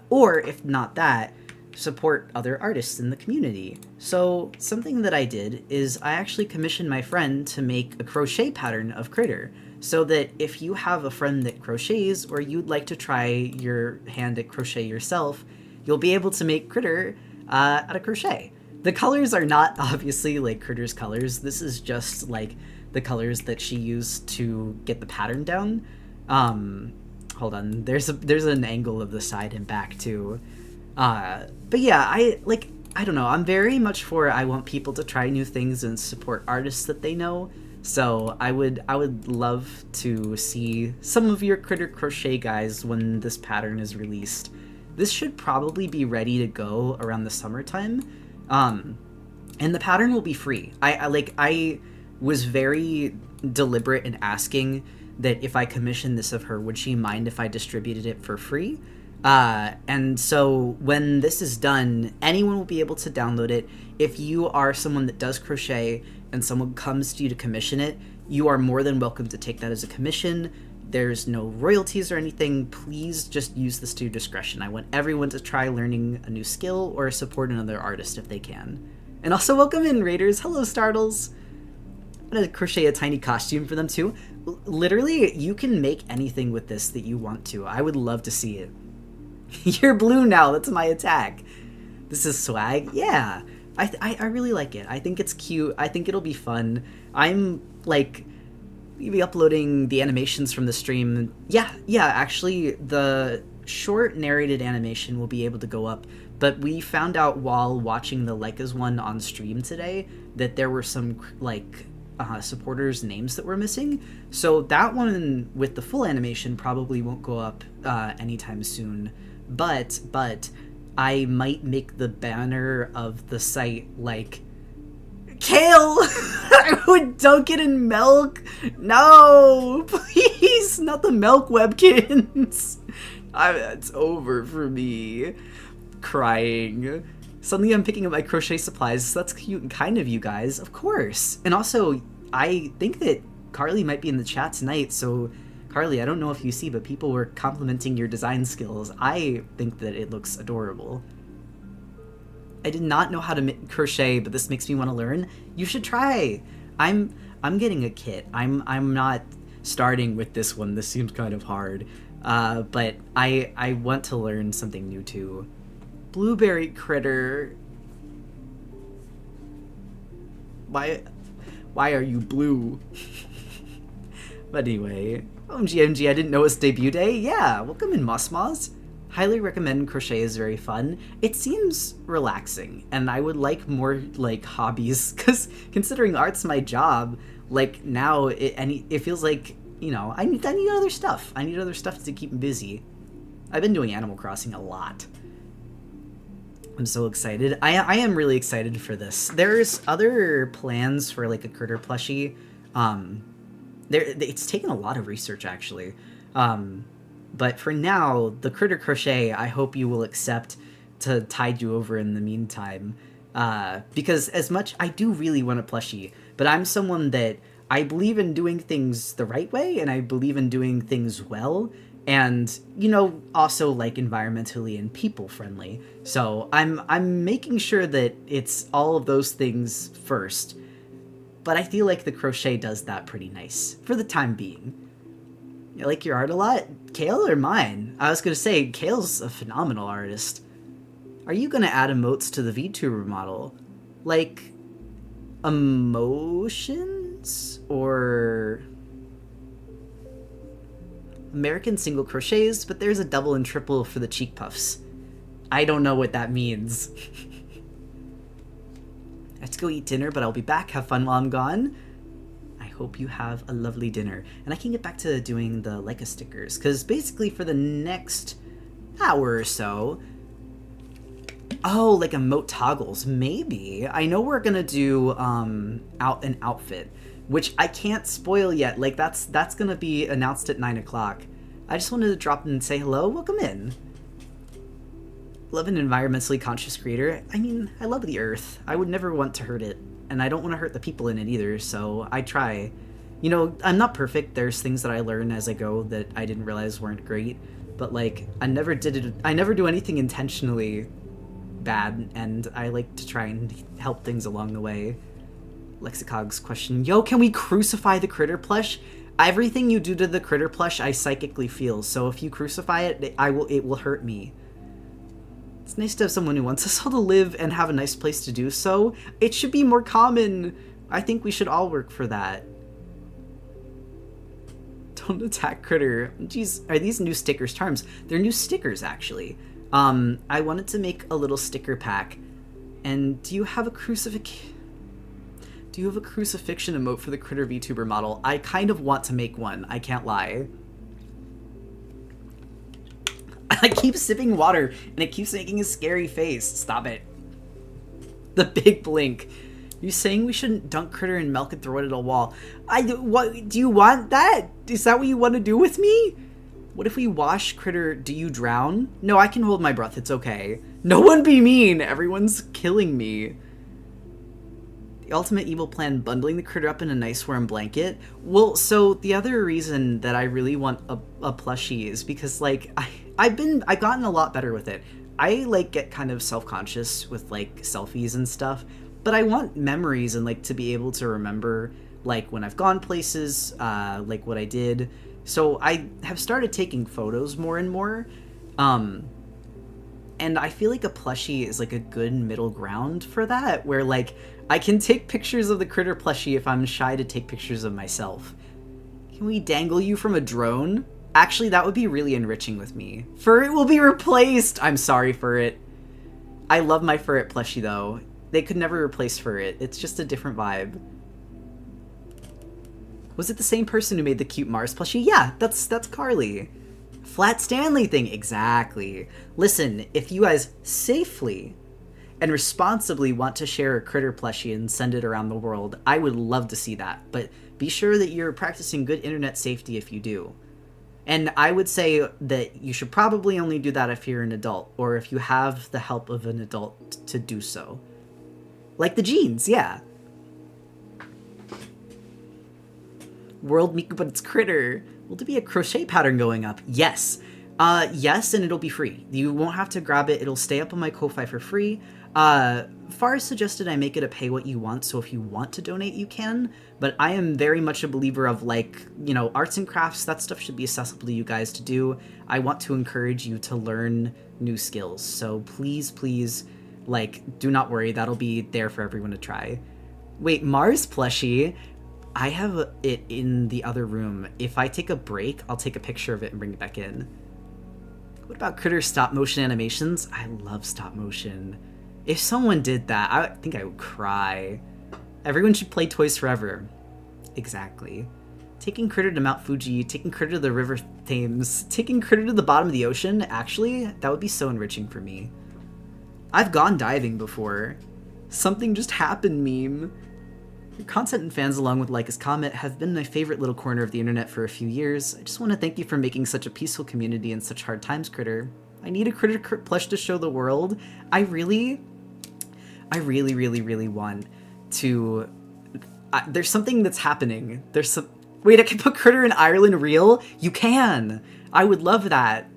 or if not that, support other artists in the community. So something that I did is I actually commissioned my friend to make a crochet pattern of Critter, so that if you have a friend that crochets or you'd like to try your hand at crochet yourself, you'll be able to make Critter out of crochet. The colors are not obviously like Critter's colors. This is just like the colors that she used to get the pattern down. Hold on, there's an angle of the side and back too. But yeah, I don't know, I'm very much for I want people to try new things and support artists that they know. So I would love to see some of your Critter crochet guys when this pattern is released. This should probably be ready to go around the summertime. And the pattern will be free. I was very deliberate in asking that if I commissioned this of her, would she mind if I distributed it for free? And so when this is done, anyone will be able to download it. If you are someone that does crochet and someone comes to you to commission it, you are more than welcome to take that as a commission. There's no royalties or anything. Please just use this to your discretion. I want everyone to try learning a new skill or support another artist if they can. And also welcome in, Raiders. Hello, Startles. I'm gonna crochet a tiny costume for them too. Literally, you can make anything with this that you want to. I would love to see it. You're blue now, that's my attack. This is swag. Yeah, I really like it. I think it's cute. I think it'll be fun. I'm like be uploading the animations from the stream. Yeah, actually the short narrated animation will be able to go up, but we found out while watching the Leica's one on stream today that there were some like supporters' names that were missing, so that one with the full animation probably won't go up anytime soon. But I might make the banner of the site like Kale. I would dunk it in milk. No, please, not the milk webkins. It's over for me. Crying. Suddenly I'm picking up my crochet supplies. That's cute and kind of you guys, of course. And also, I think that Carly might be in the chat tonight, so Carly, I don't know if you see, but people were complimenting your design skills. I think that it looks adorable. I did not know how to crochet, but this makes me want to learn. You should try. I'm getting a kit. I'm not starting with this one. This seems kind of hard. But I want to learn something new too. Blueberry critter. Why are you blue? But anyway, OMG, I didn't know it's debut day. Yeah, welcome in, Moss. Highly recommend. Crochet is very fun. It seems relaxing, and I would like more like hobbies, because considering art's my job, like now it feels like, you know, I need other stuff. I need other stuff to keep me busy. I've been doing Animal Crossing a lot. I'm so excited. I am really excited for this. There's other plans for like a Critter plushie. It's taken a lot of research actually. But for now, the Critter crochet, I hope you will accept to tide you over in the meantime. Because as much, I do really want a plushie, but I'm someone that I believe in doing things the right way, and I believe in doing things well, and, you know, also like environmentally and people friendly. So I'm making sure that it's all of those things first. But I feel like the crochet does that pretty nice for the time being. You like your art a lot? Kale or mine? I was gonna say, Kale's a phenomenal artist. Are you gonna add emotes to the VTuber model? Like, emotions? Or American single crochets, but there's a double and triple for the cheek puffs. I don't know what that means. I have to go eat dinner, but I'll be back. Have fun while I'm gone. I hope you have a lovely dinner. And I can get back to doing the Leica stickers, because basically for the next hour or so... Oh, like emote toggles. Maybe. I know we're gonna do an outfit, which I can't spoil yet. Like, that's gonna be announced at 9 o'clock. I just wanted to drop in and say hello. Welcome in. Love an environmentally conscious creator. I mean, I love the earth. I would never want to hurt it. And I don't want to hurt the people in it either, so I try. You know, I'm not perfect. There's things that I learn as I go that I didn't realize weren't great. But, like, I never do anything intentionally bad, and I like to try and help things along the way. Lexicog's question, yo, can we crucify the critter plush? Everything you do to the critter plush, I psychically feel, so if you crucify it, it will hurt me. It's nice to have someone who wants us all to live and have a nice place to do so. It should be more common. I think we should all work for that. Don't attack critter. Jeez, are these new stickers charms? They're new stickers, actually. I wanted to make a little sticker pack. And do you have a crucifixion emote for the critter VTuber model? I kind of want to make one, I can't lie. I keep sipping water and it keeps making a scary face. Stop it. The big blink. You saying we shouldn't dunk critter in milk and throw it at a wall? What do you want that? Is that what you want to do with me? What if we wash critter? Do you drown? No, I can hold my breath. It's okay. No one be mean. Everyone's killing me. The ultimate evil plan, bundling the critter up in a nice warm blanket. Well, so the other reason that I really want a plushie is because, like, I've gotten a lot better with it. I, like, get kind of self-conscious with, like, selfies and stuff. But I want memories and, like, to be able to remember, like, when I've gone places, like, what I did. So I have started taking photos more and more. And I feel like a plushie is, like, a good middle ground for that, where, like, I can take pictures of the critter plushie if I'm shy to take pictures of myself. Can we dangle you from a drone? Actually, that would be really enriching with me. Furret will be replaced! I'm sorry, Furret. I love my Furret plushie, though. They could never replace Furret. It's just a different vibe. Was it the same person who made the cute Mars plushie? Yeah, that's Carly. Flat Stanley thing, exactly. Listen, if you guys safely and responsibly want to share a critter plushie and send it around the world, I would love to see that. But be sure that you're practicing good internet safety if you do. And I would say that you should probably only do that if you're an adult, or if you have the help of an adult to do so. Like the jeans, yeah. World Miku, but it's critter. Will there be a crochet pattern going up? Yes. Yes, and it'll be free. You won't have to grab it. It'll stay up on my Ko-Fi for free. Far suggested I make it a pay what you want, so if you want to donate, you can. But I am very much a believer of, like, you know, arts and crafts. That stuff should be accessible to you guys to do. I want to encourage you to learn new skills. So please, please, like, do not worry. That'll be there for everyone to try. Wait, Mars plushie? I have it in the other room. If I take a break, I'll take a picture of it and bring it back in. What about critter stop motion animations? I love stop motion. If someone did that, I think I would cry. Everyone should play Toys Forever. Exactly. Taking critter to Mount Fuji, taking critter to the River Thames, taking critter to the bottom of the ocean, actually, that would be so enriching for me. I've gone diving before. Something just happened meme. Your content and fans, along with Leica's comment, have been my favorite little corner of the internet for a few years. I just want to thank you for making such a peaceful community in such hard times, Critter. I need a Critter plush to show the world. I really want to... there's something that's happening. There's some... Wait, I can put Critter in Ireland real? You can! I would love that.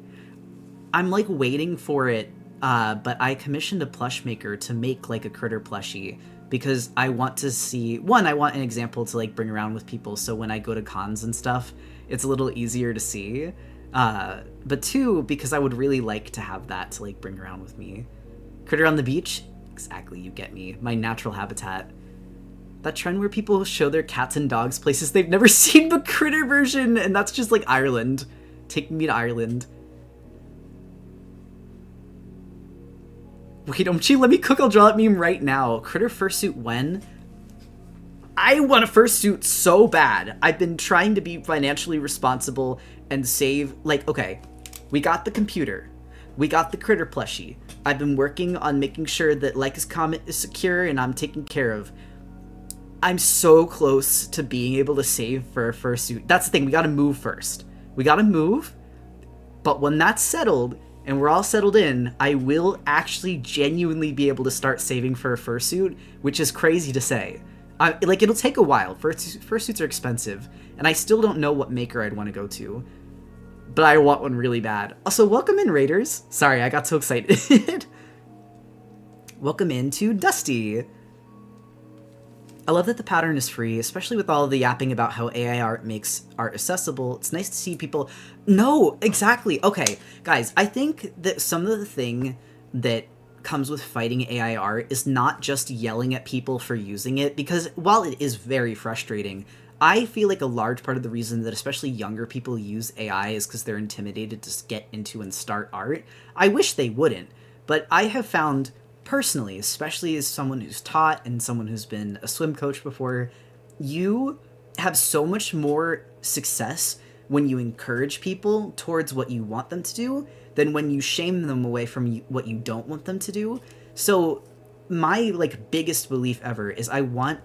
I'm, like, waiting for it, but I commissioned a plush maker to make, like, a Critter plushie. Because I want to see... One, I want an example to, like, bring around with people, so when I go to cons and stuff, it's a little easier to see. But two, because I would really like to have that to, like, bring around with me. Critter on the beach? Exactly, you get me. My natural habitat. That trend where people show their cats and dogs places they've never seen, but Critter version, and that's just, like, Ireland. Taking me to Ireland. Wait, don't you let me cook? I'll draw that meme right now. Critter fursuit when? I want a fursuit so bad. I've been trying to be financially responsible and save... Like, okay, we got the computer. We got the Critter plushie. I've been working on making sure that Leica's comment is secure and I'm taken care of. I'm so close to being able to save for a fursuit. That's the thing, we gotta move first. We gotta move, but when that's settled... and we're all settled in, I will actually genuinely be able to start saving for a fursuit, which is crazy to say. Like, it'll take a while. Fursuits are expensive, and I still don't know what maker I'd want to go to. But I want one really bad. Also, welcome in, Raiders. Sorry, I got so excited. Welcome in to Dusty. I love that the pattern is free, especially with all the yapping about how AI art makes art accessible. It's nice to see people... No, exactly. Okay, guys, I think that some of the thing that comes with fighting AI art is not just yelling at people for using it, because while it is very frustrating, I feel like a large part of the reason that especially younger people use AI is because they're intimidated to get into and start art. I wish they wouldn't, but I have found personally, especially as someone who's taught and someone who's been a swim coach before, you have so much more success when you encourage people towards what you want them to do than when you shame them away from what you don't want them to do. So my like biggest belief ever is I want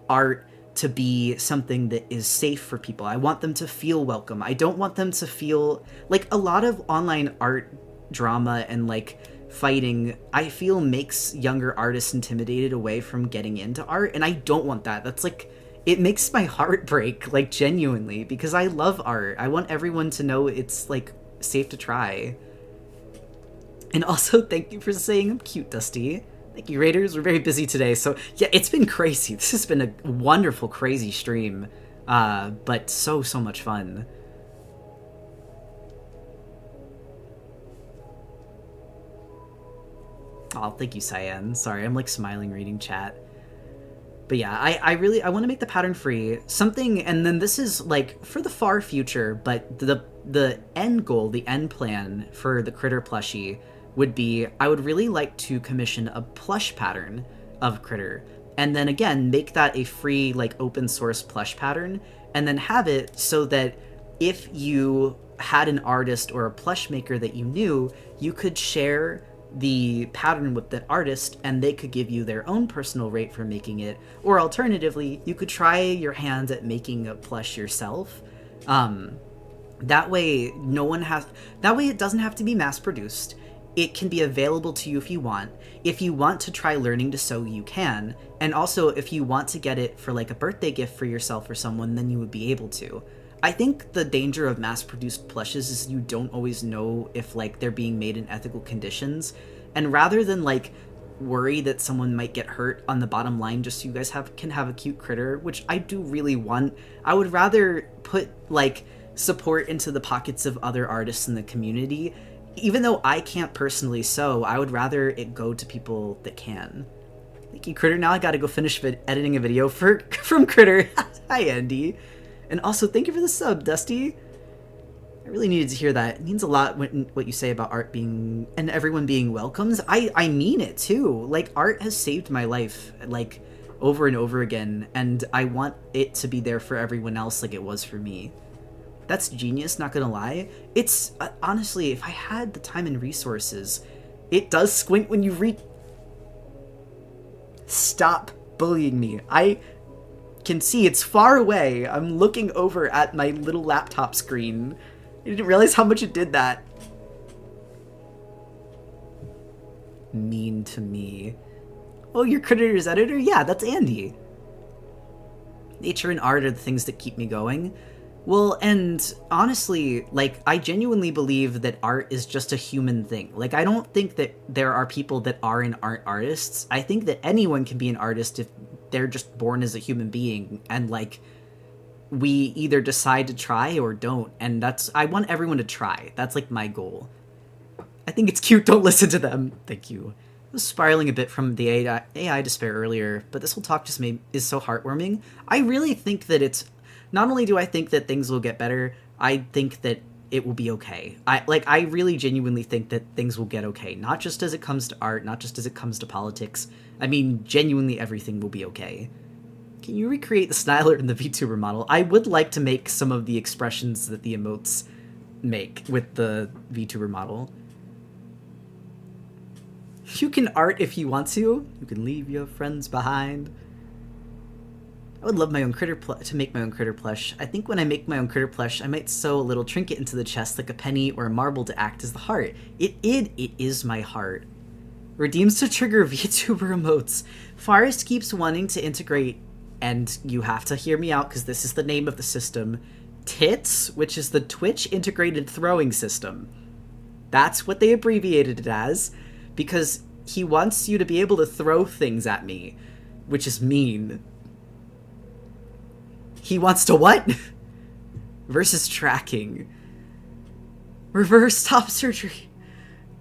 art to be something that is safe for people. I want them to feel welcome. I don't want them to feel like a lot of online art drama and like fighting, I feel makes younger artists intimidated away from getting into art, and I don't want that. That's like, it makes my heart break, like genuinely, because I love art. I want everyone to know it's like safe to try. And also, thank you for saying I'm cute, Dusty. Thank you, Raiders. We're very busy today, so yeah, it's been crazy. This has been a wonderful, crazy stream, but so much fun. Oh, thank you, Cyan. Sorry, I'm like smiling reading chat. But yeah, I want to make the pattern free. Something, and then this is like for the far future, but the end goal, the end plan for the Critter plushie would be, I would really like to commission a plush pattern of Critter, and then again, make that a free, like, open source plush pattern, and then have it so that if you had an artist or a plush maker that you knew, you could share the pattern with that artist and they could give you their own personal rate for making it, or alternatively, you could try your hands at making a plush yourself. That way it doesn't have to be mass produced. It can be available to you if you want. If you want to try learning to sew, you can. And also, if you want to get it for like a birthday gift for yourself or someone, then you would be able to. I think the danger of mass-produced plushes is you don't always know if like they're being made in ethical conditions. And rather than like worry that someone might get hurt on the bottom line just so you guys can have a cute critter, which I do really want, I would rather put like support into the pockets of other artists in the community. Even though I can't personally sew, I would rather it go to people that can. Thank you, Critter. Now I gotta go finish editing a video from Critter. Hi, Andy. And also, thank you for the sub, Dusty. I really needed to hear that. It means a lot what you say about art being, and everyone being welcomed. I mean it, too. Like, art has saved my life, like, over and over again, and I want it to be there for everyone else like it was for me. That's genius, not gonna lie. It's, honestly, if I had the time and resources, it does squint when you Stop bullying me. I can see it's far away. I'm looking over at my little laptop screen. I didn't realize how much it did that. Mean to me. Oh, your Critter's editor? Yeah, that's Andy. Nature and art are the things that keep me going. Well, and honestly, like, I genuinely believe that art is just a human thing. Like, I don't think that there are people that are and aren't artists. I think that anyone can be an artist if they're just born as a human being, and, like, we either decide to try or don't, and I want everyone to try. That's, like, my goal. I think it's cute, don't listen to them. Thank you. I was spiraling a bit from the AI despair earlier, but this whole talk just is so heartwarming. I really think that it's... Not only do I think that things will get better, I think that it will be okay. I really genuinely think that things will get okay. Not just as it comes to art, not just as it comes to politics. I mean, genuinely everything will be okay. Can you recreate the Sniler in the VTuber model? I would like to make some of the expressions that the emotes make with the VTuber model. You can art if you want to. You can leave your friends behind. I would love my own critter to make my own critter plush. I think when I make my own critter plush, I might sew a little trinket into the chest like a penny or a marble to act as the heart. It is my heart. Redeems to trigger VTuber emotes. Forest keeps wanting to integrate and you have to hear me out because this is the name of the system, TITS, which is the Twitch Integrated Throwing System. That's what they abbreviated it as, because he wants you to be able to throw things at me, which is mean. He wants to what? Versus tracking. Reverse top surgery.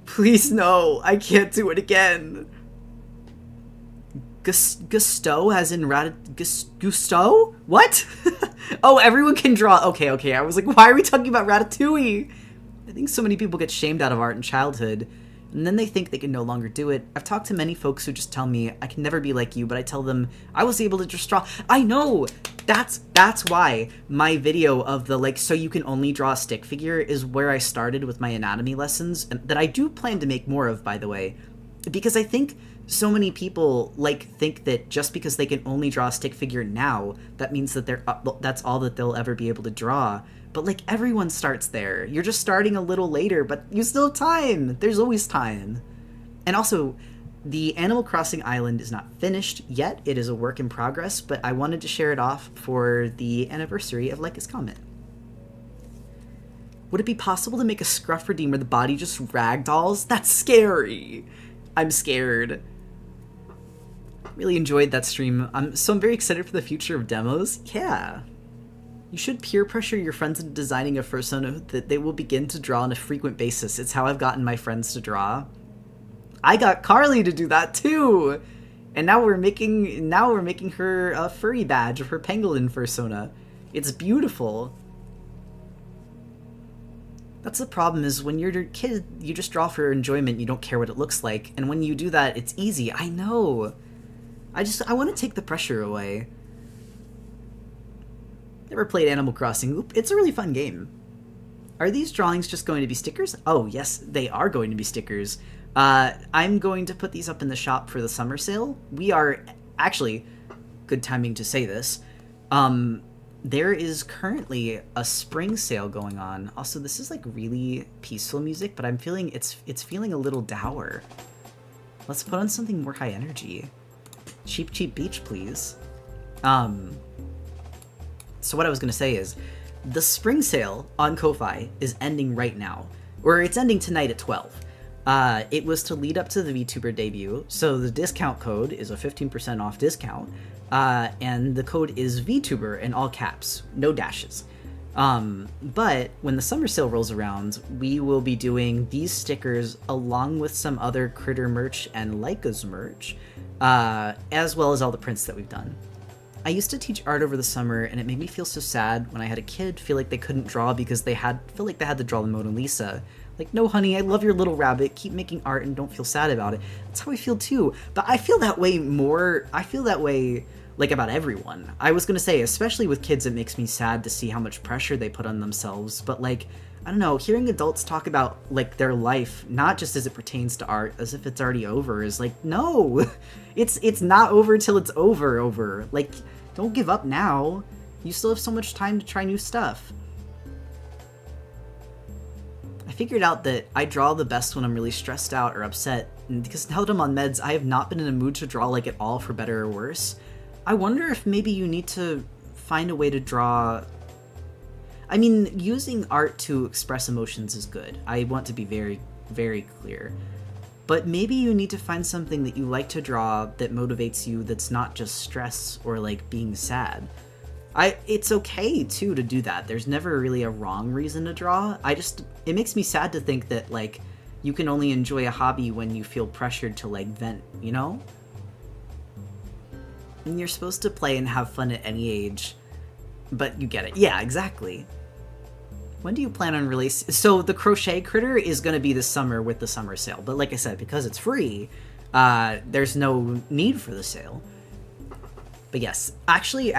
Please no, I can't do it again. Gusto as in Gusto? What? Oh, everyone can draw. Okay. I was like, why are we talking about Ratatouille? I think so many people get shamed out of art in childhood, and then they think they can no longer do it. I've talked to many folks who just tell me, I can never be like you, but I tell them, I was able to just draw. I know! That's why my video of the, like, so you can only draw a stick figure is where I started with my anatomy lessons, and that I do plan to make more of, by the way. Because I think so many people, like, think that just because they can only draw a stick figure now, that means that that's all that they'll ever be able to draw. But, like, everyone starts there. You're just starting a little later, but you still have time. There's always time. And also, the Animal Crossing Island is not finished yet. It is a work in progress, but I wanted to share it off for the anniversary of Leica's comment. Would it be possible to make a Scruff Redeem where the body just ragdolls? That's scary. I'm scared. Really enjoyed that stream. I'm very excited for the future of demos. Yeah. You should peer pressure your friends into designing a fursona that they will begin to draw on a frequent basis. It's how I've gotten my friends to draw. I got Carly to do that too! And now we're making her a furry badge of her pangolin fursona. It's beautiful. That's the problem, is when you're a kid, you just draw for enjoyment, you don't care what it looks like. And when you do that, it's easy. I know. I want to take the pressure away. Never played Animal Crossing. Oop, it's a really fun game. Are these drawings just going to be stickers? Oh, yes, they are going to be stickers. I'm going to put these up in the shop for the summer sale. We are, actually, good timing to say this, there is currently a spring sale going on. Also, this is like really peaceful music, but I'm feeling it's feeling a little dour. Let's put on something more high energy. Cheap Cheap Beach, please. So what I was going to say is, the spring sale on Ko-Fi is ending right now. Or it's ending tonight at 12. It was to lead up to the VTuber debut, so the discount code is a 15% off discount, and the code is VTuber in all caps, no dashes. But when the summer sale rolls around, we will be doing these stickers along with some other Critter merch and Leica's merch, as well as all the prints that we've done. I used to teach art over the summer, and it made me feel so sad when I had a kid feel like they couldn't draw because they had to draw the Mona Lisa. Like, no honey, I love your little rabbit, keep making art and don't feel sad about it. That's how I feel too, but I feel that way like about everyone. I was gonna say, especially with kids, it makes me sad to see how much pressure they put on themselves, but like, I don't know, hearing adults talk about like their life, not just as it pertains to art, as if it's already over, is like, no, it's not over till it's over. Like, don't give up now. You still have so much time to try new stuff. I figured out that I draw the best when I'm really stressed out or upset, and because now that I'm on meds, I have not been in a mood to draw like at all, for better or worse. I wonder if maybe you need to find a way to draw... I mean, using art to express emotions is good. I want to be very, very clear. But maybe you need to find something that you like to draw that motivates you, that's not just stress or like being sad. It's okay too to do that. There's never really a wrong reason to draw. It makes me sad to think that like you can only enjoy a hobby when you feel pressured to like vent, you know? And you're supposed to play and have fun at any age, but you get it. Yeah, exactly. When do you plan on release? So the crochet critter is going to be this summer with the summer sale, but like I said, because it's free, there's no need for the sale. But yes, actually,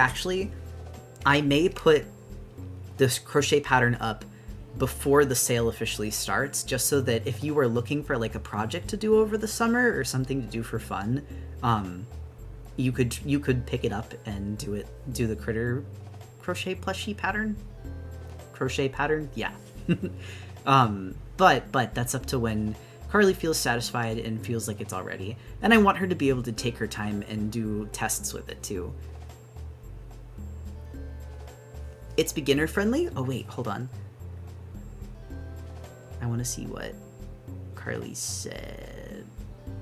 I may put this crochet pattern up before the sale officially starts, just so that if you were looking for like a project to do over the summer or something to do for fun, you could pick it up and do the critter crochet plushie pattern. Crochet pattern, yeah. But that's up to when Carly feels satisfied and feels like it's all ready. And I want her to be able to take her time and do tests with it too. It's beginner friendly? Oh wait, hold on. I want to see what Carly said.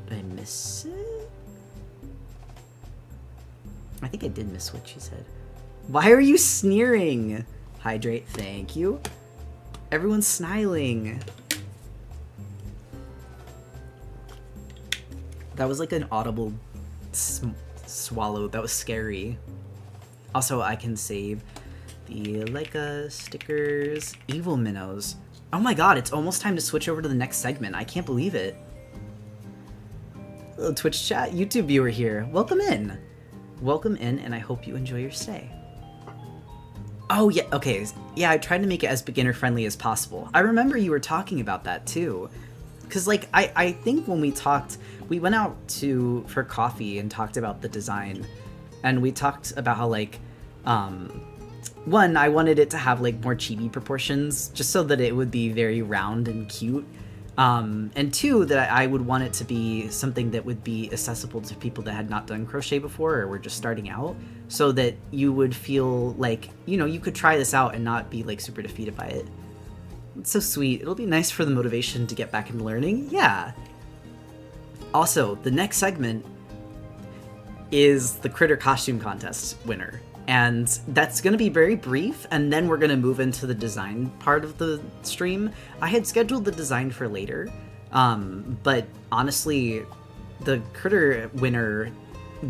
Did I miss it? I think I did miss what she said. Why are you sneering? Hydrate, thank you. Everyone's smiling. That was like an audible swallow. That was scary. Also, I can save the Leica stickers. Evil minnows. Oh my god, it's almost time to switch over to the next segment. I can't believe it. Hello, Twitch chat, YouTube viewer here. Welcome in. Welcome in, and I hope you enjoy your stay. Oh, yeah, okay. Yeah, I tried to make it as beginner-friendly as possible. I remember you were talking about that, too. Because, like, I think when we talked, we went out for coffee and talked about the design. And we talked about how, like, one, I wanted it to have, like, more chibi proportions, just so that it would be very round and cute. And two, that I would want it to be something that would be accessible to people that had not done crochet before or were just starting out, so that you would feel like, you know, you could try this out and not be, like, super defeated by it. It's so sweet. It'll be nice for the motivation to get back into learning. Yeah. Also, the next segment is the Critter Costume Contest winner. And that's going to be very brief, and then we're going to move into the design part of the stream. I had scheduled the design for later, but honestly, the Critter winner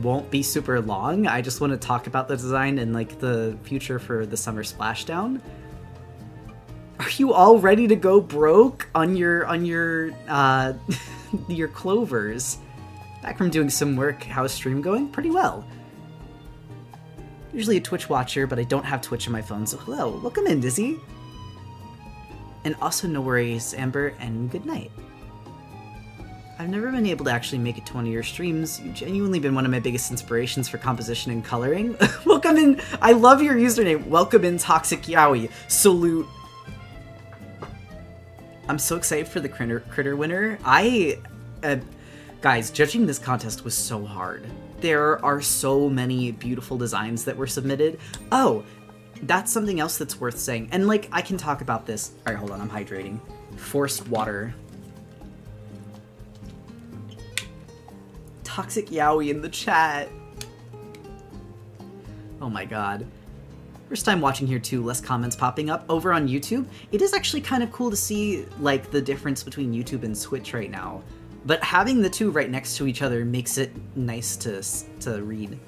won't be super long. I just want to talk about the design and, like, the future for the summer splashdown. Are you all ready to go broke on your your clovers? Back from doing some work. How's stream going? Pretty well. Usually a Twitch watcher, but I don't have Twitch on my phone, so hello. Welcome in, Dizzy. And also no worries, Amber, and good night. I've never been able to actually make it to one of your streams. You've genuinely been one of my biggest inspirations for composition and coloring. Welcome in. I love your username. Welcome in, Toxic Yowie. Salute. I'm so excited for the Critter winner. Guys, judging this contest was so hard. There are so many beautiful designs that were submitted. Oh, that's something else that's worth saying. And, like, I can talk about this. All right, hold on, I'm hydrating. Forced water. Toxic Yowie in the chat. Oh my god. First time watching here too, less comments popping up. Over on YouTube, it is actually kind of cool to see, like, the difference between YouTube and Twitch right now. But having the two right next to each other makes it nice to read.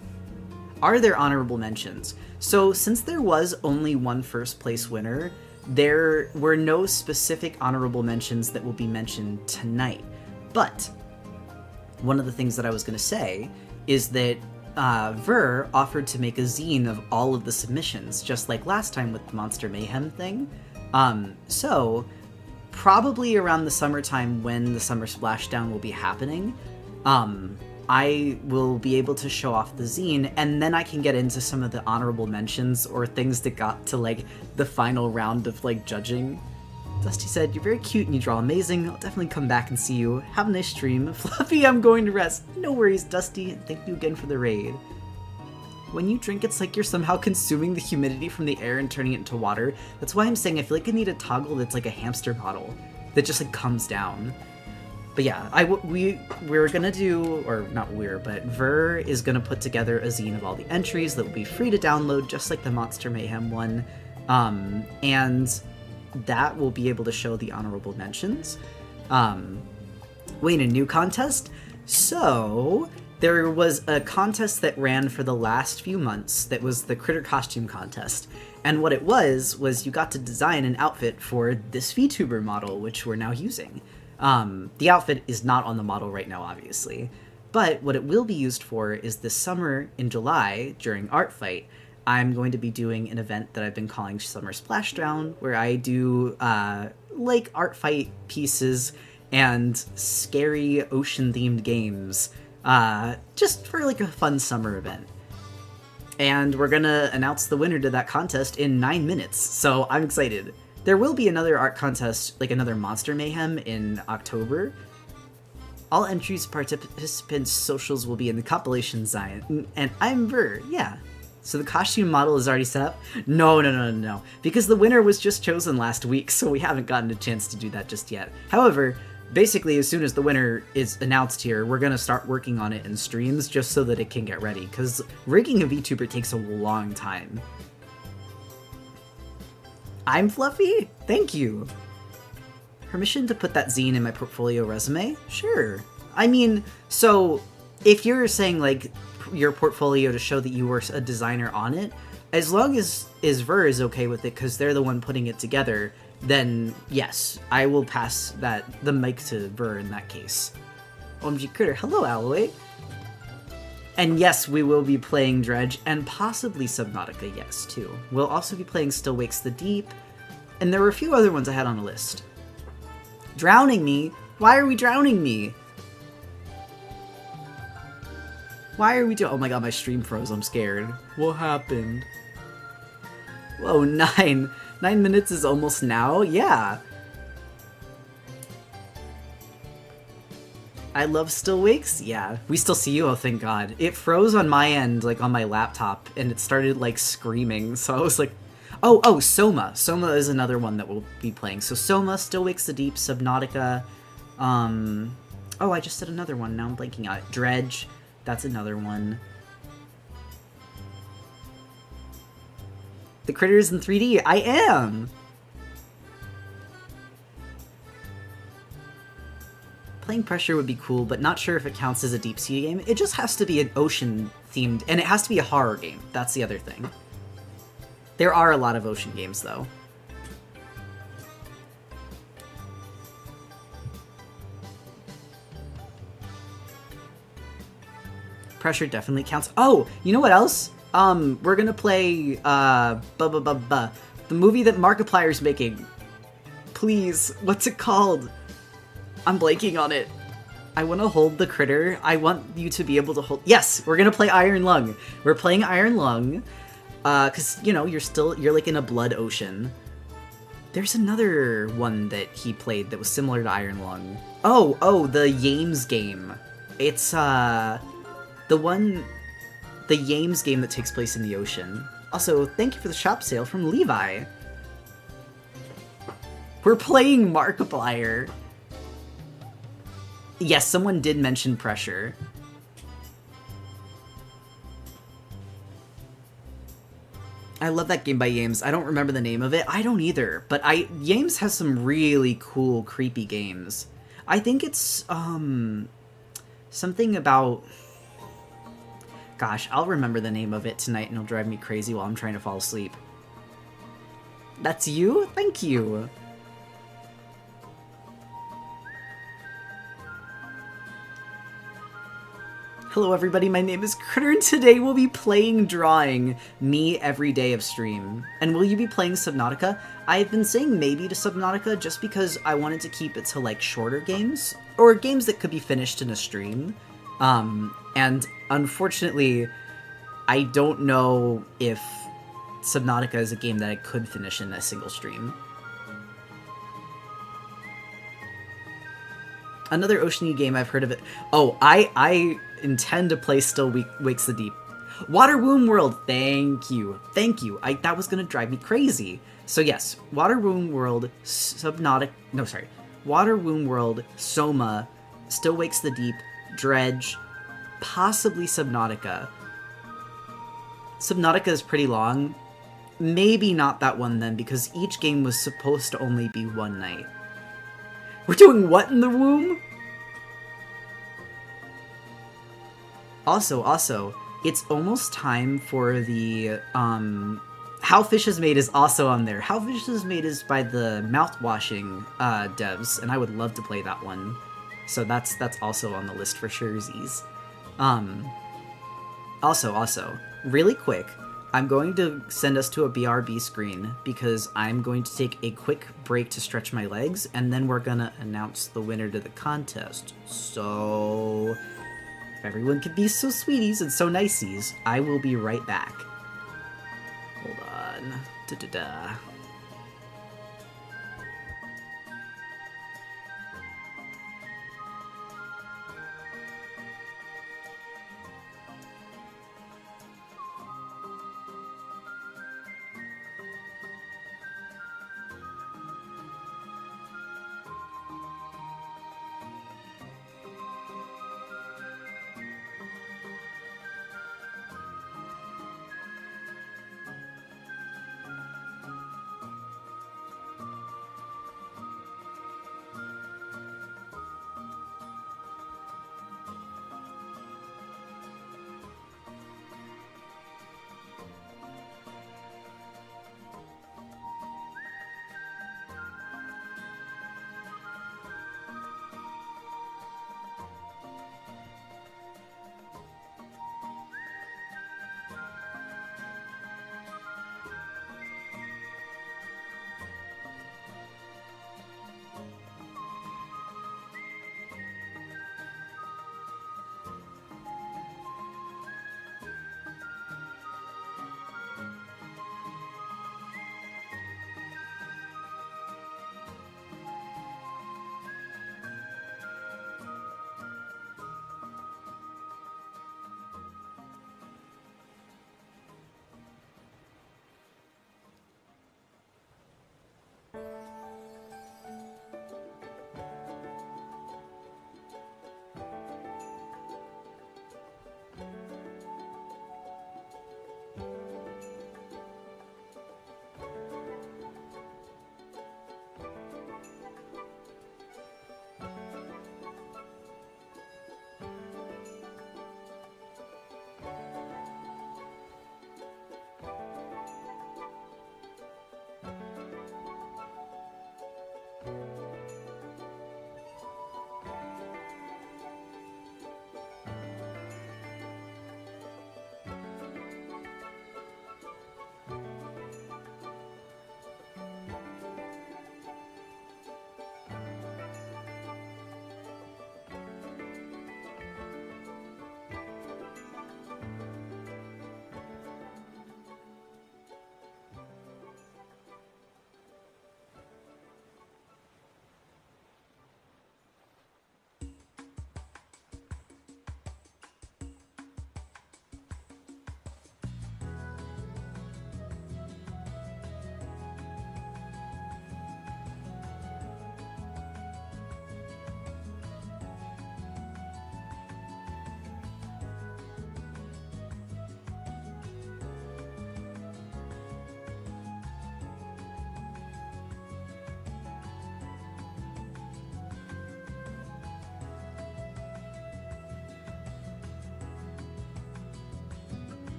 Are there honorable mentions? So since there was only one first place winner, there were no specific honorable mentions that will be mentioned tonight. But one of the things that I was going to say is that Ver offered to make a zine of all of the submissions, just like last time with the Monster Mayhem thing. So probably around the summertime when the summer splashdown will be happening, I will be able to show off the zine, and then I can get into some of the honorable mentions or things that got to, like, the final round of, like, judging. Dusty said, "You're very cute and you draw amazing. I'll definitely come back and see you. Have a nice stream." Fluffy, I'm going to rest. No worries, Dusty, and thank you again for the raid. When you drink, it's like you're somehow consuming the humidity from the air and turning it into water. That's why I'm saying I feel like I need a toggle that's like a hamster bottle that just, like, comes down. But yeah, we're gonna do, or not we're, but Ver is gonna put together a zine of all the entries that will be free to download, just like the Monster Mayhem one. And that will be able to show the honorable mentions. Wait, a new contest? So there was a contest that ran for the last few months that was the Critter Costume Contest. And what it was you got to design an outfit for this VTuber model, which we're now using. The outfit is not on the model right now, obviously. But what it will be used for is this summer in July, during Art Fight, I'm going to be doing an event that I've been calling Summer Splashdown, where I do, like, art fight pieces and scary ocean-themed games, just for, like, a fun summer event. And we're gonna announce the winner to that contest in 9 minutes, so I'm excited. There will be another art contest, like another Monster Mayhem, in October. All entries, participants' socials will be in the compilation zine, and I'm Ver, yeah. So the costume model is already set up? No. Because the winner was just chosen last week, so we haven't gotten a chance to do that just yet. However, basically as soon as the winner is announced here, we're gonna start working on it in streams just so that it can get ready, because rigging a VTuber takes a long time. I'm Fluffy? Thank you! Permission to put that zine in my portfolio resume? Sure. I mean, so if you're saying like your portfolio to show that you were a designer on it, as long as Ver is okay with it because they're the one putting it together, then yes, I will pass the mic to Ver in that case. OMG Critter, hello Alloy! And yes, we will be playing Dredge, and possibly Subnautica, yes, too. We'll also be playing Still Wakes the Deep, and there were a few other ones I had on the list. Drowning me? Why are we drowning me? Why are we doing— oh my god, my stream froze, I'm scared. What happened? Whoa, 9 minutes is almost now? Yeah. I love Still Wakes? Yeah. We still see you? Oh, thank god. It froze on my end, like on my laptop, and it started like screaming, so I was like, oh, Soma. Soma is another one that we'll be playing. So Soma, Still Wakes the Deep, Subnautica, oh, I just said another one, now I'm blanking out. Dredge. That's another one. The Critters in 3D. I am! Playing Pressure would be cool, but not sure if it counts as a deep sea game. It just has to be an ocean-themed, and it has to be a horror game. That's the other thing. There are a lot of ocean games, though. Pressure definitely counts. Oh, you know what else? We're gonna play, the movie that Markiplier's making. Please, what's it called? I'm blanking on it. I want to hold the critter. I want you to be able to hold— yes, we're gonna play Iron Lung. We're playing Iron Lung, cause, you know, you're like in a blood ocean. There's another one that he played that was similar to Iron Lung. Oh, the Yames game. It's, the Yames game that takes place in the ocean. Also, thank you for the shop sale from Levi. We're playing Markiplier. Yes, someone did mention Pressure. I love that game by Yames. I don't remember the name of it. I don't either, but Yames has some really cool, creepy games. I think it's, something about— gosh, I'll remember the name of it tonight and it'll drive me crazy while I'm trying to fall asleep. That's you? Thank you! Hello everybody, my name is Critter, and today we'll be playing Drawing, me every day of stream. And will you be playing Subnautica? I've been saying maybe to Subnautica just because I wanted to keep it to like shorter games, or games that could be finished in a stream. And unfortunately, I don't know if Subnautica is a game that I could finish in a single stream. Another oceany game, I've heard of it. Oh, I intend to play Still Wakes the Deep. Water Womb World, thank you. That was gonna drive me crazy. So yes, Water Womb World, Water Womb World, Soma, Still Wakes the Deep, Dredge, possibly Subnautica. Subnautica is pretty long. Maybe not that one then, because each game was supposed to only be one night. We're doing what in the womb? Also, it's almost time for the, How Fish Is Made is also on there. How Fish Is Made is by the mouthwashing devs, and I would love to play that one. So that's also on the list for surezies. Also, really quick, I'm going to send us to a BRB screen because I'm going to take a quick break to stretch my legs, and then we're gonna announce the winner to the contest. So, if everyone could be so sweeties and so niceys, I will be right back. Hold on. Da-da-da.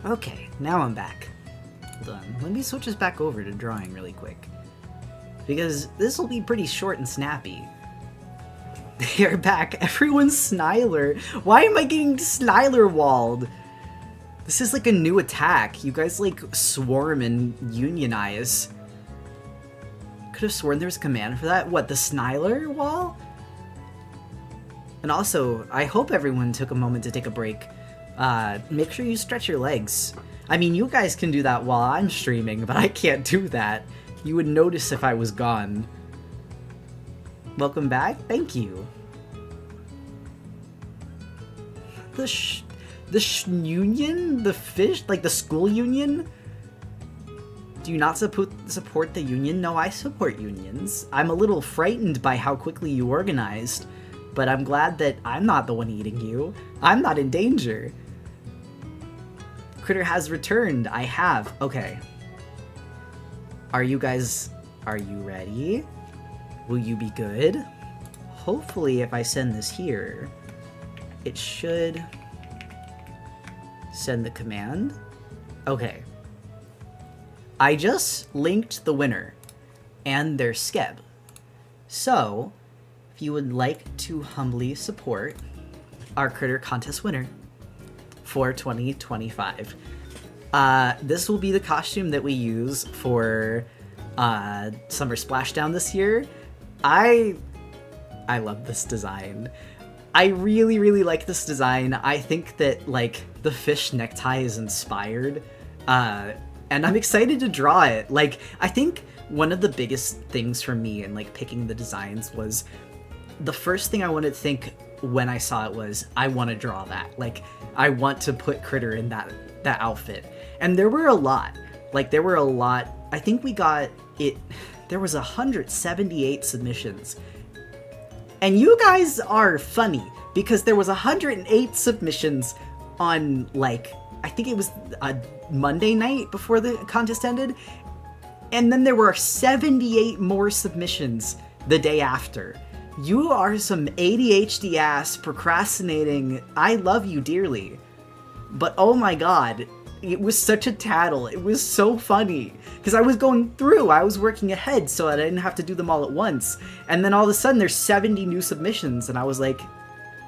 Okay, now I'm back. Hold on, let me switch us back over to drawing really quick. Because this will be pretty short and snappy. They're back. Everyone's Sniler. Why am I getting Sniler walled? This is like a new attack. You guys like swarm and unionize. Could have sworn there was a command for that. What, the Sniler wall? And also, I hope everyone took a moment to take a break. Make sure you stretch your legs. I mean, you guys can do that while I'm streaming, but I can't do that. You would notice if I was gone. Welcome back. Thank you. The union? The fish? Like the school union? Do you not support the union? No, I support unions. I'm a little frightened by how quickly you organized, but I'm glad that I'm not the one eating you. I'm not in danger. Critter has returned. I have. Okay. Are you ready? Will you be good? Hopefully, if I send this here, it should send the command. Okay. I just linked the winner and their skeb. So, if you would like to humbly support our Critter Contest winner for 2025, this will be the costume that we use for Summer Splashdown this year. I love this design. I really, really like this design. I think that, like, the fish necktie is inspired, and I'm excited to draw it. Like, I think one of the biggest things for me in, like, picking the designs was the first thing I wanted to think when I saw it was, I want to draw that. Like, I want to put Critter in that outfit. And there were a lot. Like, there were a lot. I think we got it. There was 178 submissions. And you guys are funny, because there was 108 submissions on, like, I think it was a Monday night before the contest ended, and then there were 78 more submissions the day after. You are some ADHD ass procrastinating. I love you dearly. But oh my god, it was such a tattle. It was so funny. Because I was going through, I was working ahead so that I didn't have to do them all at once. And then all of a sudden there's 70 new submissions, and I was like,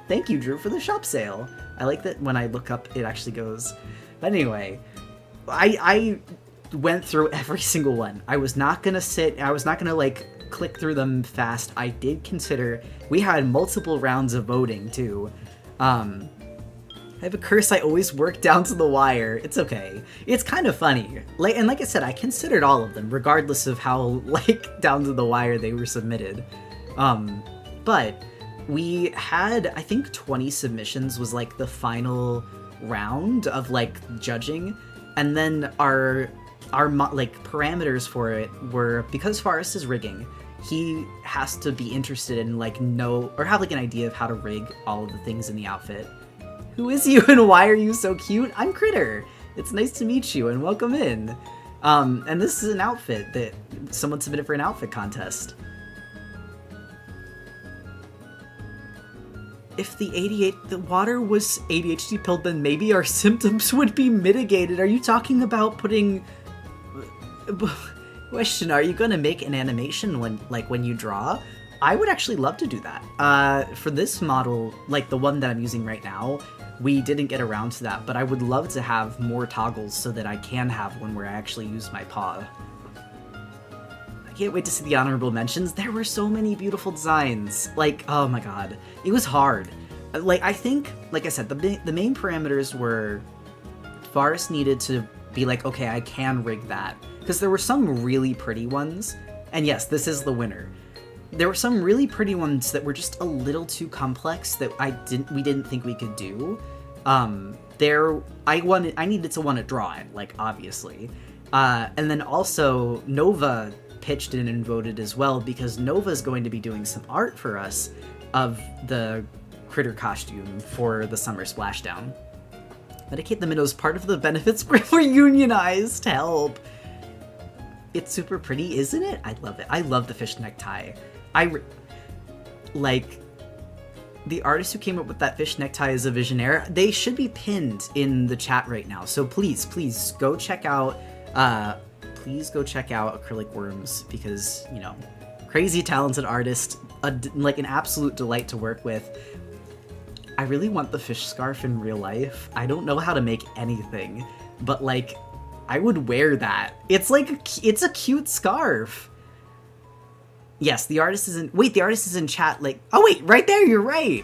thank you, Drew, for the shop sale. I like that when I look up, it actually goes. But anyway, I went through every single one. I was not gonna like click through them fast. I did consider, we had multiple rounds of voting too. I have a curse, I always work down to the wire. It's okay. It's kind of funny. Like I said, I considered all of them, regardless of how, like, down to the wire they were submitted. But we had, I think 20 submissions was, like, the final round of, like, judging. And then our like, parameters for it were, because Forrest is rigging, he has to be interested in, like, know, or have, like, an idea of how to rig all of the things in the outfit. Who is you and why are you so cute? I'm Critter. It's nice to meet you and welcome in. And this is an outfit that someone submitted for an outfit contest. If the water was ADHD pilled, then maybe our symptoms would be mitigated. Are you talking about putting... Question, are you gonna make an animation when you draw? I would actually love to do that. For this model, like the one that I'm using right now, we didn't get around to that, but I would love to have more toggles so that I can have one where I actually use my paw. I can't wait to see the honorable mentions. There were so many beautiful designs. Like, oh my god. It was hard. Like, I think, like I said, the main parameters were Forrest needed to be like, okay, I can rig that. Because there were some really pretty ones, and yes, this is the winner. There were some really pretty ones that were just a little too complex that we didn't think we could do. I needed to want to draw it, like, obviously. And then also Nova pitched in and voted as well, because Nova's going to be doing some art for us of the Critter costume for the Summer Splashdown. Medicate the minnows, part of the benefits were unionized. Help. It's super pretty, isn't it? I love it. I love the fish necktie. The artist who came up with that fish necktie is a visionaire. They should be pinned in the chat right now. So please go check out Acrylic Worms because, you know, crazy talented artist, like an absolute delight to work with. I really want the fish scarf in real life. I don't know how to make anything, but like I would wear that. It's a cute scarf. Yes, the artist is in... Wait, the artist is in chat, like... Oh, wait, right there, you're right!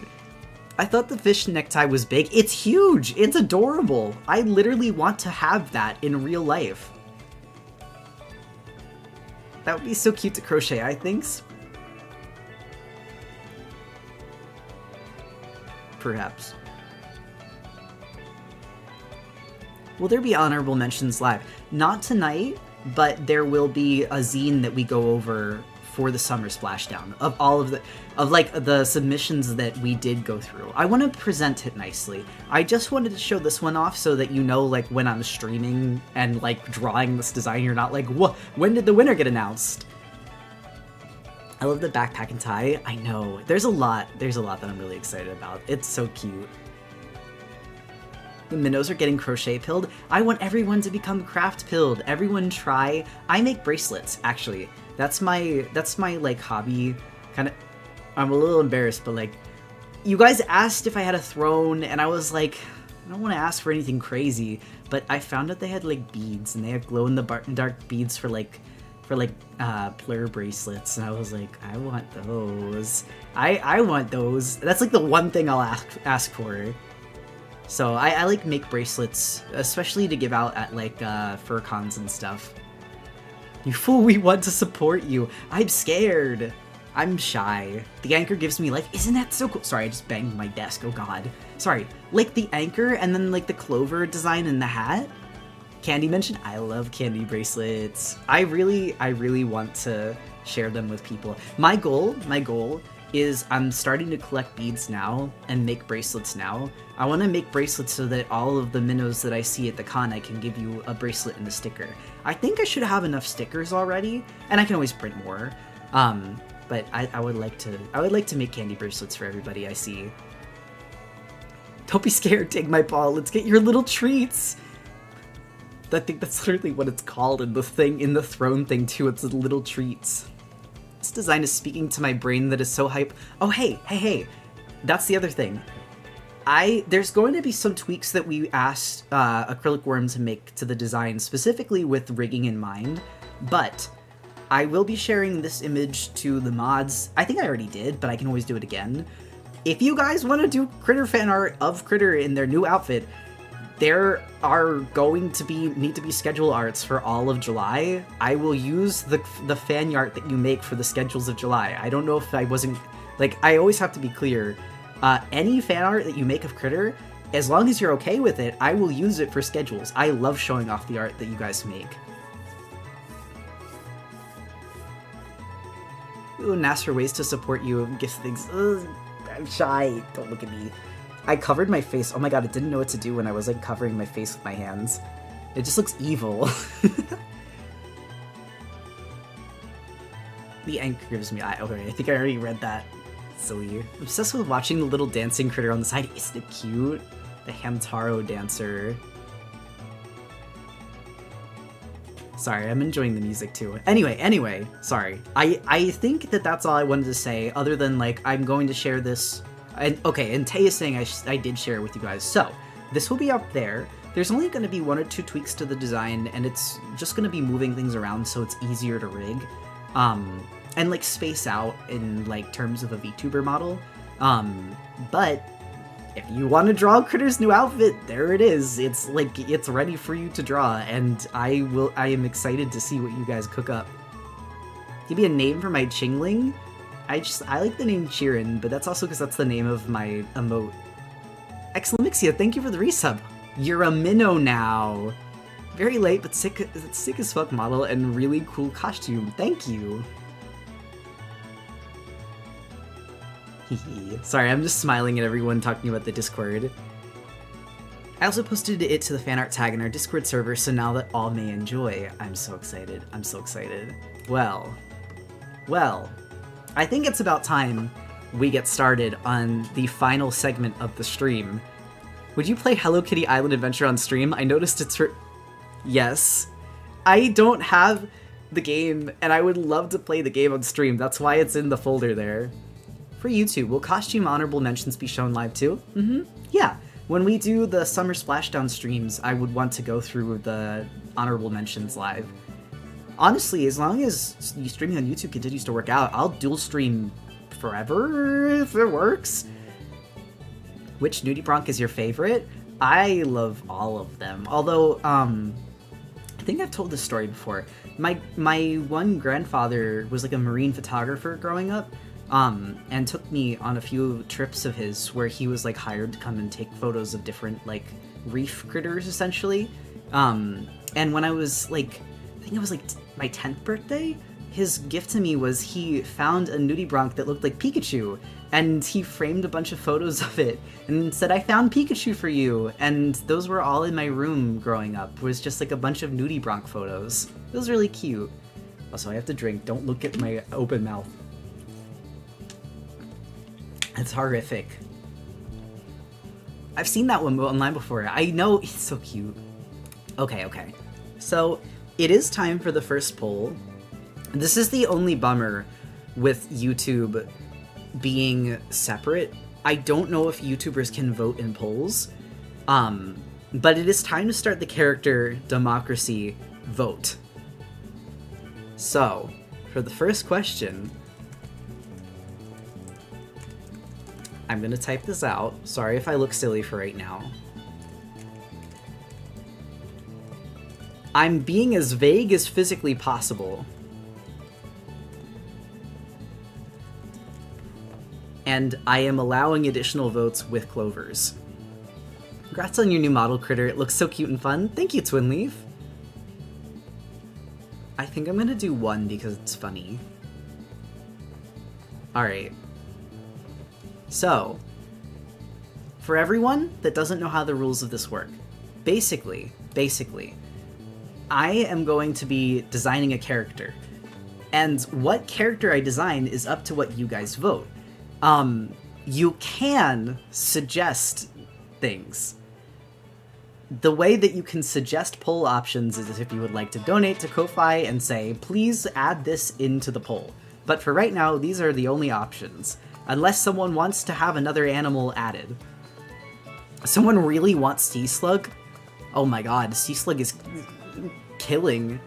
I thought the fish necktie was big. It's huge! It's adorable! I literally want to have that in real life. That would be so cute to crochet, I think. Perhaps. Will there be honorable mentions live? Not tonight, but there will be a zine that we go over for the summer splashdown of all of the submissions that we did go through. I want to present it nicely. I just wanted to show this one off so that you know, like, when I'm streaming and like drawing this design, you're not like, what? When did the winner get announced? I love the backpack and tie. I know. There's a lot that I'm really excited about. It's so cute. The minnows are getting crochet pilled. I want everyone to become craft pilled. Everyone try. I make bracelets, actually. That's my like hobby. Kind of, I'm a little embarrassed, but like, you guys asked if I had a throne, and I was like, I don't want to ask for anything crazy, but I found out they had like beads, and they have glow in the dark beads for plur bracelets, and I was like, I want those. I want those. That's like the one thing I'll ask for. So I like make bracelets, especially to give out at like fur cons and stuff. You fool, we want to support you. I'm scared. I'm shy. The anchor gives me life. Isn't that so cool? Sorry, I just banged my desk. Oh god. Sorry. Like the anchor and then like the clover design in the hat. Candy mentioned, I love candy bracelets. I really want to share them with people. My goal is I'm starting to collect beads now and make bracelets now. I want to make bracelets so that all of the minnows that I see at the con, I can give you a bracelet and a sticker. I think I should have enough stickers already, and I can always print more. But I would like to make candy bracelets for everybody I see. Don't be scared, take my paw. Let's get your little treats. I think that's literally what it's called in the throne thing too. It's the little treats. This design is speaking to my brain that is so hype. Oh, hey. That's the other thing. There's going to be some tweaks that we asked Acrylic Worm to make to the design, specifically with rigging in mind, but I will be sharing this image to the mods. I think I already did, but I can always do it again. If you guys want to do Critter fan art of Critter in their new outfit, there are going to need to be schedule arts for all of July. I will use the fan art that you make for the schedules of July. I don't know if I wasn't... Like, I always have to be clear. Any fan art that you make of Critter, as long as you're okay with it, I will use it for schedules. I love showing off the art that you guys make. Ooh, ask for ways to support you and gift things. Ugh, I'm shy. Don't look at me. I covered my face. Oh my god, I didn't know what to do when I was like covering my face with my hands. It just looks evil. The anchor gives me eye. Okay, I think I already read that. Silly. Obsessed with watching the little dancing critter on the side. Isn't it cute? The Hamtaro dancer. Sorry, I'm enjoying the music too. Anyway, sorry. I think that's all I wanted to say, other than like, I'm going to share this. And Tay is saying I did share it with you guys. So, this will be up there. There's only going to be 1 or 2 tweaks to the design, and it's just going to be moving things around so it's easier to rig. And like space out in like terms of a VTuber model. But if you want to draw Critter's new outfit, there it is. It's like, it's ready for you to draw, and I am excited to see what you guys cook up. Give me a name for my Chingling. I like the name Chirin, but that's also because that's the name of my emote. Exclamixia, thank you for the resub. You're a minnow now. Very late, but sick as fuck model and really cool costume. Thank you. Sorry, I'm just smiling at everyone talking about the Discord. I also posted it to the fan art tag in our Discord server, so now that all may enjoy. I'm so excited. I'm so excited. Well, I think it's about time we get started on the final segment of the stream. Would you play Hello Kitty Island Adventure on stream? I noticed it's for... Yes. I don't have the game, and I would love to play the game on stream. That's why it's in the folder there. For YouTube, will costume honorable mentions be shown live too? Yeah. When we do the Summer Splashdown streams, I would want to go through the honorable mentions live. Honestly, as long as streaming on YouTube continues to work out, I'll dual stream forever if it works. Which Nudie Bronc is your favorite? I love all of them. Although, I think I've told this story before. My one grandfather was like a marine photographer growing up, and took me on a few trips of his where he was like hired to come and take photos of different like reef critters essentially. And when I was like, I think it was like my 10th birthday, his gift to me was he found a Nudie Bronc that looked like Pikachu, and he framed a bunch of photos of it and said, I found Pikachu for you. And those were all in my room growing up. It was just like a bunch of Nudie Bronc photos. It was really cute. Also, I have to drink. Don't look at my open mouth. It's horrific. I've seen that one online before. I know, it's so cute. Okay. So, it is time for the first poll. This is the only bummer with YouTube being separate. I don't know if YouTubers can vote in polls, but it is time to start the character democracy vote. So, for the first question, I'm gonna type this out. Sorry if I look silly for right now. I'm being as vague as physically possible. And I am allowing additional votes with clovers. Congrats on your new model critter. It looks so cute and fun. Thank you, Twin Leaf. I think I'm gonna do 1 because it's funny. Alright. So, for everyone that doesn't know how the rules of this work, basically, I am going to be designing a character. And what character I design is up to what you guys vote. You can suggest things. The way that you can suggest poll options is if you would like to donate to Ko-Fi and say, please add this into the poll. But for right now, these are the only options. Unless someone wants to have another animal added. Someone really wants Sea Slug? Oh my god, Sea Slug is killing.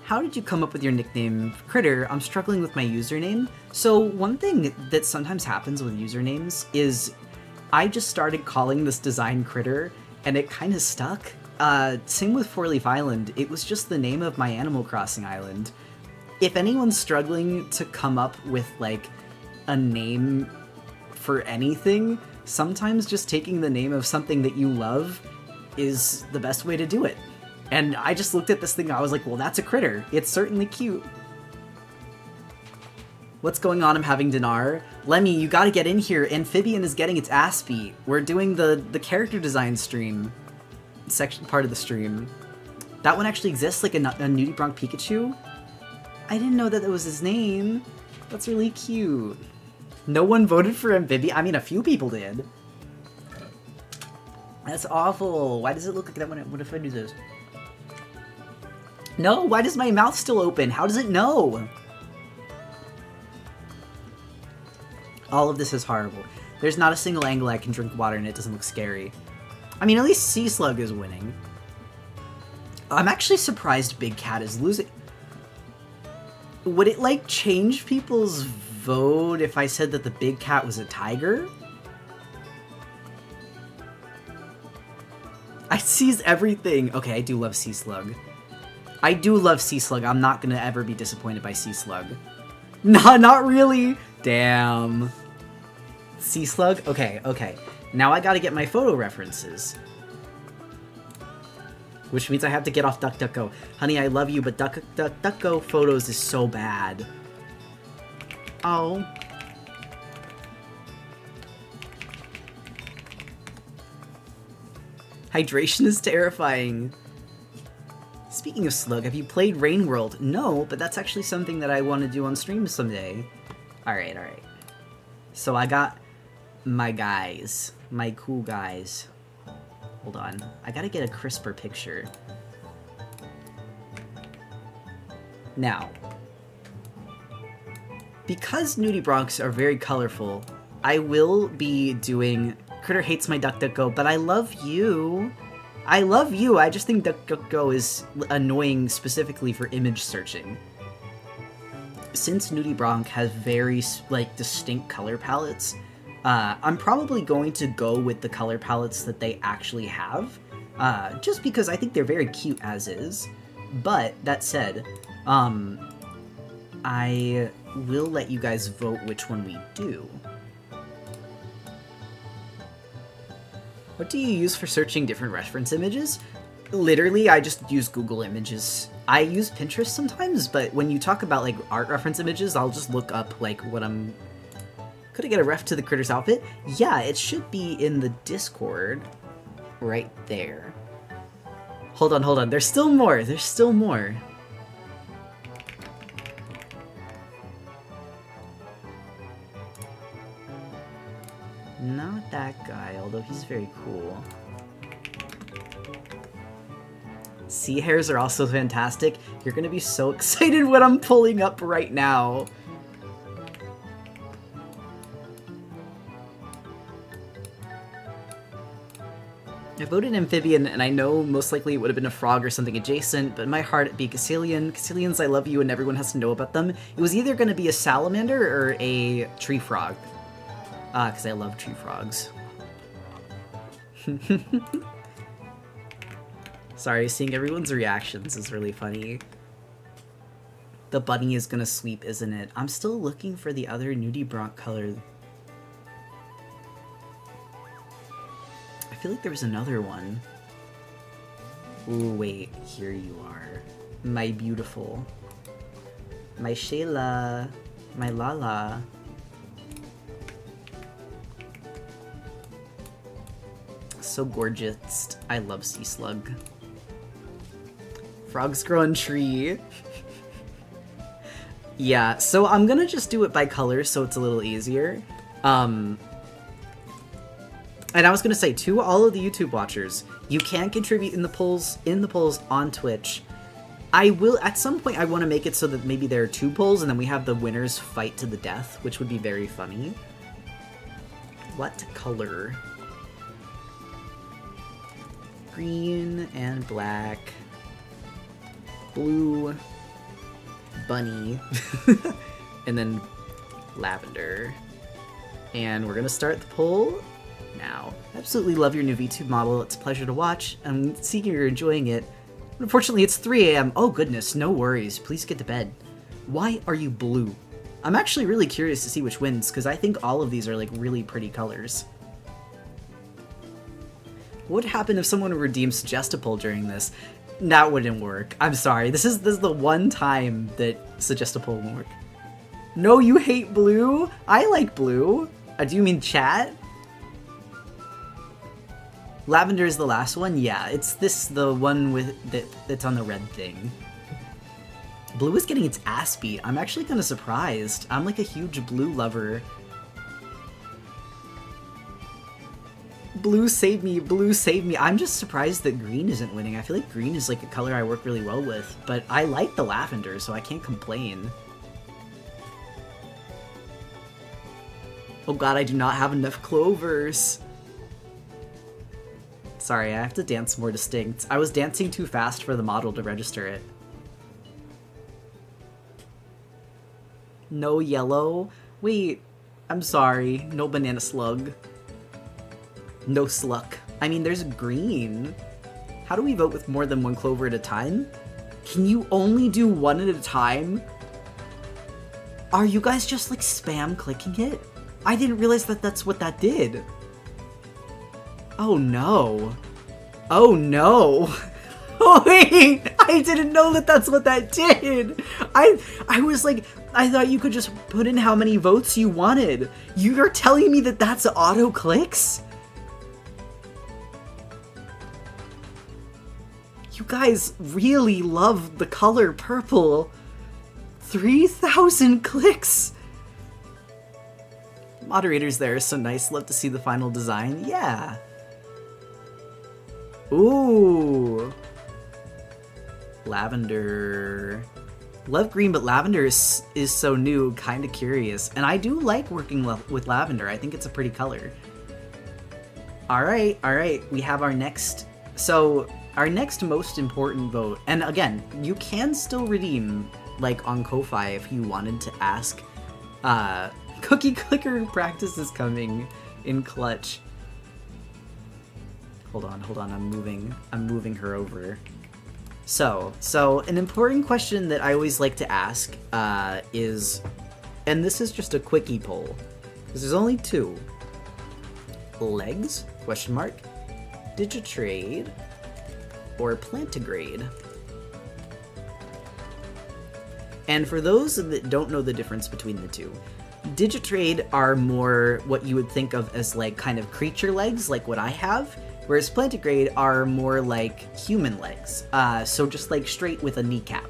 How did you come up with your nickname, Critter? I'm struggling with my username. So one thing that sometimes happens with usernames is I just started calling this design Critter, and it kind of stuck. Same with Four Leaf Island. It was just the name of my Animal Crossing island. If anyone's struggling to come up with, like, a name for anything, sometimes just taking the name of something that you love is the best way to do it. And I just looked at this thing and I was like, well, that's a critter. It's certainly cute. What's going on? I'm having dinar. Lemmy, you gotta get in here. Amphibian is getting its ass beat. We're doing the character design stream. Section part of the stream. That one actually exists, like a Nudie Bronc Pikachu? I didn't know that was his name. That's really cute. No one voted for Amphibian? I mean, a few people did. That's awful. Why does it look like that what if I do this? No, why does my mouth still open? How does it know? All of this is horrible. There's not a single angle I can drink water and it doesn't look scary. I mean, at least Sea Slug is winning. I'm actually surprised Big Cat is losing. Would it, like, change people's vote if I said that the Big Cat was a tiger? I seize everything. Okay, I do love Sea Slug. I do love Sea Slug. I'm not gonna ever be disappointed by Sea Slug. No, not really. Damn. Sea Slug? Okay. Now I gotta get my photo references. Which means I have to get off DuckDuckGo. Honey, I love you, but DuckDuckGo photos is so bad. Oh. Hydration is terrifying. Speaking of Slug, have you played Rain World? No, but that's actually something that I want to do on stream someday. Alright. So I got my guys, my cool guys. Hold on, I gotta get a crisper picture. Now, because Nudie Bronx are very colorful, I will be doing Critter Hates My DuckDuckGo, but I love you. I love you, I just think DuckDuckGo is annoying specifically for image searching. Since Nudie Bronx has very, like, distinct color palettes, I'm probably going to go with the color palettes that they actually have, just because I think they're very cute as is. But, that said, I will let you guys vote which one we do. What do you use for searching different reference images? Literally, I just use Google Images. I use Pinterest sometimes, but when you talk about, like, art reference images, I'll just look up, like, what I'm... Could I get a ref to the Critter's outfit? Yeah, it should be in the Discord. Right there. Hold on, there's still more, there's still more. Not that guy, although he's very cool. Sea hares are also fantastic. You're gonna be so excited when I'm pulling up right now. I voted amphibian, and I know most likely it would have been a frog or something adjacent, but in my heart it'd be Caecilian. Caecilians, I love you and everyone has to know about them. It was either gonna be a salamander or a tree frog. Because I love tree frogs. Sorry, seeing everyone's reactions is really funny. The bunny is gonna sweep, isn't it? I'm still looking for the other Nudie Bronx color. I feel like there was another one. Ooh, wait, here you are. My beautiful. My Shayla. My Lala. So gorgeous. I love Sea Slug. Frogs grow on tree. Yeah, so I'm gonna just do it by color so it's a little easier. And I was gonna say, to all of the YouTube watchers, you can contribute in the polls on Twitch. I will, at some point, I want to make it so that maybe there are 2 polls and then we have the winners fight to the death, which would be very funny. What color? Green and black, blue, bunny, and then lavender. And we're gonna start the poll now. Absolutely love your new VTube model. It's a pleasure to watch. I'm seeing you're enjoying it. Unfortunately, it's 3 a.m. Oh goodness, no worries. Please get to bed. Why are you blue? I'm actually really curious to see which wins, because I think all of these are like really pretty colors. What would happen if someone redeemed Suggestible during this? That wouldn't work. I'm sorry. This is the one time that Suggestible won't work. No, you hate blue? I like blue. Do you mean chat? Lavender is the last one? Yeah, it's the one with that's on the red thing. Blue is getting its ass beat. I'm actually kind of surprised. I'm like a huge blue lover. Blue save me, blue save me. I'm just surprised that green isn't winning. I feel like green is like a color I work really well with, but I like the lavender, so I can't complain. Oh god, I do not have enough clovers. Sorry, I have to dance more distinct. I was dancing too fast for the model to register it. No yellow? Wait, I'm sorry. No banana slug. No sluck. I mean, there's green. How do we vote with more than 1 clover at a time? Can you only do 1 at a time? Are you guys just like spam clicking it? I didn't realize that that's what that did. Oh no. Oh no. Oh wait, I didn't know that that's what that did. I was like, I thought you could just put in how many votes you wanted. You're telling me that that's auto clicks? You guys really love the color purple. 3,000 clicks. Moderators there are so nice. Love to see the final design. Yeah. Ooh. Lavender. Love green, but lavender is so new, kind of curious. And I do like working with lavender. I think it's a pretty color. All right. We have our next... So, our next most important vote. And again, you can still redeem, like, on Ko-Fi if you wanted to ask. Cookie Clicker practice is coming in clutch. Hold on, I'm moving her over. So an important question that I always like to ask is, and this is just a quickie poll, because there's only two. Legs, question mark, Digitrade, or Plantigrade? And for those that don't know the difference between the two, Digitrade are more what you would think of as like kind of creature legs, like what I have, whereas Plantigrade are more like human legs, so just like straight with a kneecap.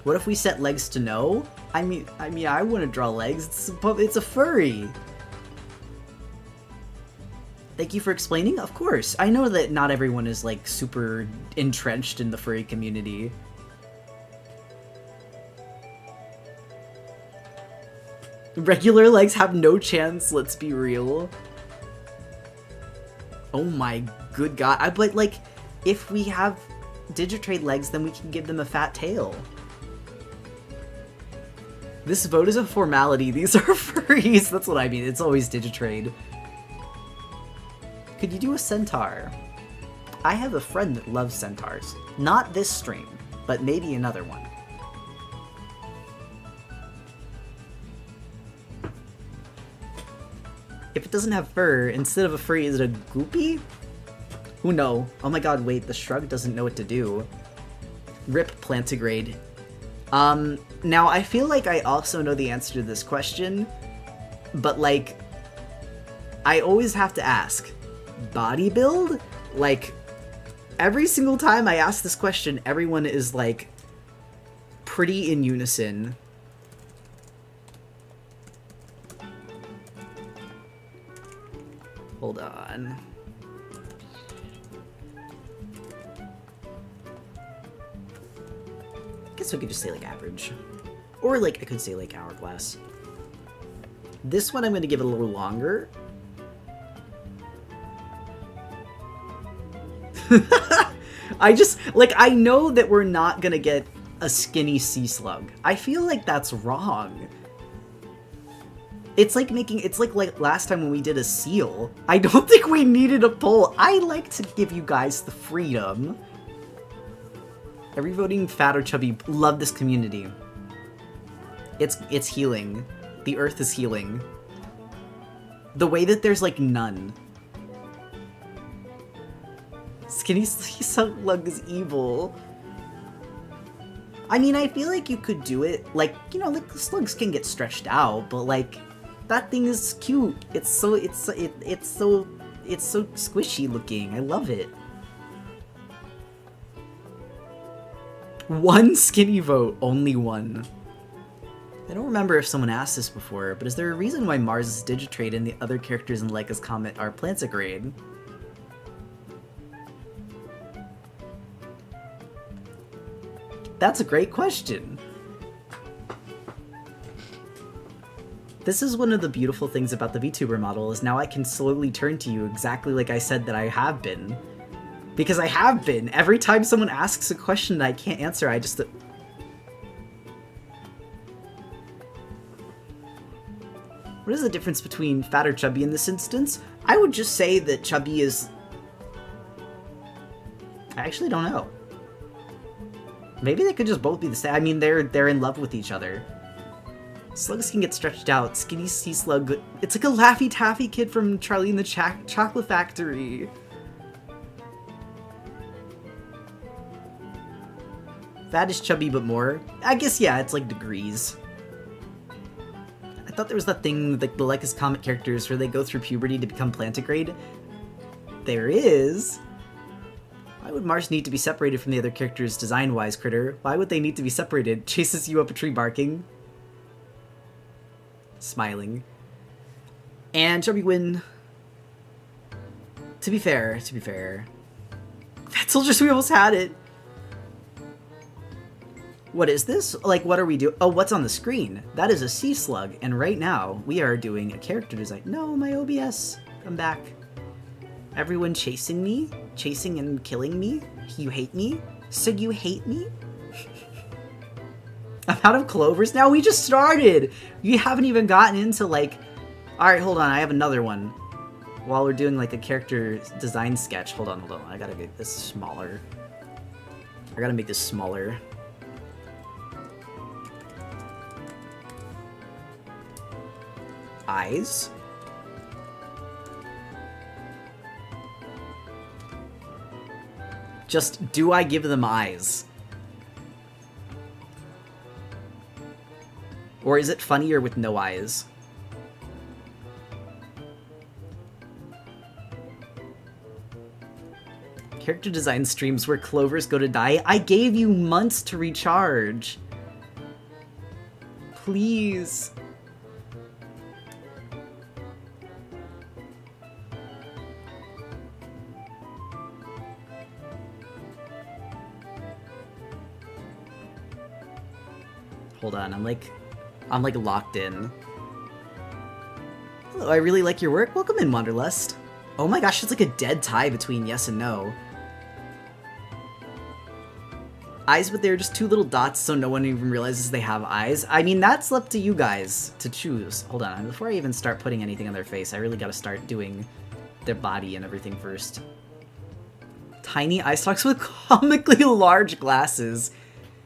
What if we set legs to no? I mean, I wouldn't draw legs. It's a furry. Thank you for explaining. Of course, I know that not everyone is like super entrenched in the furry community. Regular legs have no chance, let's be real. Oh my good god. But like, if we have Digitrade legs, then we can give them a fat tail. This vote is a formality. These are furries. That's what I mean. It's always Digitrade. Could you do a centaur? I have a friend that loves centaurs. Not this stream, but maybe another one. If it doesn't have fur, instead of a furry, is it a goopy? Who know? Oh my god, wait, the shrug doesn't know what to do. Rip Plantigrade. Now I feel like I also know the answer to this question, but like, I always have to ask, body build? Like, every single time I ask this question, everyone is like, pretty in unison. Hold on. I guess we could just say like average. Or like, I could say like hourglass. This one I'm going to give it a little longer. I just, like, I know that we're not going to get a skinny sea slug. I feel like that's wrong. It's like last time when we did a seal. I don't think we needed a poll. I like to give you guys the freedom. Are we voting fat or chubby? Love this community. It's healing. The earth is healing. The way that there's like none. Skinny slug is evil. I mean, I feel like you could do it. Like, you know, like slugs can get stretched out, but like, that thing is cute. It's so squishy looking. I love it. One skinny vote, only one. I don't remember if someone asked this before, but is there a reason why Mars is Digitrade and the other characters in Leica's Comet are Plantigrade? That's a great question. This is one of the beautiful things about the VTuber model, is now I can slowly turn to you exactly like I said that I have been. Because I have been. Every time someone asks a question that I can't answer, I just... What is the difference between fat or chubby in this instance? I would just say that chubby is... I actually don't know. Maybe they could just both be the same. I mean, they're in love with each other. Slugs can get stretched out. Skinny sea slug. It's like a Laffy Taffy kid from Charlie and the Chocolate Factory. Fat is chubby, but more. I guess, yeah, it's like degrees. I thought there was that thing, like the Leica's Comet characters, where they go through puberty to become Plantigrade. There is. Why would Mars need to be separated from the other characters design-wise, Critter? Why would they need to be separated? Chases you up a tree barking. smiling. And shall we win? To be fair. Fat Soldiers, we almost had it. What is this? Like, what are we doing? Oh, what's on the screen? That is a sea slug, and right now we are doing a character design. No, my OBS, come back. Everyone chasing me? Chasing and killing me? You hate me? So you hate me? I'm out of clovers now? We just started! You haven't even gotten into, like... Alright, hold on, I have another one. While we're doing, like, a character design sketch. Hold on. I gotta get this smaller. I gotta make this smaller. Eyes? Just, do I give them eyes? Or is it funnier with no eyes? Character design streams where clovers go to die? I gave you months to recharge. Please. Hold on, I'm like locked in. Hello, I really like your work. Welcome in, Wanderlust. Oh my gosh, it's like a dead tie between yes and no. Eyes, but they're just two little dots so no one even realizes they have eyes. I mean, that's up to you guys to choose. Hold on, before I even start putting anything on their face, I really gotta start doing their body and everything first. Tiny eye stalks with comically large glasses.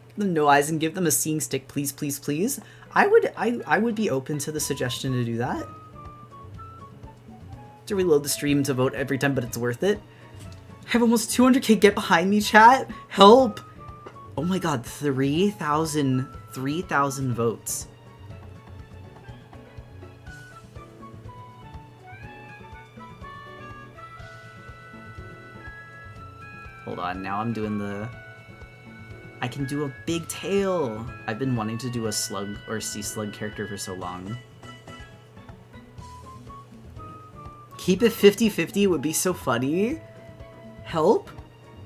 Give them no eyes and give them a seeing stick, please, please, please. I would be open to the suggestion to do that. To reload the stream to vote every time, but it's worth it. I have almost 200k. Get behind me, chat. Help. Oh my god, 3,000 votes. Hold on, now I'm doing the... I can do a big tail! I've been wanting to do a slug or sea slug character for so long. Keep it 50-50 would be so funny. Help?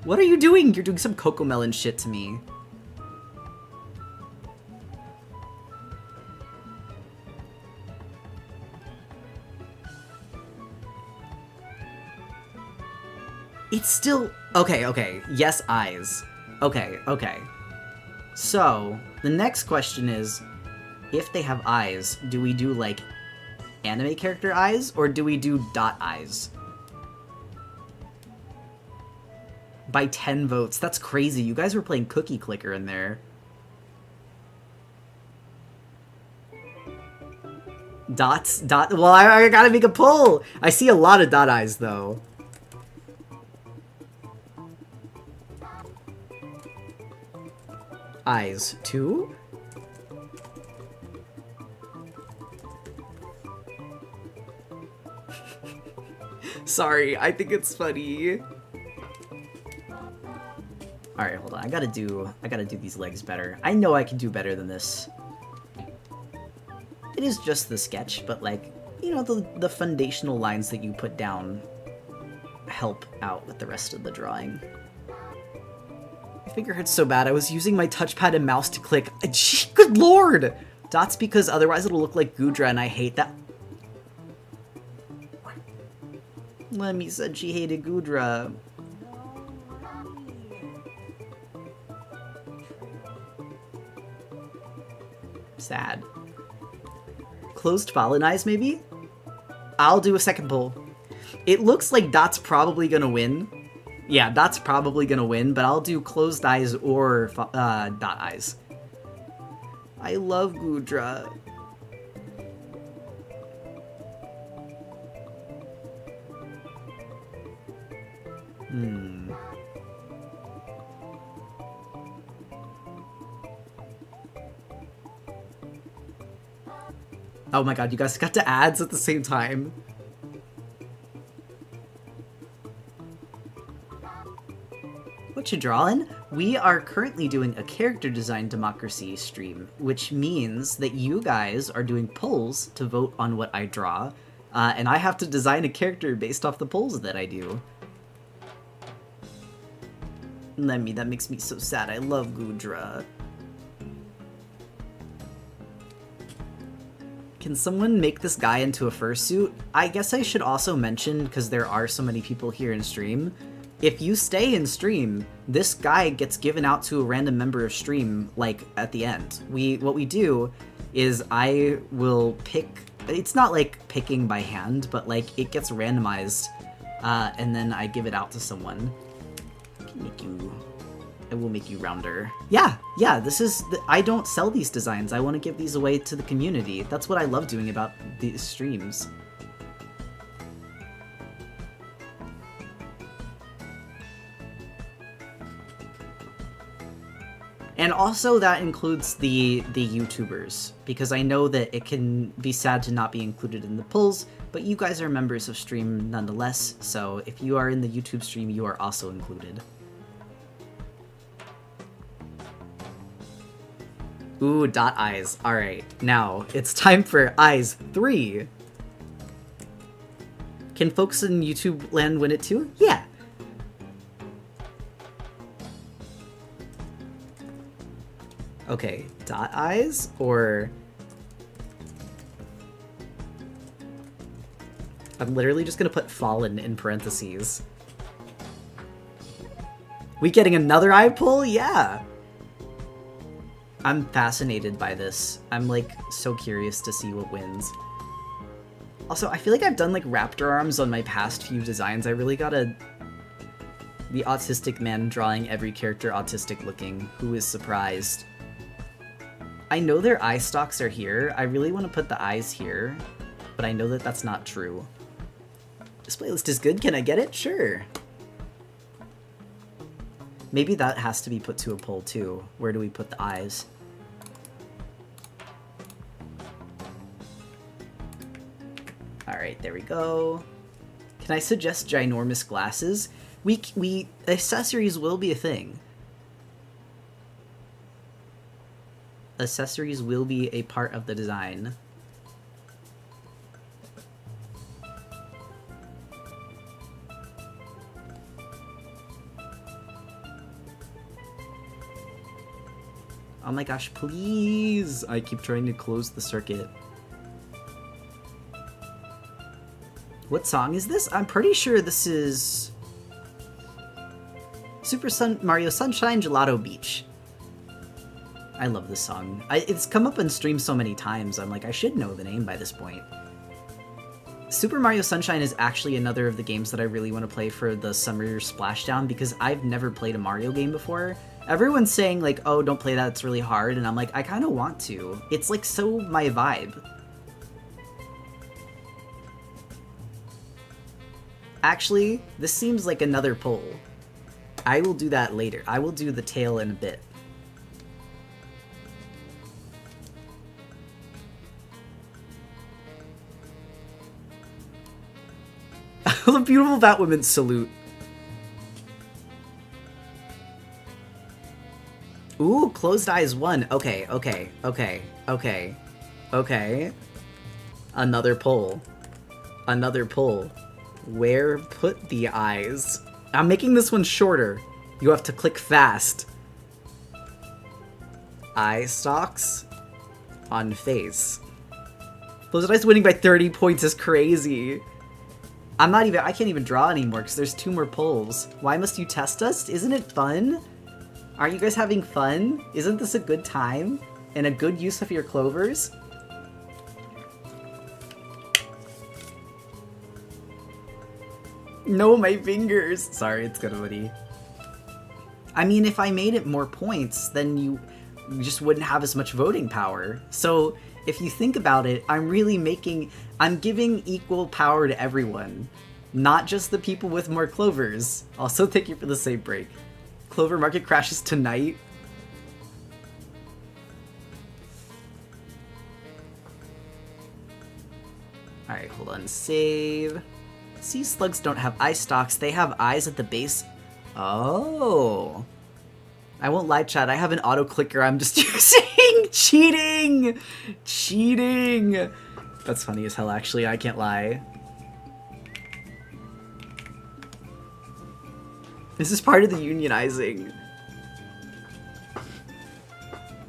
What are you doing? You're doing some Cocomelon shit to me. It's still... Okay. Yes, eyes. Okay. So, the next question is, if they have eyes, do we do, like, anime character eyes, or do we do dot eyes? By 10 votes. That's crazy. You guys were playing Cookie Clicker in there. Well, I gotta make a poll! I see a lot of dot eyes, though. Eyes 2? Sorry, I think it's funny. Alright, hold on. I gotta do these legs better. I know I can do better than this. It is just the sketch, but like, you know, the foundational lines that you put down help out with the rest of the drawing. My finger hurts so bad, I was using my touchpad and mouse to click. Gee, good lord! Dots because otherwise it'll look like Gudra, and I hate that. Lemmy said she hated Gudra. Sad. Closed fallen eyes, maybe? I'll do a second poll. It looks like Dot's probably gonna win. Yeah, Dot's probably gonna win, but I'll do closed eyes or dot eyes. I love Gudra. Oh my god, you guys got to ads at the same time. What you drawing? We are currently doing a character design democracy stream, which means that you guys are doing polls to vote on what I draw, and I have to design a character based off the polls that I do. That makes me so sad. I love Gudra. Can someone make this guy into a fursuit? I guess I should also mention, because there are so many people here in stream, if you stay in stream, this guy gets given out to a random member of stream, like, at the end. What we do is I will pick... It's not like picking by hand, but like it gets randomized, and then I give it out to someone. I will make you rounder. Yeah, this is... I don't sell these designs. I want to give these away to the community. That's what I love doing about these streams. And also that includes the YouTubers, because I know that it can be sad to not be included in the polls, but you guys are members of stream nonetheless, so if you are in the YouTube stream, you are also included. Ooh, dot eyes. Alright, now it's time for eyes 3. Can folks in YouTube land win it too? Yeah. Okay, dot eyes, or... I'm literally just gonna put fallen in parentheses. We getting another eye pull? Yeah! I'm fascinated by this. I'm like so curious to see what wins. Also, I feel like I've done like raptor arms on my past few designs. I really gotta... The autistic man drawing every character autistic looking. Who is surprised? I know their eye stalks are here. I really want to put the eyes here, but I know that that's not true. This playlist is good. Can I get it? Sure. Maybe that has to be put to a poll too. Where do we put the eyes? Alright, there we go. Can I suggest ginormous glasses? Accessories will be a thing. Accessories will be a part of the design. Oh my gosh, please! I keep trying to close the circuit. What song is this? I'm pretty sure this is... Mario Sunshine Gelato Beach. I love this song. It's come up in stream so many times, I'm like, I should know the name by this point. Super Mario Sunshine is actually another of the games that I really want to play for the summer splashdown, because I've never played a Mario game before. Everyone's saying like, oh, don't play that, it's really hard, and I'm like, I kind of want to. It's like so my vibe. Actually, this seems like another poll. I will do that later. I will do the tail in a bit. The beautiful Batwoman salute. Ooh, closed eyes 1. Okay. Another poll. Another poll. Where put the eyes? I'm making this one shorter. You have to click fast. Eye stalks on face. Closed eyes winning by 30 points is crazy. I can't even draw anymore because there's 2 more polls. Why must you test us? Isn't it fun? Aren't you guys having fun? Isn't this a good time? And a good use of your clovers? No, my fingers! Sorry, it's gonna be. I mean, if I made it more points, then you just wouldn't have as much voting power. So, if you think about it, I'm giving equal power to everyone. Not just the people with more clovers. Also, thank you for the save break. Clover market crashes tonight. Alright, hold on, save. Sea slugs don't have eye stalks, they have eyes at the base Oh. I won't lie, chat. I have an auto clicker I'm just using. Cheating! Cheating! That's funny as hell, actually. I can't lie. This is part of the unionizing.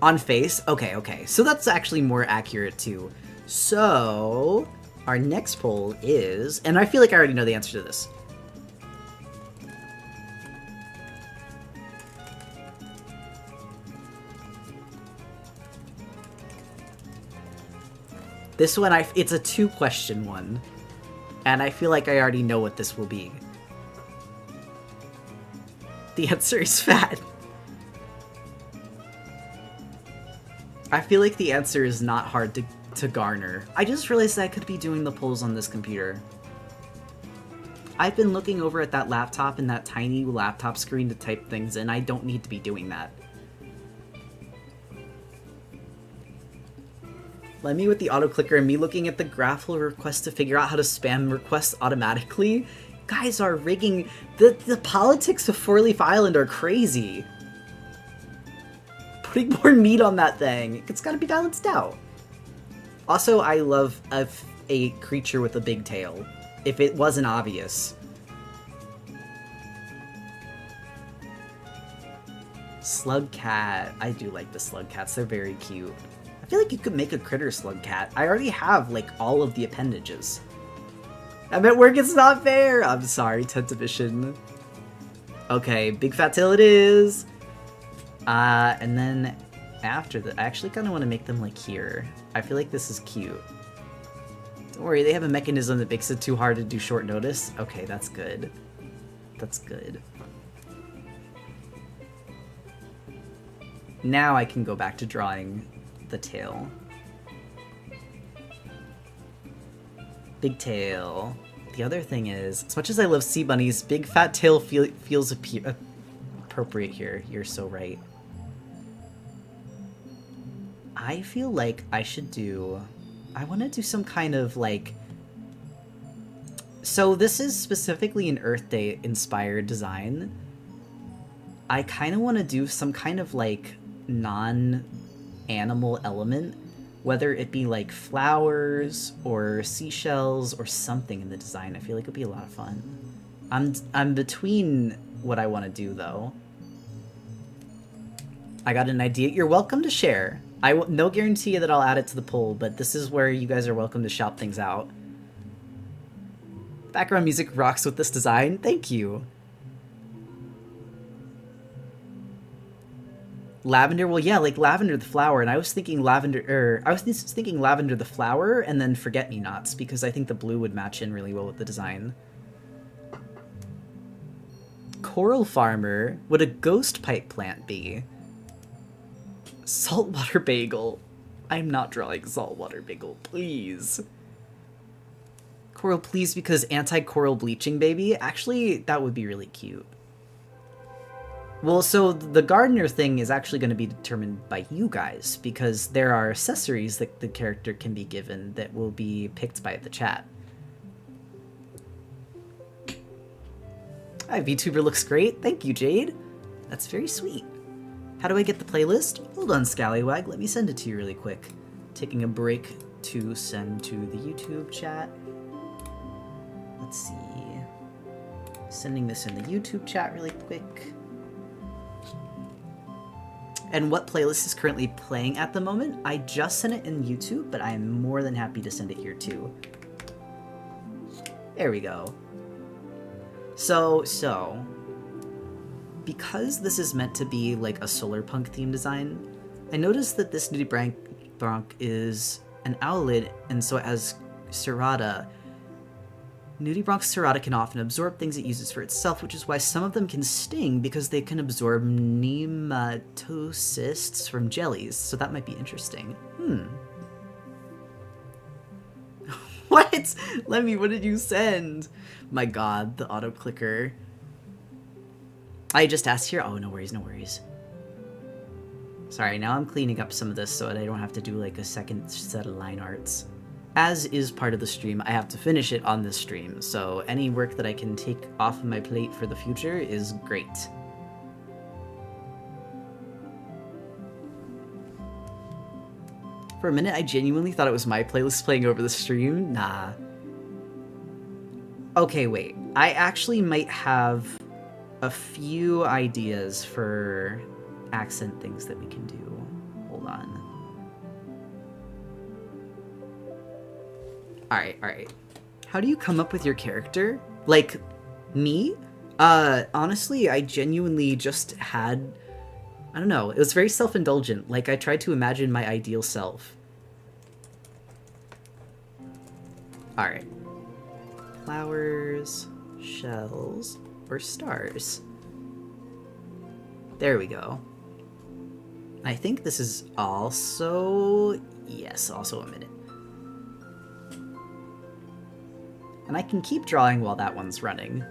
On face? Okay, okay. So that's actually more accurate, too. So, our next poll is... And I feel like I already know the answer to this. This one, it's a 2-question one. And I feel like I already know what this will be. The answer is fat. I feel like the answer is not hard to garner. I just realized that I could be doing the polls on this computer. I've been looking over at that laptop and that tiny laptop screen to type things in. I don't need to be doing that. Let me with the auto clicker and me looking at the graphical request to figure out how to spam requests automatically. Guys are rigging the politics of 4-Leaf Island are crazy. Putting more meat on that thing. It's gotta be balanced out. Also, I love a creature with a big tail. If it wasn't obvious. Slug cat. I do like the slug cats. They're very cute. I feel like you could make a critter slug cat. I already have, like, all of the appendages. I'm at work, it's not fair! I'm sorry, 10th edition. Okay, big fat tail it is! And then after that, I actually kind of want to make them, like, here. I feel like this is cute. Don't worry, they have a mechanism that makes it too hard to do short notice. Okay, that's good. That's good. Now I can go back to drawing the tail. Big tail. The other thing is, as much as I love sea bunnies, big fat tail feels appropriate here. You're so right. I feel like I should do... I want to do some kind of, like... So this is specifically an Earth Day inspired design. I kind of want to do some kind of, like, non-animal element, whether it be like flowers or seashells or something in the design. I feel like it'd be a lot of fun. I'm between what I want to do though. I got an idea. You're welcome to share. No guarantee that I'll add it to the poll, but this is where you guys are welcome to shout things out. Background music rocks with this design. Thank you. Lavender, well, yeah, like lavender the flower, and I was thinking lavender, I was thinking lavender the flower, and then forget-me-nots, because I think the blue would match in really well with the design. Coral farmer, would a ghost pipe plant be? Saltwater bagel. I'm not drawing saltwater bagel, please. Coral, please, because anti-coral bleaching, baby. Actually, that would be really cute. Well, so the gardener thing is actually going to be determined by you guys, because there are accessories that the character can be given that will be picked by the chat. Hi, VTuber looks great. Thank you, Jade. That's very sweet. How do I get the playlist? Hold on, Scallywag. Let me send it to you really quick. Taking a break to send to the YouTube chat. Let's see. Sending this in the YouTube chat really quick. And what playlist is currently playing at the moment? I just sent it in YouTube, but I am more than happy to send it here too. There we go. So, because this is meant to be like a solar punk theme design, I noticed that this Nudibranch is an owlet, and so it has serrata. Nudibranch's serrata can often absorb things it uses for itself, which is why some of them can sting, because they can absorb nematocysts from jellies, so that might be interesting. What? Lemmy, what did you send? My god, the auto-clicker. I just asked here. Oh, no worries, no worries. Sorry, now I'm cleaning up some of this so that I don't have to do like a second set of line arts. as is part of the stream, I have to finish it on this stream, so any work that I can take off of my plate for the future is great. For a minute, I genuinely thought it was my playlist playing over the stream. Nah. Okay, wait. I actually might have a few ideas for accent things that we can do. Hold on. Alright. How do you come up with your character? Like, me? Honestly, I genuinely just had... I don't know, it was very self-indulgent. Like, I tried to imagine my ideal self. Alright. Flowers, shells, or stars? There we go. I think this is also... Yes, also a minute. And I can keep drawing while that one's running.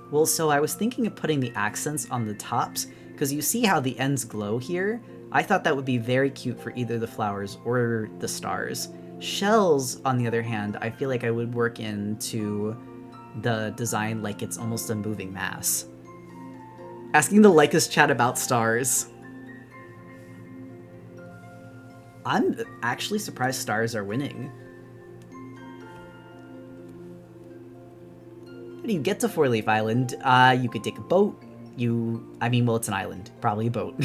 Well, so I was thinking of putting the accents on the tops, because you see how the ends glow here? I thought that would be very cute for either the flowers or the stars. Shells, on the other hand, I feel like I would work into the design like it's almost a moving mass. Asking the Lycus chat about stars. I'm actually surprised stars are winning. How do you get to Four Leaf Island? You could take a boat. I mean, well, it's an island. Probably a boat.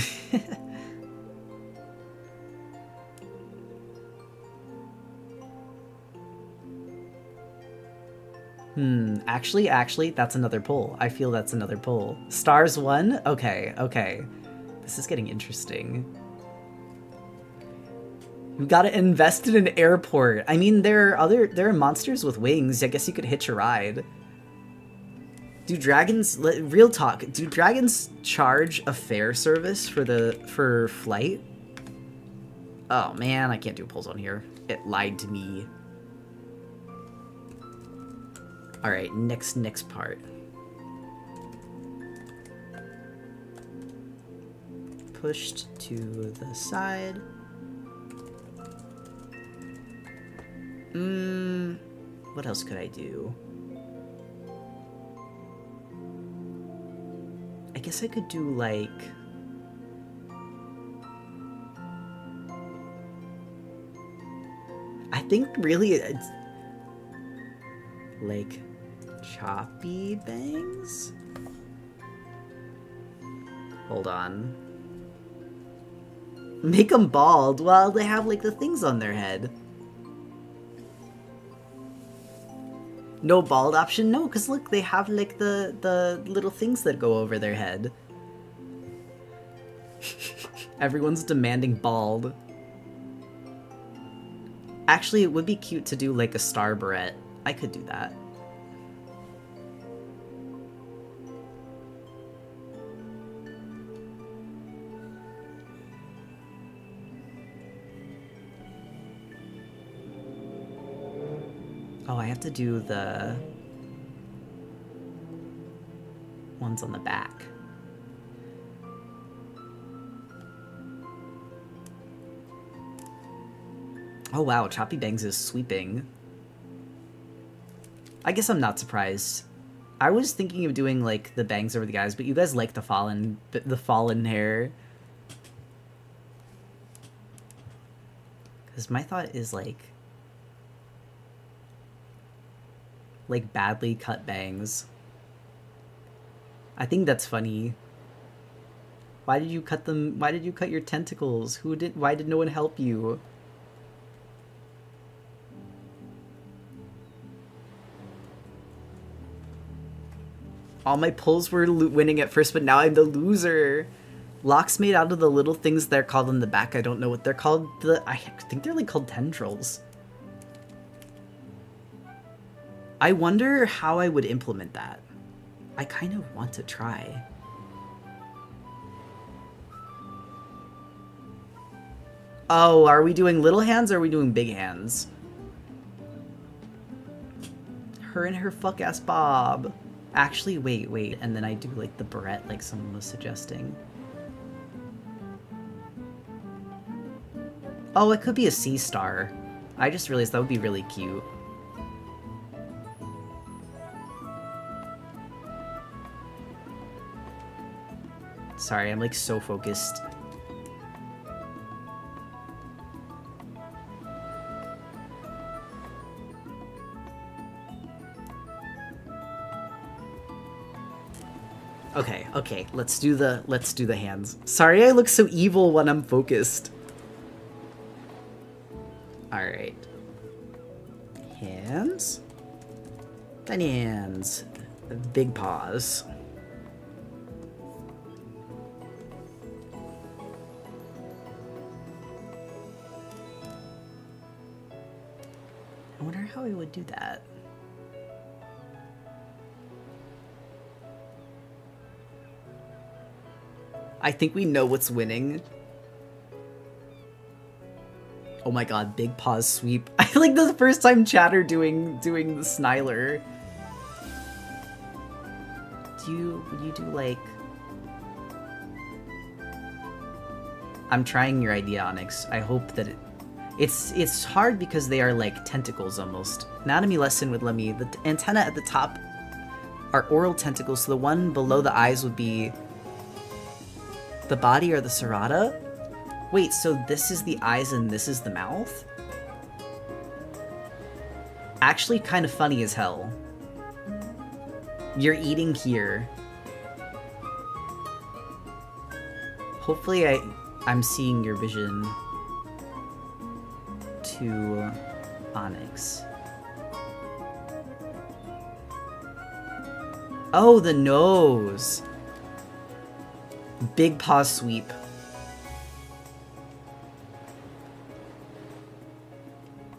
Actually, that's another poll. I feel that's another poll. Stars won? Okay. This is getting interesting. You gotta invest in an airport. I mean, there are monsters with wings. I guess you could hitch a ride. Do dragons, real talk, do dragons charge a fare service for flight? Oh man, I can't do polls on here. It lied to me. Alright, next part. Pushed to the side. What else could I do? I guess I could do, like... I think, really, it's... like... choppy bangs? Hold on. Make them bald while they have, like, the things on their head. No bald option? No, because look, they have, like, the little things that go over their head. Everyone's demanding bald. Actually, it would be cute to do, like, a star barrette. I could do that. Oh, I have to do the ones on the back. Oh wow, Choppy Bangs is sweeping. I guess I'm not surprised. I was thinking of doing like the bangs over the guys, but you guys like the fallen hair. Because my thought is like badly cut bangs. I think that's funny. Why did you cut them? Why did you cut your tentacles? Why did no one help you? All my pulls were winning at first, but now I'm the loser. Locks made out of the little things they're called in the back. I don't know what they're called. I think they're like called tendrils. I wonder how I would implement that. I kind of want to try. Oh, are we doing little hands or are we doing big hands? Her and her fuck-ass bob. Actually, wait, and then I do like the barrette like someone was suggesting. Oh, it could be a sea star. I just realized that would be really cute. Sorry, I'm like so focused. Okay, let's do the hands. Sorry I look so evil when I'm focused. Alright. Hands. Tiny hands. Big paws. I wonder how I would do that. I think we know what's winning. Oh my god, big paws sweep. I like the first time chatter doing the Sniler. Would you do like... I'm trying your idea, Onyx. I hope that it's hard because they are like tentacles almost. Anatomy lesson would let me... The antenna at the top are oral tentacles, so the one below the eyes would be the body or the serrata? Wait, so this is the eyes and this is the mouth? Actually kind of funny as hell. You're eating here. Hopefully I'm seeing your vision to Onyx. Oh, the nose! Big paw sweep.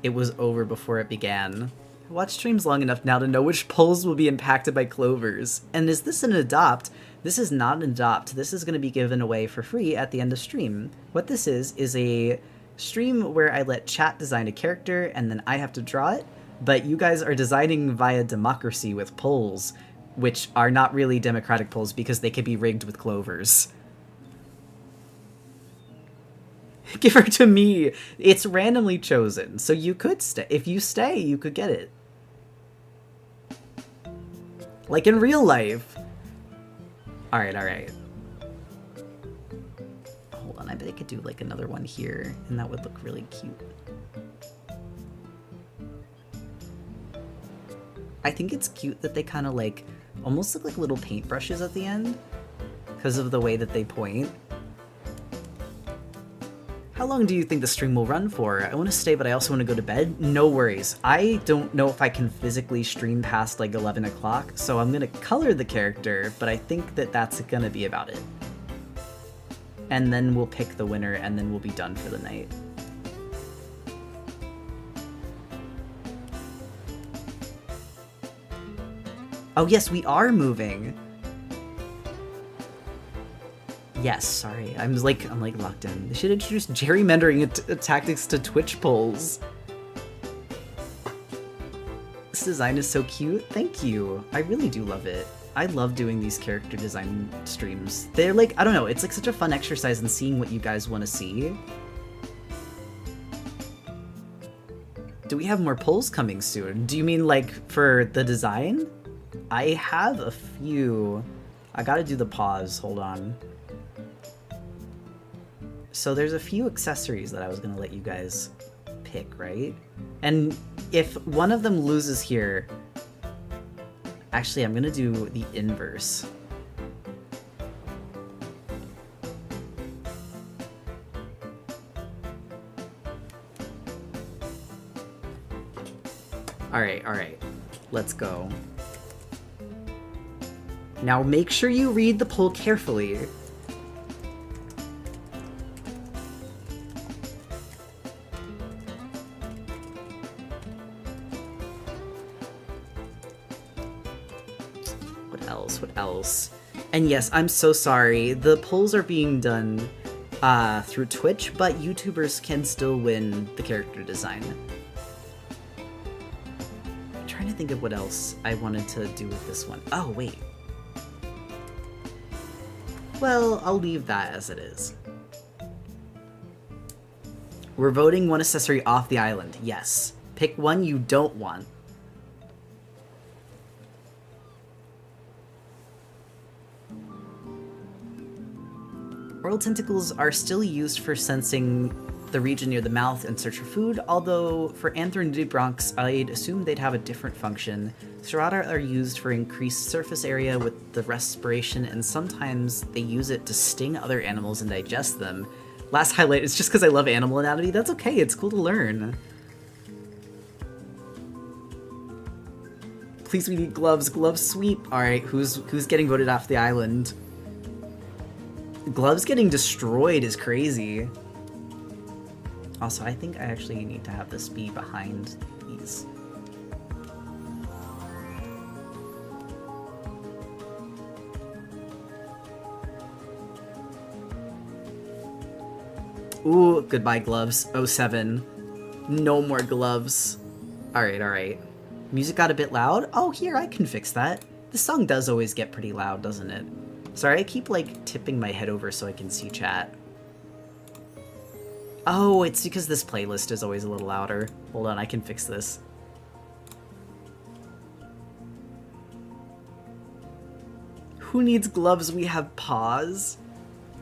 It was over before it began. I watched streams long enough now to know which polls will be impacted by clovers. And is this an adopt? This is not an adopt. This is going to be given away for free at the end of stream. What this is a stream where I let chat design a character and then I have to draw it, but you guys are designing via democracy with polls, which are not really democratic polls because they could be rigged with clovers. Give her to me. It's randomly chosen, so you could stay. If you stay, you could get it. Like in real life. Alright. Hold on, I bet I could do like another one here, and that would look really cute. I think it's cute that they kind of like, almost look like little paintbrushes at the end, because of the way that they point. How long do you think the stream will run for? I want to stay, but I also want to go to bed. No worries. I don't know if I can physically stream past like 11 o'clock, so I'm going to color the character, but I think that that's going to be about it. And then we'll pick the winner, and then we'll be done for the night. Oh yes, we are moving! Yes, sorry. I'm like locked in. They should introduce gerrymandering tactics to Twitch polls. This design is so cute. Thank you. I really do love it. I love doing these character design streams. They're like, I don't know, it's like such a fun exercise in seeing what you guys want to see. Do we have more polls coming soon? Do you mean like for the design? I have a few. I gotta do the pause. Hold on. So there's a few accessories that I was gonna let you guys pick, right? And if one of them loses here, actually I'm gonna do the inverse. Alright, let's go. Now make sure you read the poll carefully. What else? And yes, I'm so sorry. The polls are being done through Twitch, but YouTubers can still win the character design. I'm trying to think of what else I wanted to do with this one. Oh, wait. Well, I'll leave that as it is. We're voting one accessory off the island. Yes. Pick one you don't want. Oral tentacles are still used for sensing the region near the mouth and search for food, although for Anthronidiobronchs, I'd assume they'd have a different function. Serrata are used for increased surface area with the respiration, and sometimes they use it to sting other animals and digest them. Last highlight is just because I love animal anatomy. That's okay, it's cool to learn. Please, we need gloves. Gloves sweep. Alright, who's getting voted off the island? Gloves getting destroyed is crazy. Also, I think I actually need to have this be behind these. Ooh, goodbye gloves. 07. No more gloves. Alright, alright. Music got a bit loud? Oh, here, I can fix that. The song does always get pretty loud, doesn't it? Sorry, I keep, like, tipping my head over so I can see chat. Oh, it's because this playlist is always a little louder. Hold on, I can fix this. Who needs gloves? We have paws.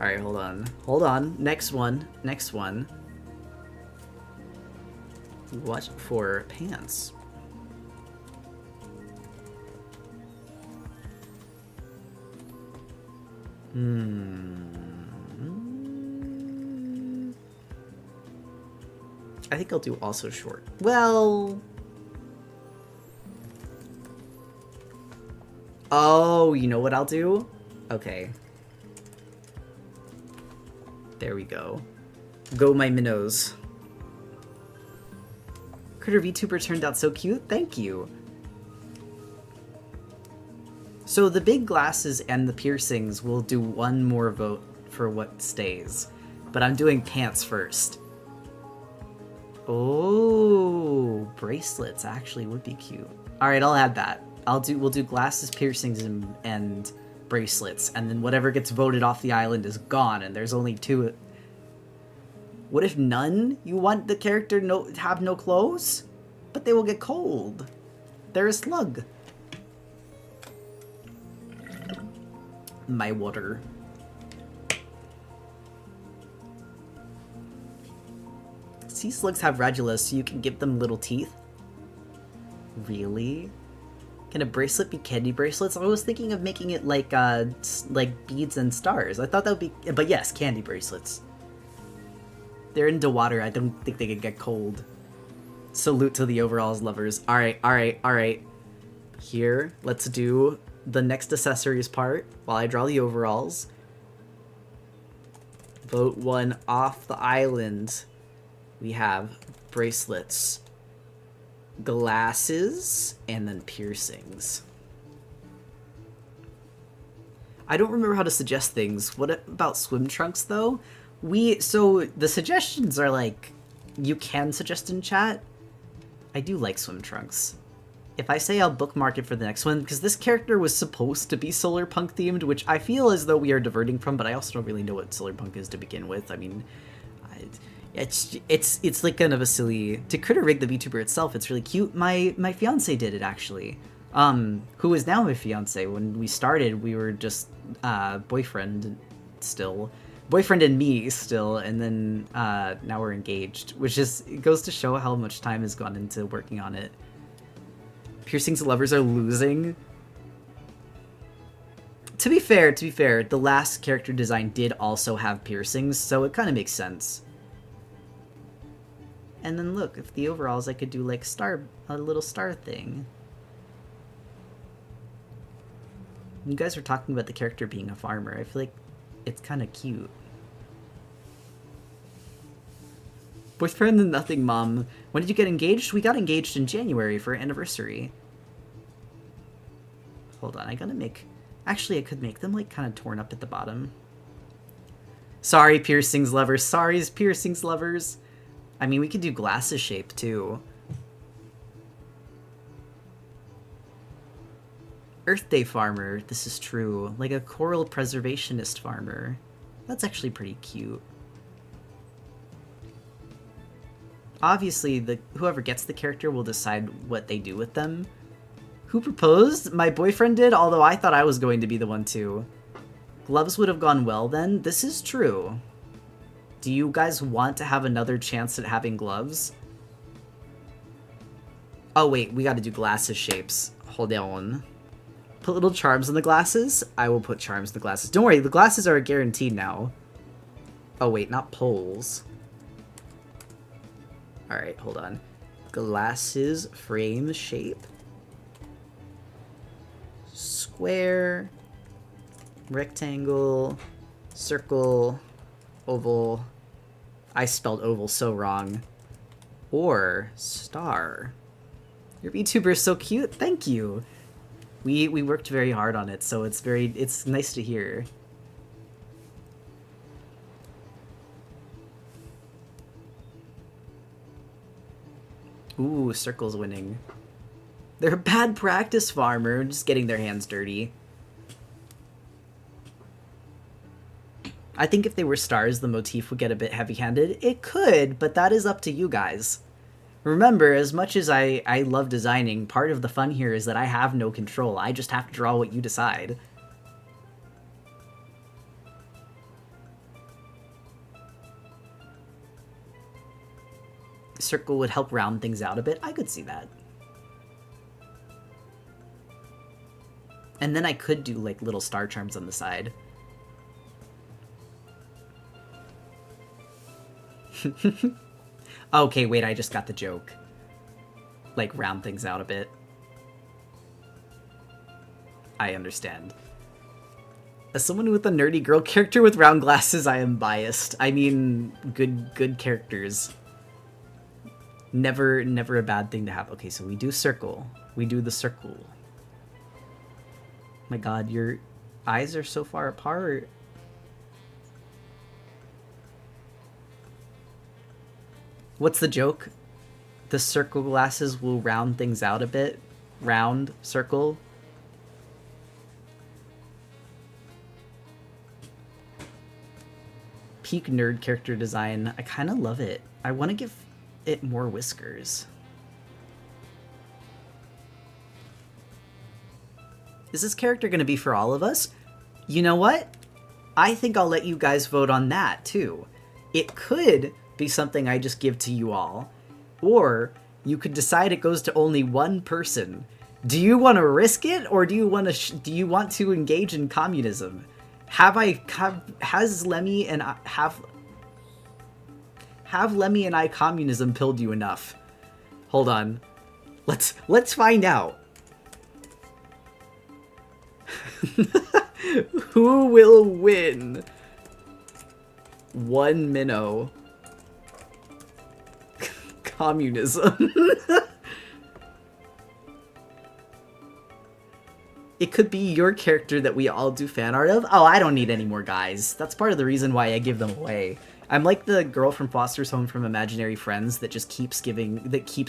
Alright, hold on. Hold on. Next one. Next one. What for pants? I think I'll do also short. Well... Oh, you know what I'll do? Okay. There we go. Go my minnows. Critter VTuber turned out so cute. Thank you. So the big glasses and the piercings will do one more vote for what stays. But I'm doing pants first. Oh, bracelets actually would be cute. Alright, I'll add that. We'll do glasses, piercings, and bracelets, and then whatever gets voted off the island is gone, and there's only 2. What if none? You want the character have no clothes? But they will get cold. They're a slug. My water. Sea slugs have radulas, so you can give them little teeth. Really? Can a bracelet be candy bracelets? I was thinking of making it like beads and stars. I thought that would be... But yes, candy bracelets. They're into water. I don't think they could get cold. Salute to the overalls lovers. Alright, alright, alright. Here, let's do the next accessories part while I draw the overalls. Vote one off the island. We have bracelets, glasses, and then piercings. I don't remember how to suggest things. What about swim trunks, though? So the suggestions are like, you can suggest in chat. I do like swim trunks. If I say I'll bookmark it for the next one, because this character was supposed to be solar punk themed, which I feel as though we are diverting from, but I also don't really know what solar punk is to begin with. I mean, it's like kind of a silly... To critter rig the VTuber itself, it's really cute. My fiance did it, actually. Who is now my fiance. When we started, we were just boyfriend and me still, and then now we're engaged, which is... It goes to show how much time has gone into working on it. Piercings lovers are losing. To be fair, the last character design did also have piercings, so it kind of makes sense. And then look, if the overalls, I could do like a little star thing. You guys were talking about the character being a farmer. I feel like it's kind of cute. Boyfriend and nothing, mom. When did you get engaged? We got engaged in January for our anniversary. Hold on, I gotta make... Actually, I could make them, like, kind of torn up at the bottom. Sorry, piercings lovers. Sorry, piercings lovers. I mean, we could do glasses shape, too. Earth Day farmer. This is true. Like a coral preservationist farmer. That's actually pretty cute. obviously, whoever gets the character will decide what they do with them. Who proposed? My boyfriend did, although I thought I was going to be the one to. Gloves would have gone well then. This is true. Do you guys want to have another chance at having gloves? Oh wait, we gotta do glasses shapes. Hold on. Put little charms in the glasses? I will put charms in the glasses. Don't worry, the glasses are guaranteed now. Oh wait, not poles. Alright, hold on. Glasses frame shape. Square. Rectangle. Circle. Oval. I spelled oval so wrong. Or star. Your VTuber is so cute. Thank you. We worked very hard on it, so it's nice to hear. Ooh, Circle's winning. They're a bad practice farmer, just getting their hands dirty. I think if they were stars, the motif would get a bit heavy-handed. It could, but that is up to you guys. Remember, as much as I love designing, part of the fun here is that I have no control. I just have to draw what you decide. Circle would help round things out a bit. I could see that. And then I could do like little star charms on the side. Okay, wait, I just got the joke. Like, round things out a bit. I understand. As someone with a nerdy girl character with round glasses, I am biased. I mean, good characters. Never a bad thing to have. Okay, so we do circle. We do the circle. My god, your eyes are so far apart. What's the joke? The circle glasses will round things out a bit. Round, circle. Peak nerd character design. I kind of love it. I want to give it more whiskers. Is this character going to be for all of us? You know what? I think I'll let you guys vote on that, too. It could be something I just give to you all. Or you could decide it goes to only one person. Do you want to risk it, or do you want to engage in communism? Has Lemmy and Lemmy and I communism pilled you enough? Hold on. Let's find out. Who will win? One minnow. Communism. It could be your character that we all do fan art of. Oh, I don't need any more guys. That's part of the reason why I give them away. I'm like the girl from Foster's Home from Imaginary Friends that just keeps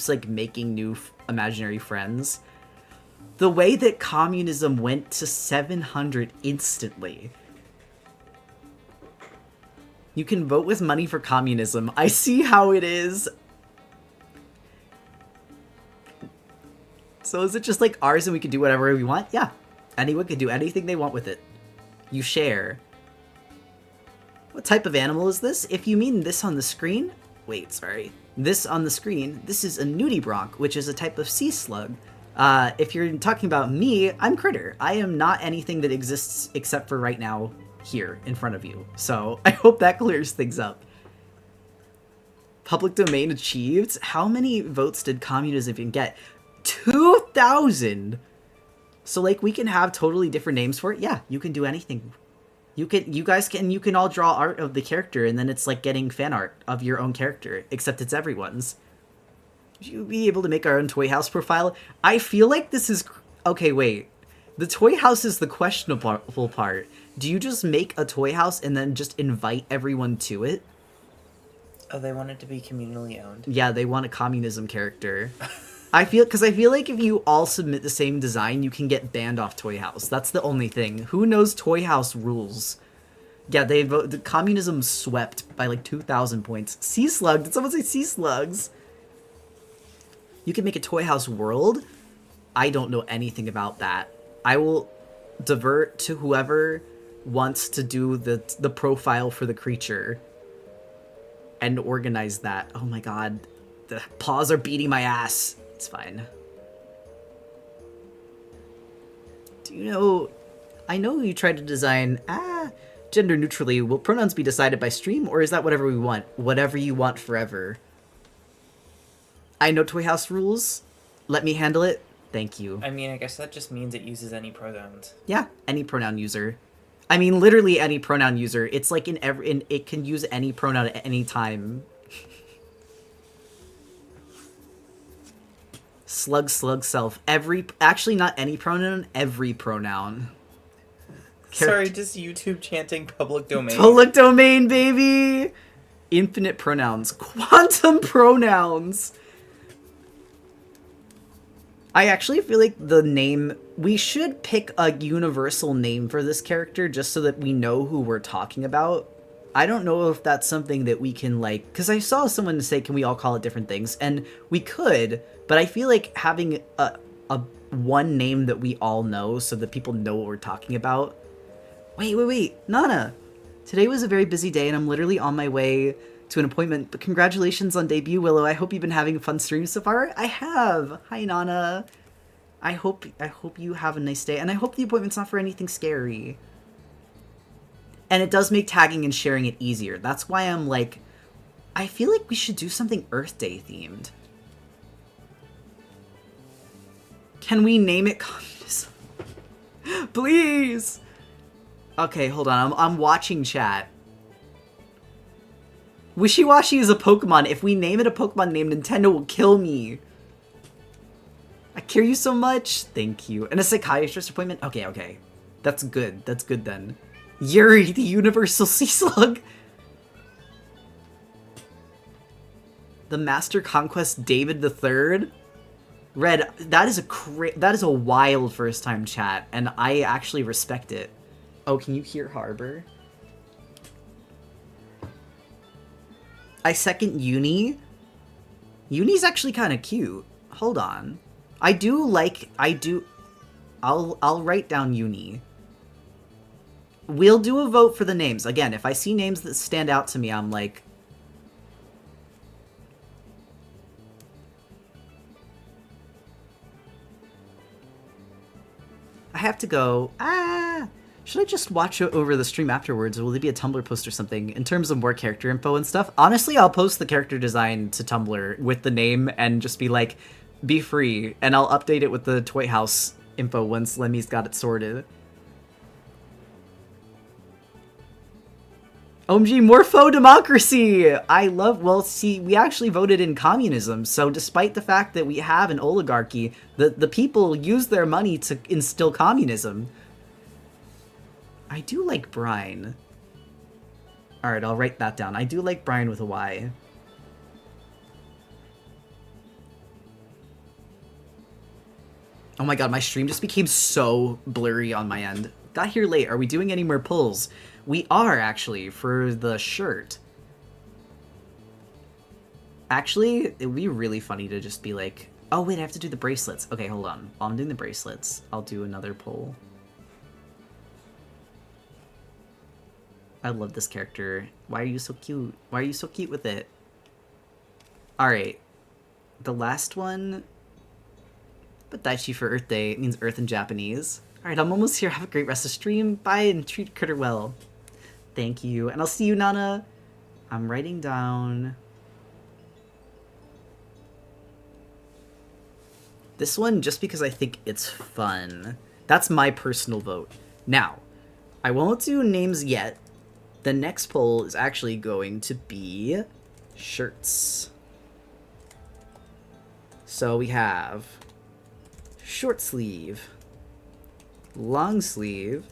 like making new imaginary friends. The way that communism went to 700 instantly. You can vote with money for communism. I see how it is. So is it just like ours and we can do whatever we want? Yeah. Anyone can do anything they want with it. You share. What type of animal is this? If you mean this on the screen... Wait, sorry. This on the screen, this is a nudibranch, which is a type of sea slug. If you're talking about me, I'm Critter. I am not anything that exists except for right now here in front of you. So I hope that clears things up. Public domain achieved? How many votes did communism even get? 2,000! So like we can have totally different names for it? Yeah, you can do anything. You can all draw art of the character and then it's like getting fan art of your own character, except it's everyone's. You be able to make our own toy house profile? I feel like this is... Okay, wait. The toy house is the questionable part. Do you just make a toy house and then just invite everyone to it? Oh, they want it to be communally owned. Yeah, they want a communism character. I feel like if you all submit the same design, you can get banned off Toy House. That's the only thing. Who knows Toy House rules? Yeah, the communism swept by like 2,000 points. Sea slug? Did someone say sea slugs? You can make a Toy House world. I don't know anything about that. I will divert to whoever wants to do the profile for the creature and organize that. Oh my god. The paws are beating my ass. It's fine. Do you know... I know you tried to design... gender neutrally. Will pronouns be decided by stream, or is that whatever we want? Whatever you want forever. I know Toy House rules. Let me handle it. Thank you. I mean, I guess that just means it uses any pronouns. Yeah, any pronoun user. I mean, literally any pronoun user. It's like it can use any pronoun at any time. Slug, self. Actually, not any pronoun, every pronoun. Sorry, just YouTube chanting public domain. Public domain, baby! Infinite pronouns. Quantum pronouns! I actually feel like the name... We should pick a universal name for this character just so that we know who we're talking about. I don't know if that's something that we can, like... Because I saw someone say, can we all call it different things? And we could, but I feel like having a one name that we all know so that people know what we're talking about... Wait. Nana! Today was a very busy day and I'm literally on my way to an appointment, but congratulations on debut, Willow. I hope you've been having a fun stream so far. I have! Hi, Nana. I hope you have a nice day, and I hope the appointment's not for anything scary. And it does make tagging and sharing it easier. That's why I'm like, I feel like we should do something Earth Day themed. Can we name it communism? Please! Okay, hold on. I'm watching chat. Wishy-Washy is a Pokemon. If we name it a Pokemon name, Nintendo will kill me. I care you so much. Thank you. And a psychiatrist appointment? Okay. That's good. That's good then. Yuri, the Universal Sea Slug. The Master Conquest David III. Red, that is a wild first time chat, and I actually respect it. Oh, can you hear Harbor? I second Uni. Uni's actually kind of cute. Hold on. I'll write down Uni. We'll do a vote for the names. Again, if I see names that stand out to me, I'm like... I have to go. Should I just watch over the stream afterwards, or will there be a Tumblr post or something in terms of more character info and stuff? Honestly, I'll post the character design to Tumblr with the name and just be like, be free, and I'll update it with the Toy House info once Lemmy's got it sorted. OMG, Morpho Democracy! Well, see, we actually voted in communism, so despite the fact that we have an oligarchy, the people use their money to instill communism. I do like Brine. Alright, I'll write that down. I do like Brine with a Y. Oh my god, my stream just became so blurry on my end. Got here late. Are we doing any more pulls? We are, actually, for the shirt. Actually, it would be really funny to just be like, oh wait, I have to do the bracelets. Okay, hold on. While I'm doing the bracelets, I'll do another poll. I love this character. Why are you so cute? Why are you so cute with it? Alright. The last one... Badaichi for Earth Day. It means Earth in Japanese. Alright, I'm almost here. Have a great rest of stream. Bye and treat Critter well. Thank you. And I'll see you, Nana. I'm writing down... this one just because I think it's fun. That's my personal vote. Now, I won't do names yet. The next poll is actually going to be shirts. So we have short sleeve, long sleeve,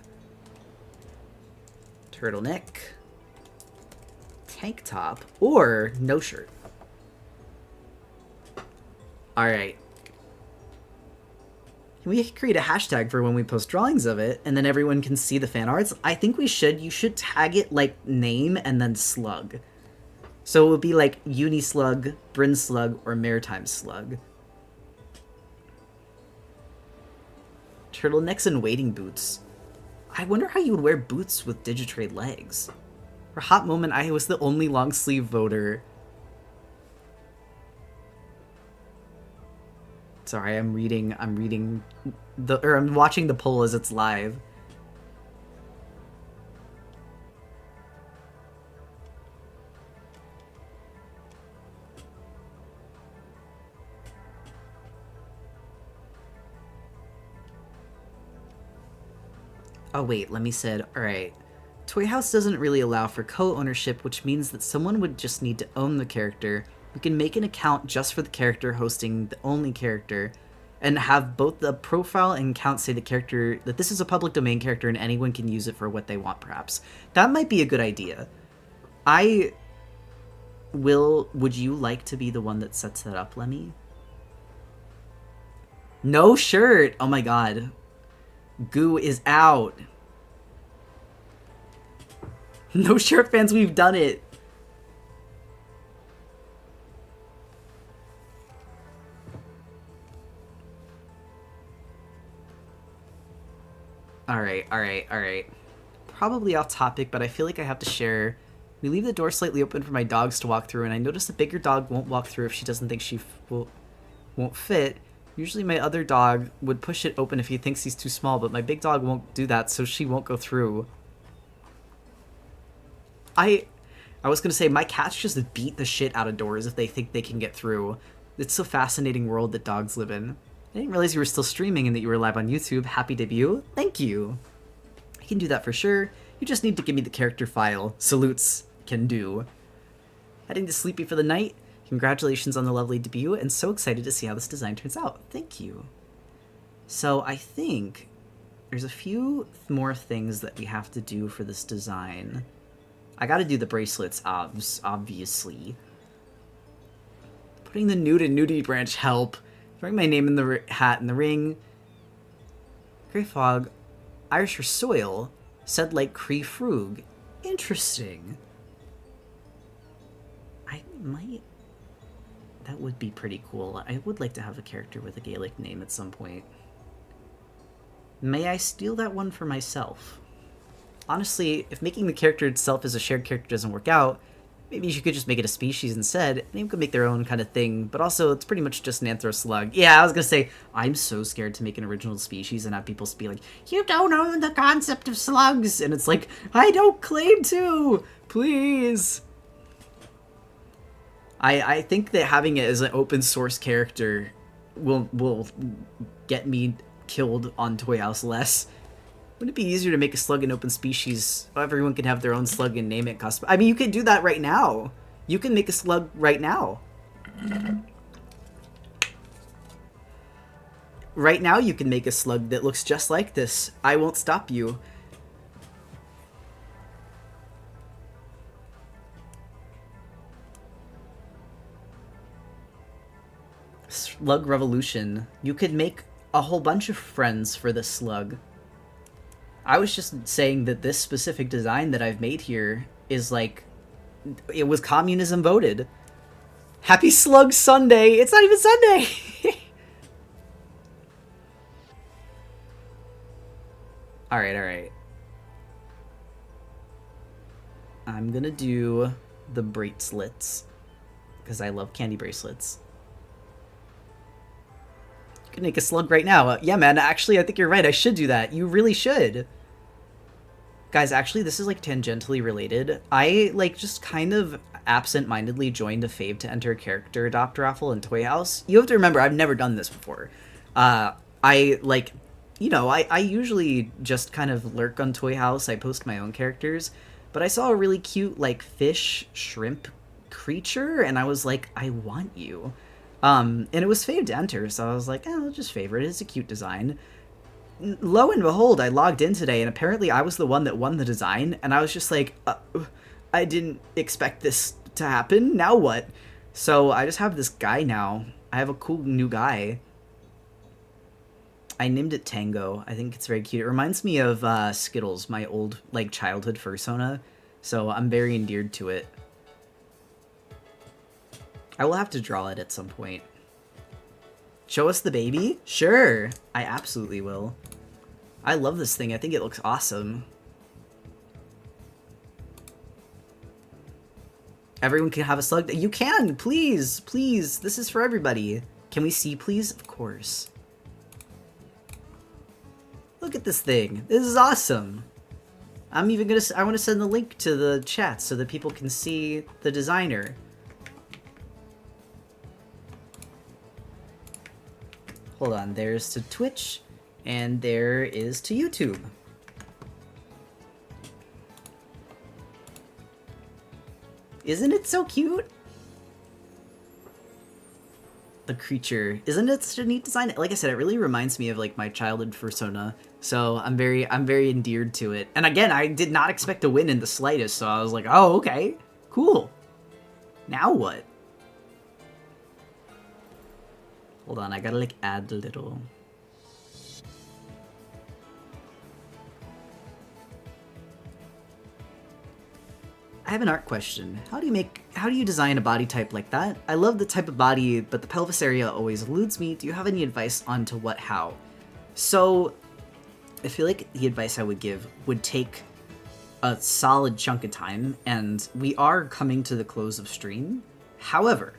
turtleneck, tank top, or no shirt. Alright. We could create a hashtag for when we post drawings of it, and then everyone can see the fan arts. I think we should. You should tag it like name and then slug. So it would be like Uni Slug, Bryn Slug, or Maritime Slug. Turtlenecks and wading boots. I wonder how you would wear boots with Digitrade legs. For a hot moment, I was the only long sleeve voter. Sorry, I'm watching the poll as it's live. Oh wait, let me said, alright. Toy House doesn't really allow for co-ownership, which means that someone would just need to own the character. We can make an account just for the character hosting the only character, and have both the profile and account say the character, that this is a public domain character and anyone can use it for what they want, perhaps. That might be a good idea. Would you like to be the one that sets that up, Lemmy? No shirt! Oh my god. Goo is out. No shirt fans, we've done it. Alright. Probably off topic, but I feel like I have to share. We leave the door slightly open for my dogs to walk through, and I notice a bigger dog won't walk through if she doesn't think she won't fit. Usually my other dog would push it open if he thinks he's too small, but my big dog won't do that, so she won't go through. I was gonna say, my cats just beat the shit out of doors if they think they can get through. It's a fascinating world that dogs live in. I didn't realize you were still streaming and that you were live on YouTube. Happy debut. Thank you. I can do that for sure. You just need to give me the character file. Salutes. Can do. Heading to Sleepy for the night. Congratulations on the lovely debut, and so excited to see how this design turns out. Thank you. So I think there's a few more things that we have to do for this design. I gotta do the bracelets, obviously. Putting the nude and nudity branch help. Throwing my name in the hat in the ring. Grey Fog. Irish for soil. Said like Cree Frug. Interesting. I might... That would be pretty cool. I would like to have a character with a Gaelic name at some point. May I steal that one for myself? Honestly, if making the character itself as a shared character doesn't work out, maybe you could just make it a species instead, and they could make their own kind of thing, but also it's pretty much just an anthro slug. Yeah, I was gonna say, I'm so scared to make an original species and have people be like, you don't own the concept of slugs! And it's like, I don't claim to! Please! I think that having it as an open source character will get me killed on Toy House less. Wouldn't it be easier to make a slug an open species? Everyone can have their own slug and name it custom. I mean, you can do that right now. You can make a slug right now. Right now you can make a slug that looks just like this. I won't stop you. Slug Revolution. You could make a whole bunch of friends for this slug. I was just saying that this specific design that I've made here is like, it was communism voted. Happy Slug Sunday! It's not even Sunday! Alright. I'm gonna do the bracelets, because I love candy bracelets. You can make a slug right now. Yeah, man, actually, I think you're right. I should do that. You really should. Guys, actually, this is, like, tangentially related. I, like, just kind of absent-mindedly joined a Fave to Enter Character Adopt raffle in Toy House. You have to remember, I've never done this before. I, like, you know, I usually just kind of lurk on Toy House. I post my own characters. But I saw a really cute, like, fish shrimp creature, and I was like, I want you. And it was Fave to Enter, so I was like, I'll just favorite it. It's a cute design. Lo and behold, I logged in today, and apparently I was the one that won the design, and I was just like, I didn't expect this to happen. Now what? So I just have this guy now. I have a cool new guy. I named it Tango. I think it's very cute. It reminds me of Skittles, my old, like, childhood fursona, so I'm very endeared to it. I will have to draw it at some point. Show us the baby? Sure, I absolutely will. I love this thing. I think it looks awesome. Everyone can have a slug. You can! Please! Please! This is for everybody. Can we see, please? Of course. Look at this thing. This is awesome. I'm even gonna... I want to send the link to the chat so that people can see the designer. Hold on. There's to Twitch, and there is to YouTube. Isn't it so cute? The creature. Isn't it such a neat design? Like I said, it really reminds me of like my childhood persona. So I'm very endeared to it. And again, I did not expect to win in the slightest, so I was like, oh, okay. Cool. Now what? Hold on, I gotta like add a little. I have an art question. How do you design a body type like that? I love the type of body, but the pelvis area always eludes me. Do you have any advice on to what, how? So, I feel like the advice I would give would take a solid chunk of time, and we are coming to the close of stream. However,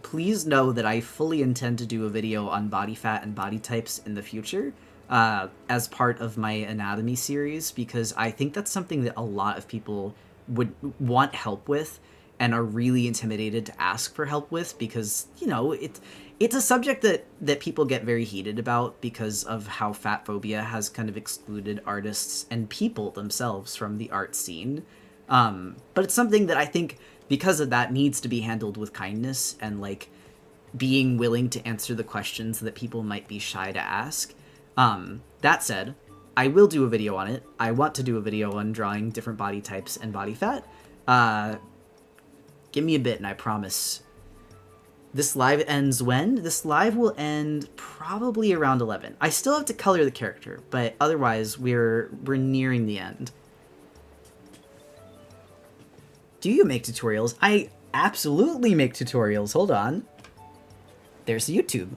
please know that I fully intend to do a video on body fat and body types in the future, as part of my anatomy series, because I think that's something that a lot of people would want help with and are really intimidated to ask for help with, because, you know, it's a subject that people get very heated about because of how fat phobia has kind of excluded artists and people themselves from the art scene. But it's something that I think, because of that, needs to be handled with kindness and, like, being willing to answer the questions that people might be shy to ask. That said, I will do a video on it. I want to do a video on drawing different body types and body fat. Give me a bit and I promise. This live ends when? This live will end probably around 11. I still have to color the character, but otherwise we're nearing the end. Do you make tutorials? I absolutely make tutorials. Hold on. There's YouTube.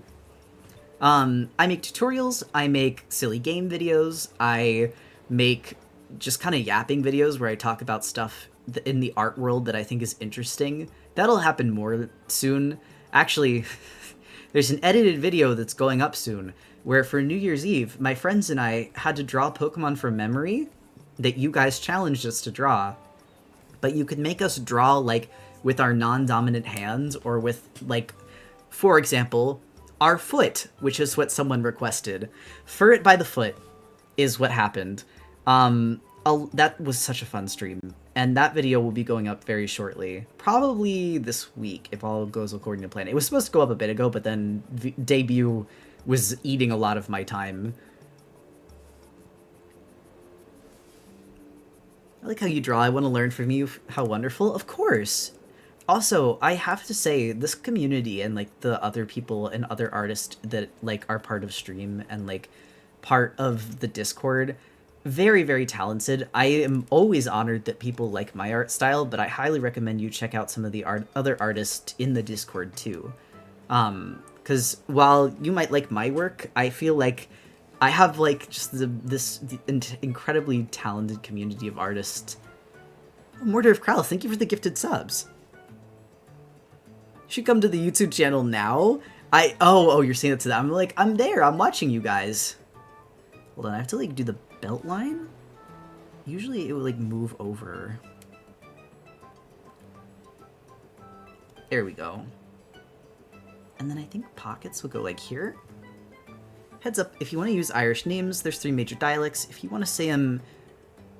I make tutorials, I make silly game videos, I make just kind of yapping videos where I talk about stuff in the art world that I think is interesting. That'll happen more soon. Actually, there's an edited video that's going up soon, where for New Year's Eve, my friends and I had to draw Pokemon from memory that you guys challenged us to draw. But you could make us draw, like, with our non-dominant hands, or with, like, for example, our foot, which is what someone requested. Fur it by the foot is what happened. That was such a fun stream, and that video will be going up very shortly. Probably this week, if all goes according to plan. It was supposed to go up a bit ago, but then debut was eating a lot of my time. I like how you draw. I want to learn from you. How wonderful. Of course. Also, I have to say, this community and, like, the other people and other artists that, like, are part of stream and, like, part of the Discord, very, very talented. I am always honored that people like my art style, but I highly recommend you check out some of the other artists in the Discord, too. Because while you might like my work, I feel like I have, like, just this incredibly talented community of artists. Mortar of Krell, thank you for the gifted subs. Should come to the YouTube channel now. Oh, you're saying that to them. I'm like, I'm there. I'm watching you guys. Hold on, I have to like do the belt line. Usually it would like move over. There we go. And then I think pockets will go like here. Heads up, if you want to use Irish names, there's 3 major dialects. If you want to say them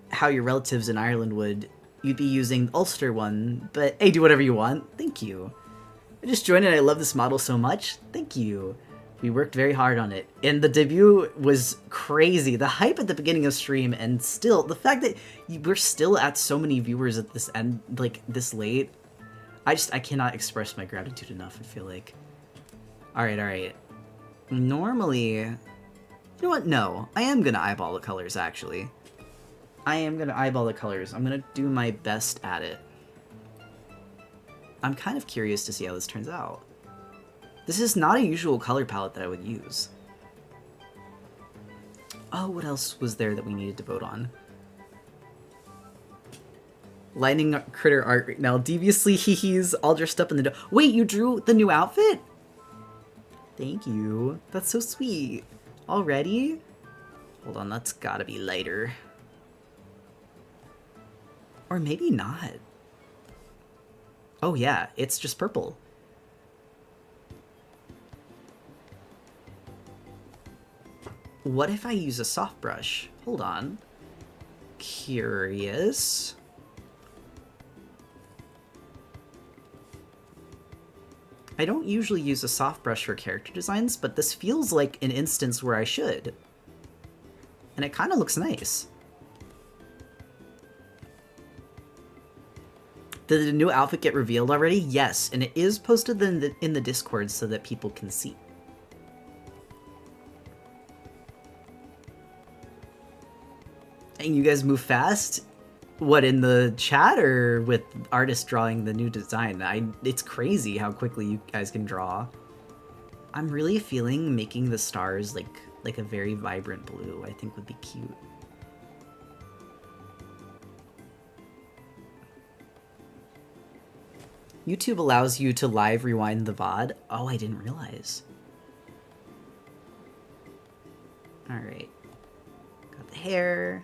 how your relatives in Ireland would, you'd be using the Ulster one. But hey, do whatever you want. Thank you. I just joined and I love this model so much. Thank you. We worked very hard on it. And the debut was crazy. The hype at the beginning of stream, and still, the fact that we're still at so many viewers at this end, like, this late. I cannot express my gratitude enough, I feel like. Alright. Normally... You know what? No. I am gonna eyeball the colors, actually. I am gonna eyeball the colors. I'm gonna do my best at it. I'm kind of curious to see how this turns out. This is not a usual color palette that I would use. Oh, what else was there that we needed to vote on? Lightning critter art right now. Deviously, he's all dressed up in the... Wait, you drew the new outfit? Thank you. That's so sweet. Already? Hold on, that's gotta be lighter. Or maybe not. Oh yeah, it's just purple. What if I use a soft brush? Hold on. Curious. I don't usually use a soft brush for character designs, but this feels like an instance where I should. And it kind of looks nice. Did the new outfit get revealed already? Yes, and it is posted in the Discord so that people can see. And you guys move fast? What, in the chat or with artists drawing the new design? It's crazy how quickly you guys can draw. I'm really feeling making the stars like a very vibrant blue, I think would be cute. YouTube allows you to live rewind the VOD? Oh, I didn't realize. Alright. Got the hair.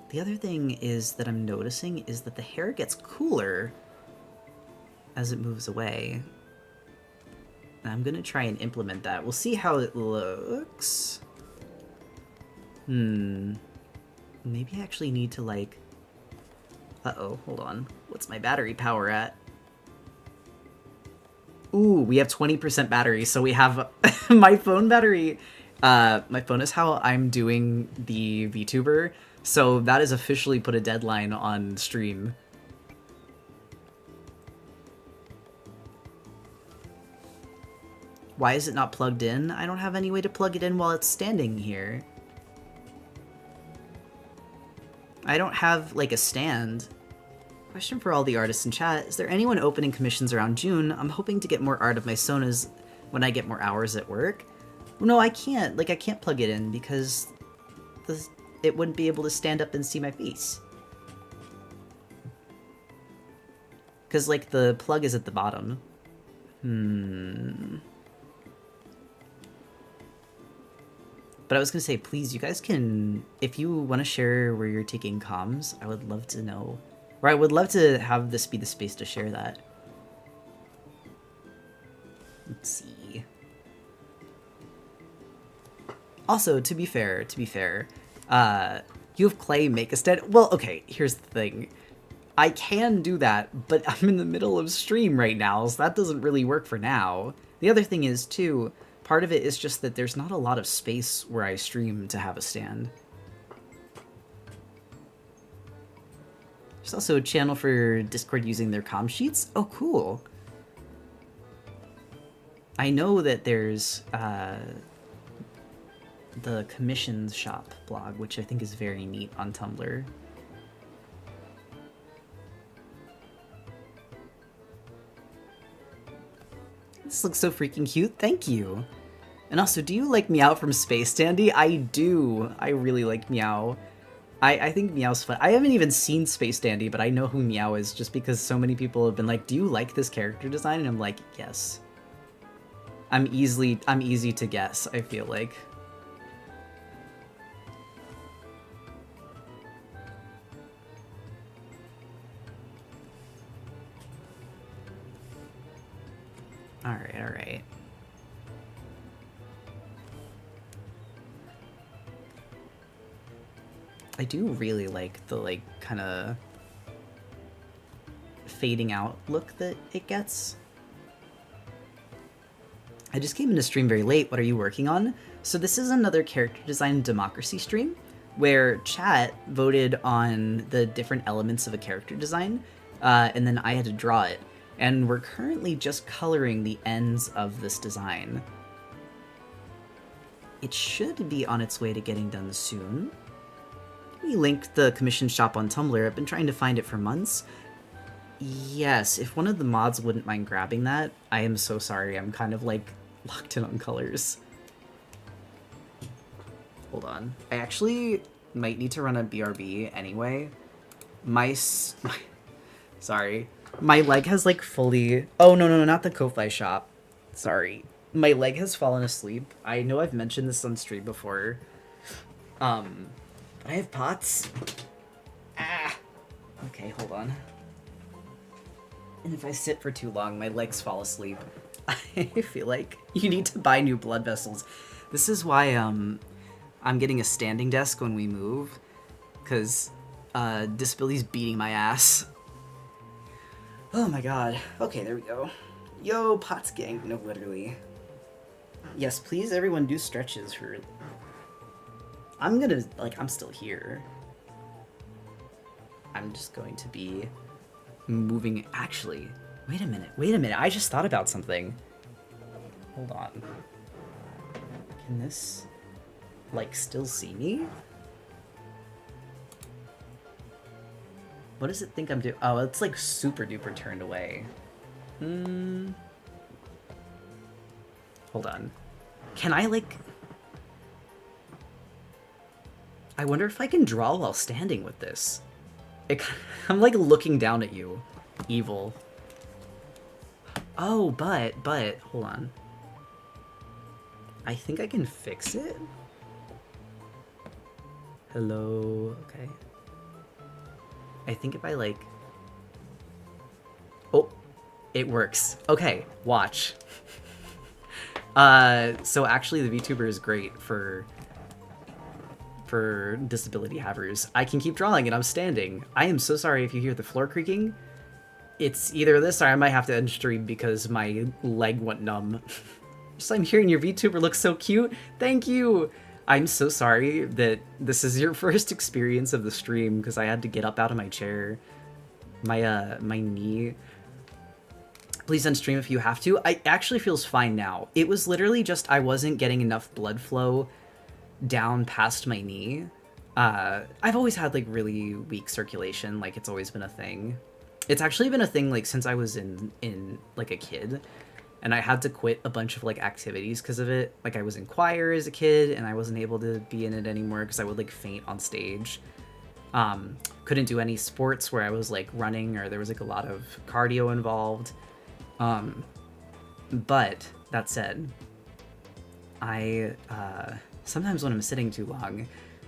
The other thing is that I'm noticing is that the hair gets cooler as it moves away. And I'm gonna try and implement that. We'll see how it looks. Maybe I actually need to like... Uh-oh, hold on. What's my battery power at? Ooh, we have 20% battery, so we have my phone battery. My phone is how I'm doing the VTuber, so that has officially put a deadline on stream. Why is it not plugged in? I don't have any way to plug it in while it's standing here. I don't have, like, a stand. Question for all the artists in chat. Is there anyone opening commissions around June? I'm hoping to get more art of my Sonas when I get more hours at work. No, I can't. Like, I can't plug it in because it wouldn't be able to stand up and see my face. Because, like, the plug is at the bottom. But I was gonna say, please, you guys can... If you want to share where you're taking comms, I would love to know. Or I would love to have this be the space to share that. Let's see. Also, to be fair, you have Clay make a stand. Well, okay, here's the thing. I can do that, but I'm in the middle of stream right now, so that doesn't really work for now. The other thing is, too, part of it is just that there's not a lot of space where I stream to have a stand. There's also a channel for Discord using their comm sheets. Oh, cool. I know that there's the commissions shop blog, which I think is very neat on Tumblr. This looks so freaking cute. Thank you. And also, do you like Meow from Space Dandy? I do. I really like Meow. I think Meow's fun. I haven't even seen Space Dandy, but I know who Meow is just because so many people have been like, do you like this character design? And I'm like, yes. I'm easy to guess, I feel like. Alright. I do really like the, like, kind of fading out look that it gets. I just came into stream very late. What are you working on? So this is another character design democracy stream where chat voted on the different elements of a character design, and then I had to draw it. And we're currently just coloring the ends of this design. It should be on its way to getting done soon. We linked the commission shop on Tumblr. I've been trying to find it for months. Yes, if one of the mods wouldn't mind grabbing that, I am so sorry. I'm kind of, like, locked in on colors. Hold on. I actually might need to run a BRB anyway. Sorry. My leg has like fully... Oh, no, not the Ko-Fi shop. Sorry. My leg has fallen asleep. I know I've mentioned this on stream before. I have POTS. Ah! Okay, hold on. And if I sit for too long, my legs fall asleep. I feel like you need to buy new blood vessels. This is why, I'm getting a standing desk when we move. Because, disability's beating my ass. Oh my god. Okay, there we go. Yo, POTS gang. No, literally. Yes, please, everyone do stretches for... I'm gonna, like, I'm still here. I'm just going to be moving... Actually, wait a minute. I just thought about something. Hold on. Can this, like, still see me? What does it think I'm doing? Oh, it's, like, super duper turned away. Hold on. Can I, like... I wonder if I can draw while standing with this. I'm, like, looking down at you. Evil. Oh, but, hold on. I think I can fix it? Hello, okay. I think if I, like... Oh, it works. Okay, watch. So actually the VTuber is great for disability havers. I can keep drawing and I'm standing. I am so sorry if you hear the floor creaking. It's either this or I might have to end stream because my leg went numb. Just I'm hearing your VTuber looks so cute. Thank you! I'm so sorry that this is your first experience of the stream because I had to get up out of my chair. My knee. Please end stream if you have to. It actually feels fine now. It was literally just I wasn't getting enough blood flow down past my knee. I've always had like really weak circulation, like it's always been a thing. It's actually been a thing like since I was in like a kid, and I had to quit a bunch of like activities because of it. Like I was in choir as a kid and I wasn't able to be in it anymore because I would like faint on stage. Couldn't do any sports where I was like running or there was like a lot of cardio involved. But that said, I sometimes when I'm sitting too long,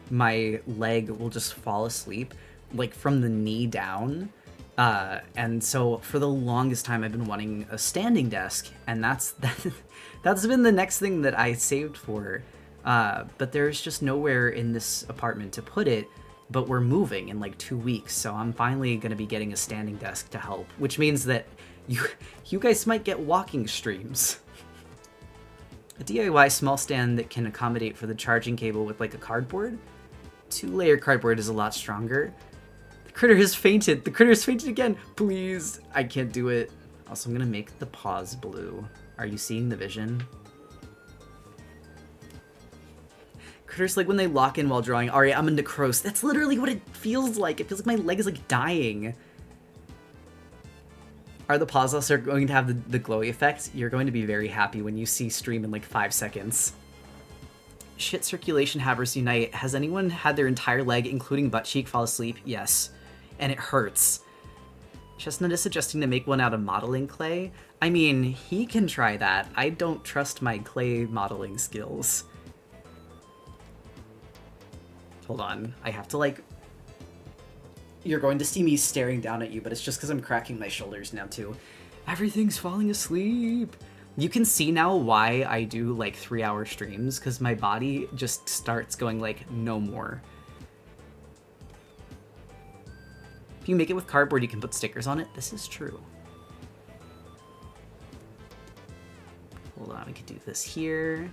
my leg will just fall asleep, like from the knee down. And so for the longest time, I've been wanting a standing desk, and that's been the next thing that I saved for. But there's just nowhere in this apartment to put it. But we're moving in like 2 weeks, so I'm finally gonna be getting a standing desk to help, which means that you guys might get walking streams. A DIY small stand that can accommodate for the charging cable with like a cardboard. 2-layer cardboard is a lot stronger. The critter has fainted. The critter has fainted again. Please, I can't do it. Also, I'm gonna make the paws blue. Are you seeing the vision? Critters like when they lock in while drawing. Ari, I'm a necrose. That's literally what it feels like. It feels like my leg is like dying. Are the paws also going to have the glowy effect? You're going to be very happy when you see stream in like 5 seconds. Shit circulation havers unite. Has anyone had their entire leg, including butt cheek, fall asleep? Yes. And it hurts. Chestnut is suggesting to make one out of modeling clay. I mean, he can try that. I don't trust my clay modeling skills. Hold on. I have to like... You're going to see me staring down at you, but it's just because I'm cracking my shoulders now, too. Everything's falling asleep. You can see now why I do, like, 3-hour streams, because my body just starts going, like, no more. If you make it with cardboard, you can put stickers on it. This is true. Hold on, we could do this here.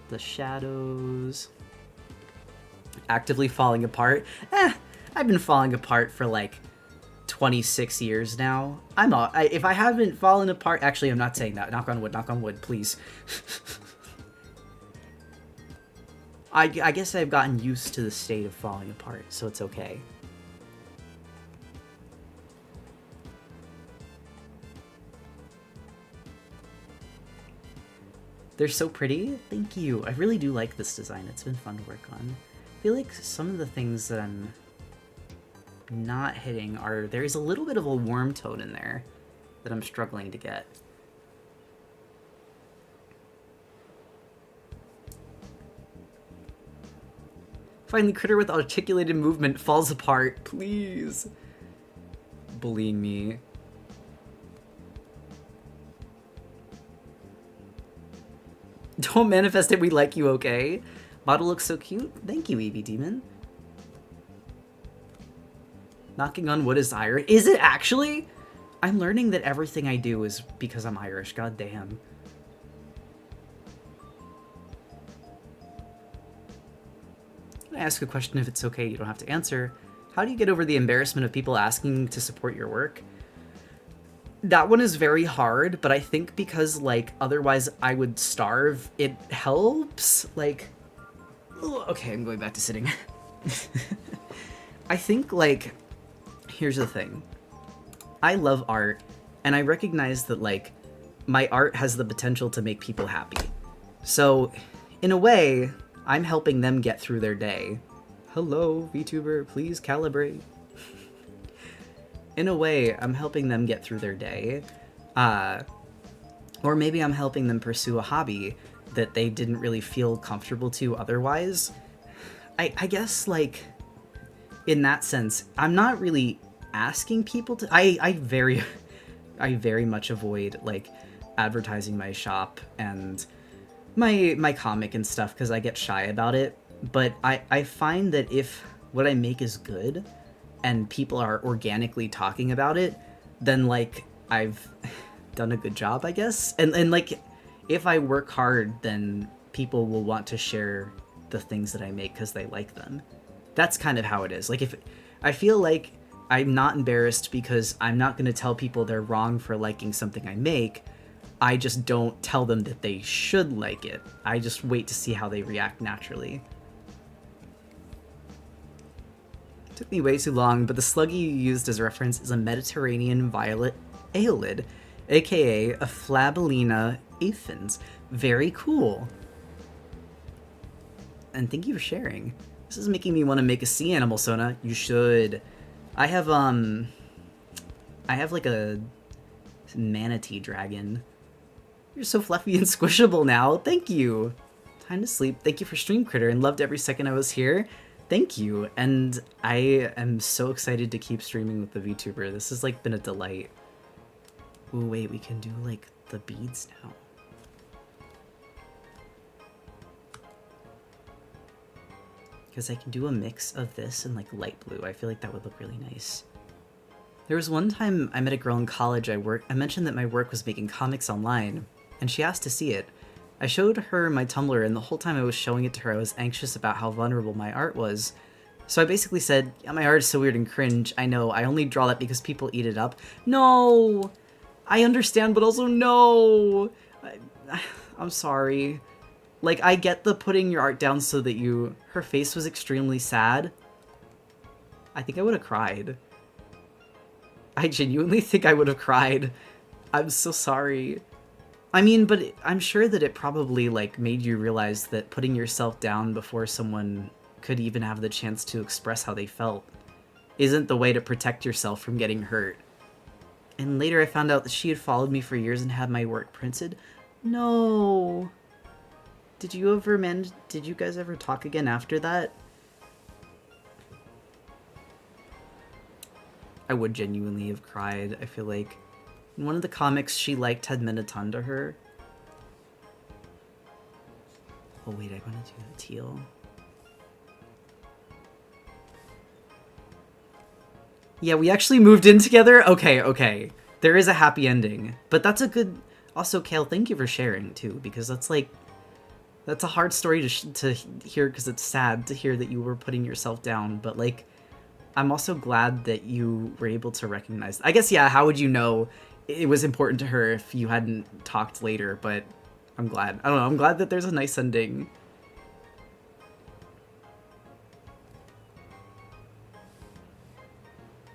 The shadows... Actively falling apart. I've been falling apart for like 26 years now. If I haven't fallen apart, actually I'm not saying that. Knock on wood, please. I guess I've gotten used to the state of falling apart, so it's okay. They're so pretty. Thank you. I really do like this design. It's been fun to work on. I feel like some of the things that I'm not hitting are... There is a little bit of a warm tone in there that I'm struggling to get. Finally, critter with articulated movement falls apart. Please. Bullying me. Don't manifest it, we like you, okay? Model looks so cute. Thank you, Evie Demon. Knocking on wood is Irish. Is it actually? I'm learning that everything I do is because I'm Irish. God damn. I ask a question if it's okay, you don't have to answer. How do you get over the embarrassment of people asking to support your work? That one is very hard, but I think because, like, otherwise I would starve, it helps. Like, okay, I'm going back to sitting. I think, like, here's the thing. I love art, and I recognize that, like, my art has the potential to make people happy. So, in a way, I'm helping them get through their day. Hello, VTuber, please calibrate. In a way, I'm helping them get through their day. Or maybe I'm helping them pursue a hobby that they didn't really feel comfortable to otherwise. I guess, like, in that sense, I'm not really asking people to... I very much avoid, like, advertising my shop and my comic and stuff because I get shy about it. But I find that if what I make is good and people are organically talking about it, then, like, I've done a good job, I guess. And like, if I work hard, then people will want to share the things that I make because they like them. That's kind of how it is. Like, if I feel like I'm not embarrassed because I'm not going to tell people they're wrong for liking something I make. I just don't tell them that they should like it. I just wait to see how they react naturally. Took me way too long, but the sluggy you used as reference is a Mediterranean violet aelid, aka a Flabellina aphens. Very cool. And thank you for sharing. This is making me want to make a sea animal, Sona. You should. I have like a manatee dragon. You're so fluffy and squishable now. Thank you. Time to sleep. Thank you for stream, Critter, and loved every second I was here. Thank you, and I am so excited to keep streaming with the VTuber. This has, like, been a delight. Ooh, wait, we can do, like, the beads now. Because I can do a mix of this and, like, light blue. I feel like that would look really nice. There was one time I met a girl in college I mentioned that my work was making comics online, and she asked to see it. I showed her my Tumblr, and the whole time I was showing it to her, I was anxious about how vulnerable my art was. So I basically said, yeah, my art is so weird and cringe. I know, I only draw that because people eat it up. No! I understand, but also no! I'm sorry. Like, I get the putting your art down so that you... Her face was extremely sad. I think I would have cried. I genuinely think I would have cried. I'm so sorry. I mean, but I'm sure that it probably, like, made you realize that putting yourself down before someone could even have the chance to express how they felt isn't the way to protect yourself from getting hurt. And later I found out that she had followed me for years and had my work printed. No. Did you guys ever talk again after that? I would genuinely have cried, I feel like. One of the comics she liked had meant a ton to her. Oh wait, I want to do the teal. Yeah, we actually moved in together? Okay. There is a happy ending. But that's a good... Also, Kale, thank you for sharing, too, because that's, like... That's a hard story to hear, because it's sad to hear that you were putting yourself down, but, like... I'm also glad that you were able to recognize... I guess, yeah, how would you know it was important to her if you hadn't talked later, but I'm glad. I don't know, I'm glad that there's a nice ending.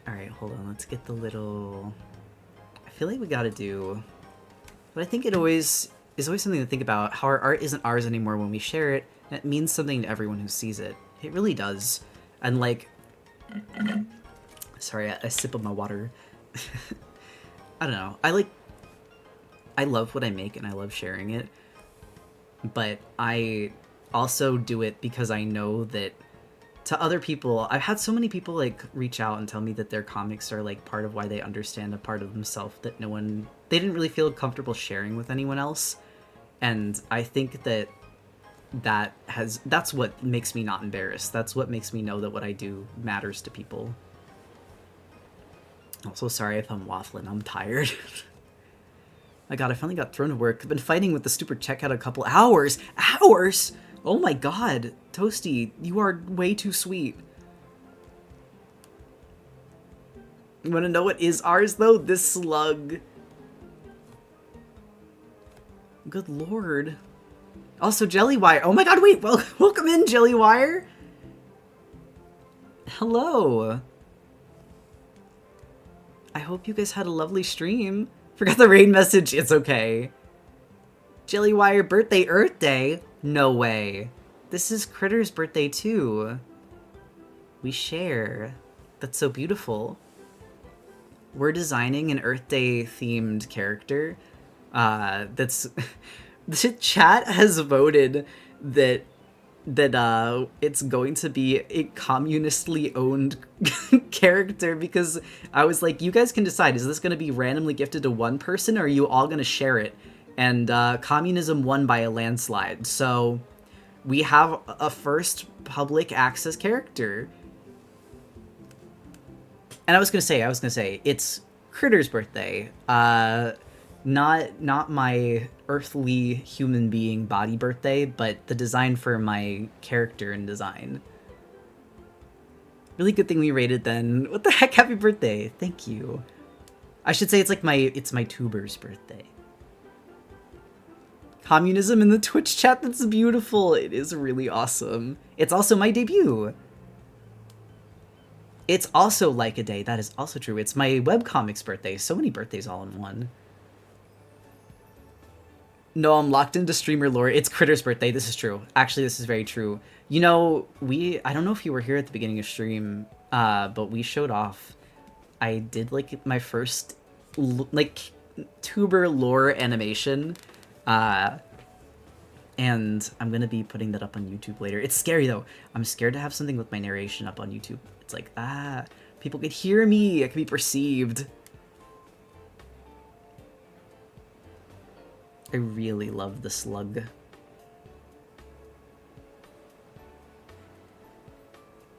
Alright, hold on, let's get the little... I feel like we gotta do... But I think it always is always something to think about. How our art isn't ours anymore when we share it, and it means something to everyone who sees it. It really does. And like, sorry, I sip of my water. I don't know. I love what I make and I love sharing it, but I also do it because I know that to other people, I've had so many people like reach out and tell me that their comics are like part of why they understand a part of themselves that they didn't really feel comfortable sharing with anyone else. And I think that that's what makes me not embarrassed. That's what makes me know that what I do matters to people. Also, sorry if I'm waffling, I'm tired. My god, I finally got thrown to work. I've been fighting with the stupid checkout a couple hours. Hours? Oh my god. Toasty, you are way too sweet. You wanna know what is ours, though? This slug. Good lord. Also, Jellywire. Oh my god, wait! Welcome in, Jellywire! Hello. I hope you guys had a lovely stream. Forgot the raid message. It's okay. Jellywire birthday Earth Day? No way. This is Critter's birthday too. We share. That's so beautiful. We're designing an Earth Day themed character. That's the chat has voted that it's going to be a communistly owned character, because I was like, you guys can decide, is this going to be randomly gifted to one person or are you all going to share it? And communism won by a landslide, so we have a first public access character. And I was gonna say it's Critter's birthday, not my earthly human being body birthday, but the design for my character and design. Really good thing we rated then. What the heck? Happy birthday! Thank you. I should say it's my tuber's birthday. Communism in the Twitch chat, that's beautiful. It is really awesome. It's also my debut. It's also like a day, that is also true. It's my webcomics birthday. So many birthdays all in one. No, I'm locked into streamer lore. It's Critter's birthday. This is true. Actually, this is very true. You know, I don't know if you were here at the beginning of stream, but we showed off. I did like my first like tuber lore animation. And I'm gonna be putting that up on YouTube later. It's scary though. I'm scared to have something with my narration up on YouTube. It's like, people could hear me. I could be perceived. I really love the slug.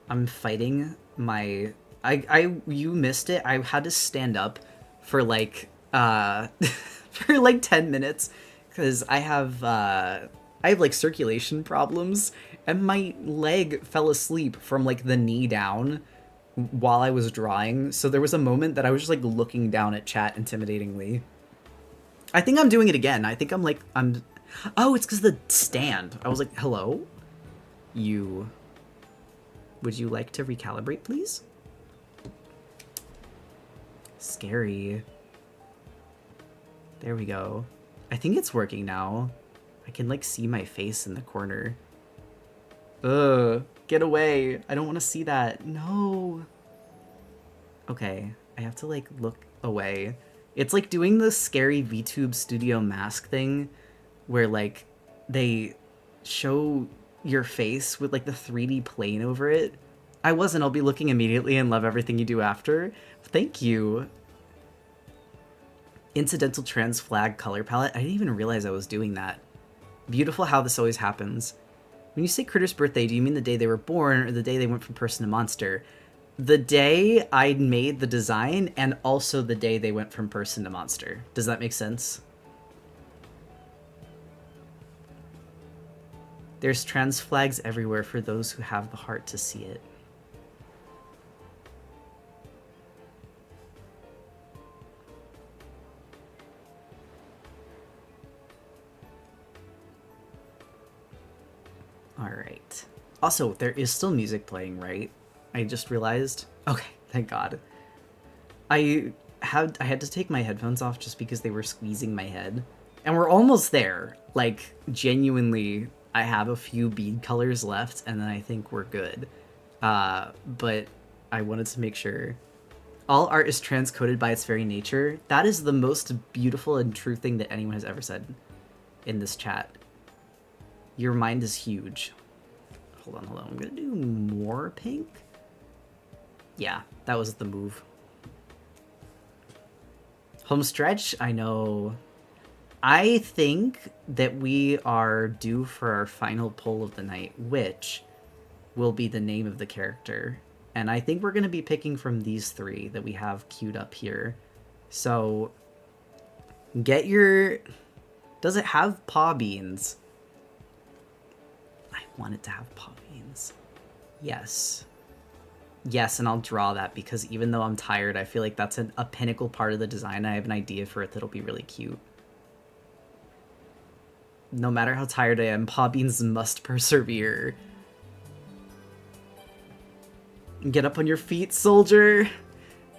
I'm fighting my... you missed it. I had to stand up for like, for like 10 minutes. Because I have like circulation problems, and my leg fell asleep from like the knee down while I was drawing. So there was a moment that I was just like looking down at chat intimidatingly. I think I'm doing it again. I think oh, it's because the stand. I was like, hello? Would you like to recalibrate, please? Scary. There we go. I think it's working now. I can like see my face in the corner. Ugh, get away. I don't want to see that. No. Okay, I have to like look away. It's like doing the scary VTube Studio mask thing where like they show your face with like the 3D plane over it. I'll be looking immediately and love everything you do after. Thank you. Incidental trans flag color palette. I didn't even realize I was doing that. Beautiful how this always happens. When you say Critter's birthday, do you mean the day they were born or the day they went from person to monster? The day I made the design and also the day they went from person to monster. Does that make sense? There's trans flags everywhere for those who have the heart to see it. Alright. Also, there is still music playing, right? I just realized. Okay, thank God. I had to take my headphones off just because they were squeezing my head. And we're almost there. Like, genuinely, I have a few bead colors left, and then I think we're good. But I wanted to make sure. All art is transcoded by its very nature. That is the most beautiful and true thing that anyone has ever said in this chat. Your mind is huge. Hold on. I'm gonna do more pink. Yeah, that was the move. Home stretch, I know. I think that we are due for our final poll of the night, which will be the name of the character. And I think we're going to be picking from these three that we have queued up here. So, get your... Does it have paw beans? I want it to have paw beans. Yes. Yes, and I'll draw that because even though I'm tired, I feel like that's a pinnacle part of the design. I have an idea for it that'll be really cute. No matter how tired I am, paw beans must persevere. Get up on your feet, soldier.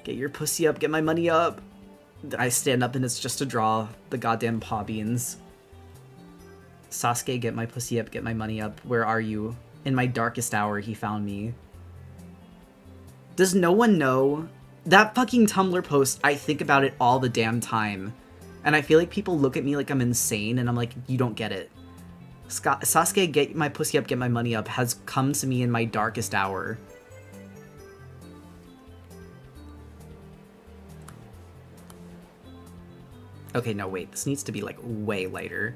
Get your pussy up, get my money up. I stand up and it's just to draw the goddamn paw beans. Sasuke, get my pussy up, get my money up. Where are you? In my darkest hour, he found me. Does no one know? That fucking Tumblr post, I think about it all the damn time. And I feel like people look at me like I'm insane, and I'm like, you don't get it. Sasuke, get my pussy up, get my money up, has come to me in my darkest hour. Okay, no, wait. This needs to be, like, way lighter.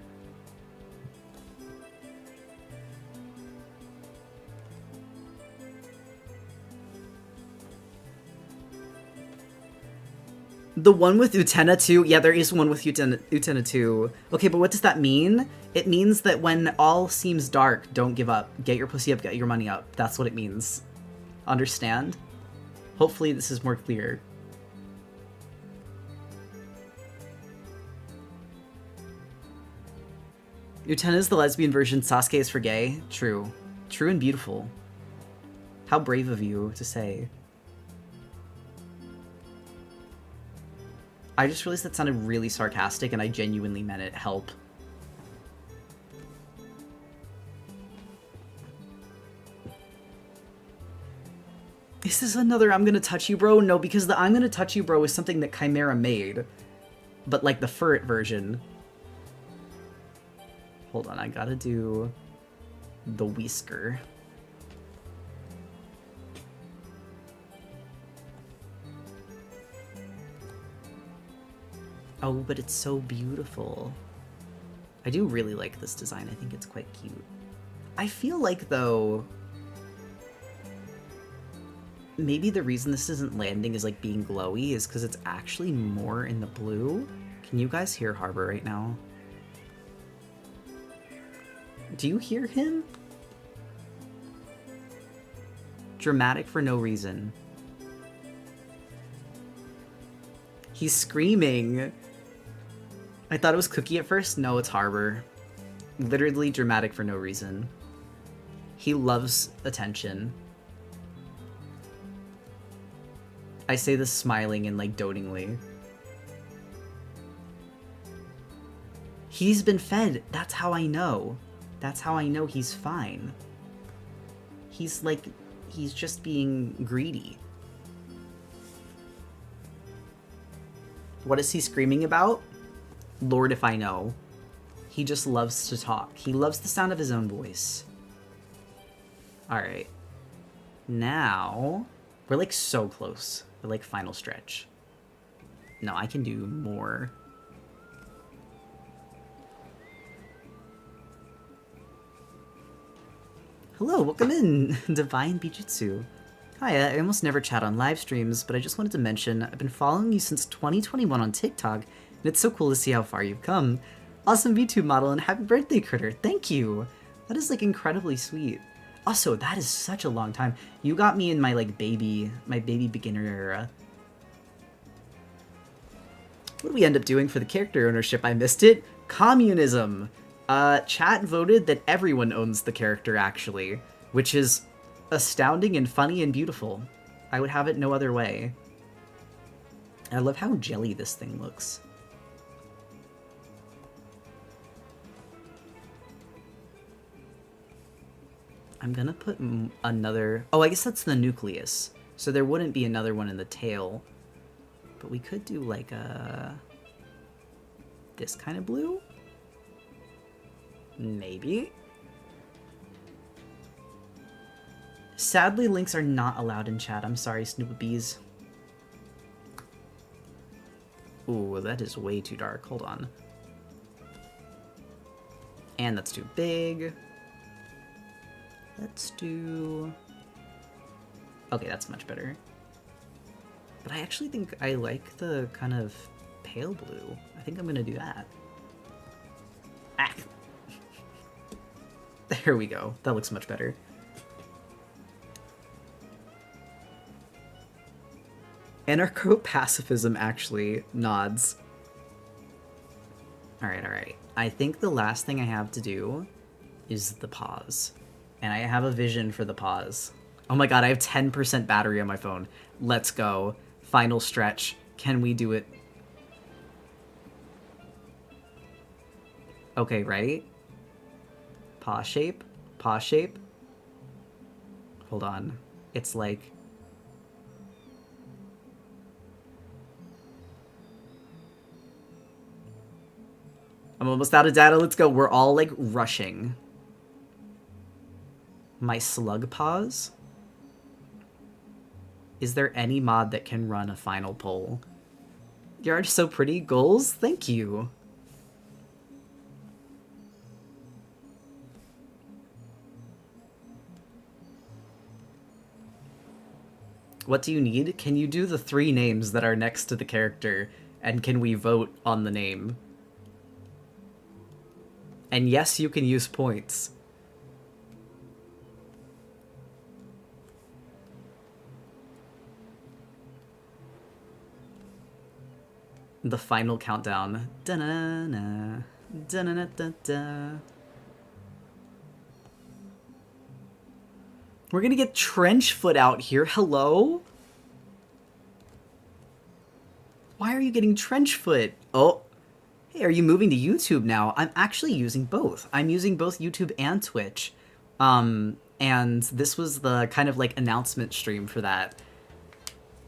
The one with Utena 2? Yeah, there is one with Utena 2. Okay, but what does that mean? It means that when all seems dark, don't give up. Get your pussy up, get your money up. That's what it means. Understand? Hopefully this is more clear. Utena is the lesbian version, Sasuke is for gay. True. True and beautiful. How brave of you to say. I just realized that sounded really sarcastic and I genuinely meant it. Help. Is this another I'm gonna touch you, bro? No, because the I'm gonna touch you, bro is something that Chimera made. But like the furth version. Hold on, I gotta do the whisker. Oh, but it's so beautiful. I do really like this design. I think it's quite cute. I feel like, though, maybe the reason this isn't landing is like being glowy is because it's actually more in the blue. Can you guys hear Harbor right now? Do you hear him? Dramatic for no reason. He's screaming. I thought it was Cookie at first. No, it's Harbor. Literally dramatic for no reason. He loves attention. I say this smiling and like dotingly. He's been fed. That's how I know. That's how I know he's fine. He's like, he's just being greedy. What is he screaming about? Lord if I know. He just loves to talk. He loves the sound of his own voice. Alright. Now, we're like so close. We're like final stretch. No, I can do more. Hello, welcome in, Divine Bijutsu. Hi, I almost never chat on live streams, but I just wanted to mention I've been following you since 2021 on TikTok, and it's so cool to see how far you've come. Awesome VTube model, and happy birthday, Critter. Thank you. That is like incredibly sweet. Also, that is such a long time. You got me in my like baby beginner era. What did we end up doing for the character ownership? I missed it. Communism. Chat voted that everyone owns the character, actually, which is astounding and funny and beautiful. I would have it no other way. I love how jelly this thing looks. I'm gonna put another... Oh, I guess that's the nucleus. So there wouldn't be another one in the tail. But we could do like a... this kind of blue? Maybe? Sadly, links are not allowed in chat. I'm sorry, Snoopabees. Ooh, that is way too dark. Hold on. And that's too big. Let's do... Okay, that's much better. But I actually think I like the kind of pale blue. I think I'm gonna do that. Ah! There we go. That looks much better. Anarcho-pacifism actually nods. Alright, alright. I think the last thing I have to do is the pause. And I have a vision for the pause. Oh my god, I have 10% battery on my phone. Let's go. Final stretch. Can we do it? Okay, right? Pause shape. Pause shape. Hold on. It's like... I'm almost out of data. Let's go. We're all, like, rushing. My slug pause? Is there any mod that can run a final poll? You're so pretty. Goals? Thank you. What do you need? Can you do the 3 names that are next to the character? And can we vote on the name? And yes, you can use points. The final countdown. Da-na-na, da-na-na-da-da. We're gonna get Trenchfoot out here. Hello? Why are you getting Trenchfoot? Oh. Hey, are you moving to YouTube now? I'm actually using both. I'm using both YouTube and Twitch. And this was the kind of like announcement stream for that.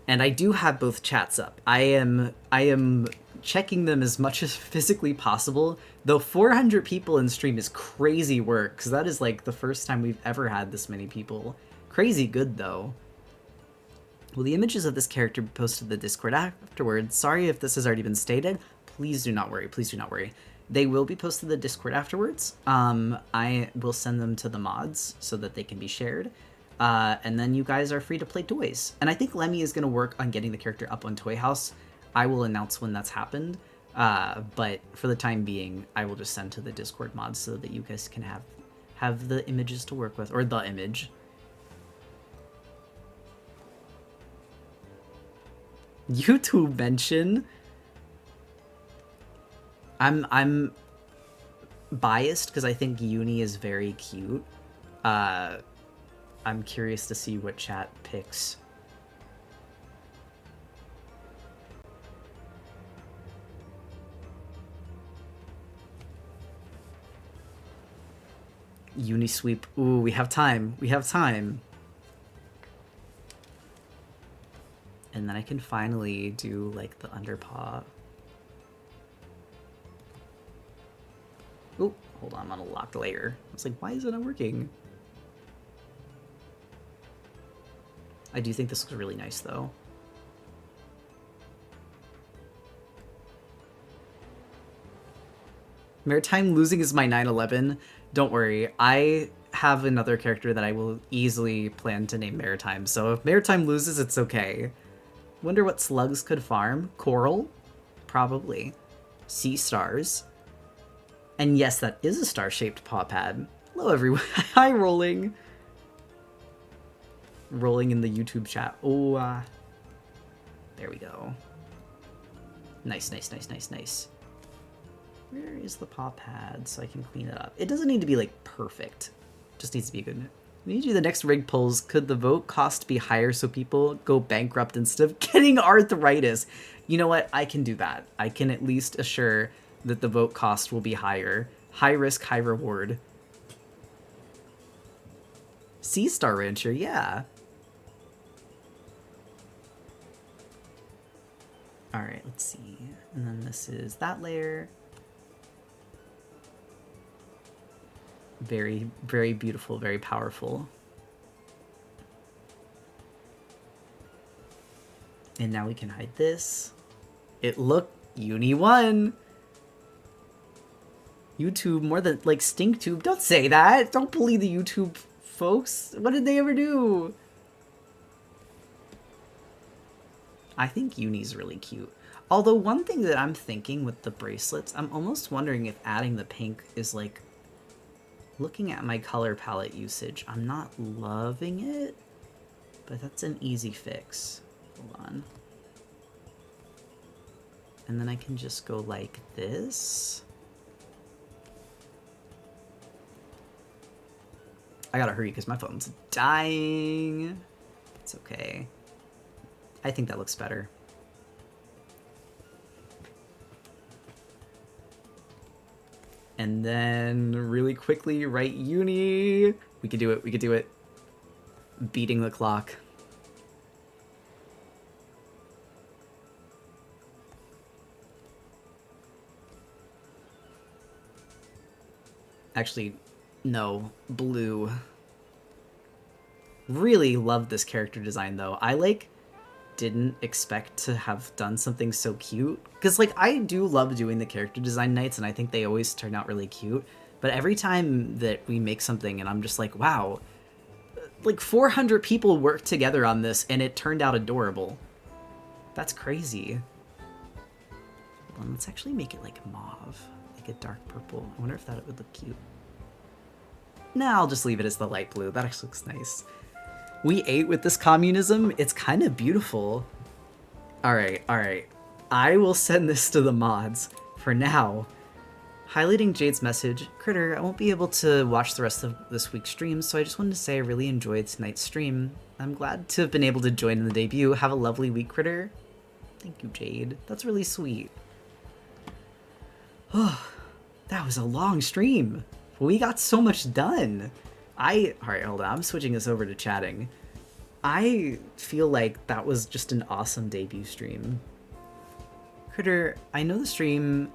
And I do have both chats up. I am checking them as much as physically possible, though 400 people in stream is crazy work, because that is like the first time we've ever had this many people. Crazy good, though. Will the images of this character be posted to the Discord afterwards? Sorry if this has already been stated. Please do not worry. Please do not worry. They will be posted to the Discord afterwards. I will send them to the mods so that they can be shared. And then you guys are free to play toys. And I think Lemmy is going to work on getting the character up on Toy House. I will announce when that's happened. But for the time being, I will just send to the Discord mods so that you guys can have the images to work with. Or the image. YouTube mention... I'm biased because I think Uni is very cute. I'm curious to see what chat picks. Unisweep. Ooh, we have time. We have time. And then I can finally do like the underpaw. Oh, hold on, I'm on a locked layer. I was like, why is it not working? I do think this looks really nice, though. Maritime losing is my 9/11. Don't worry, I have another character that I will easily plan to name Maritime, so if Maritime loses, it's okay. Wonder what slugs could farm? Coral? Probably. Sea stars. And yes, that is a star-shaped paw pad. Hello, everyone. Hi, Rolling. Rolling in the YouTube chat. Oh, there we go. Nice, nice, nice, nice, nice. Where is the paw pad so I can clean it up? It doesn't need to be, like, perfect. Just needs to be good. We need to do the next rig polls. Could the vote cost be higher so people go bankrupt instead of getting arthritis? You know what? I can do that. I can at least assure that the vote cost will be higher. High risk, high reward. Sea Star Rancher, yeah. Alright, let's see. And then this is that layer. Very, very beautiful, very powerful. And now we can hide this. It looked Uni 1. YouTube more than like StinkTube. Don't say that. Don't bully the YouTube folks. What did they ever do? I think Uni's really cute. Although one thing that I'm thinking with the bracelets, I'm almost wondering if adding the pink is like, looking at my color palette usage, I'm not loving it, but that's an easy fix. Hold on. And then I can just go like this. I gotta hurry because my phone's dying. It's okay. I think that looks better. And then really quickly write Uni. We could do it, we could do it. Beating the clock. Actually, no, blue. Really love this character design though. I like didn't expect to have done something so cute, because like I do love doing the character design nights and I think they always turn out really cute, but every time that we make something and I'm just like, wow, like 400 people worked together on this and it turned out adorable. That's crazy. Hold on, let's actually make it like mauve, like a dark purple. I wonder if that would look cute. Nah, I'll just leave it as the light blue. That actually looks nice. We ate with this communism. It's kind of beautiful. Alright, alright. I will send this to the mods. For now, highlighting Jade's message, Critter, I won't be able to watch the rest of this week's stream, so I just wanted to say I really enjoyed tonight's stream. I'm glad to have been able to join in the debut. Have a lovely week, Critter. Thank you, Jade. That's really sweet. Oh, that was a long stream. We got so much done. Alright, hold on, I'm switching this over to chatting. I feel like that was just an awesome debut stream. Critter, I know the stream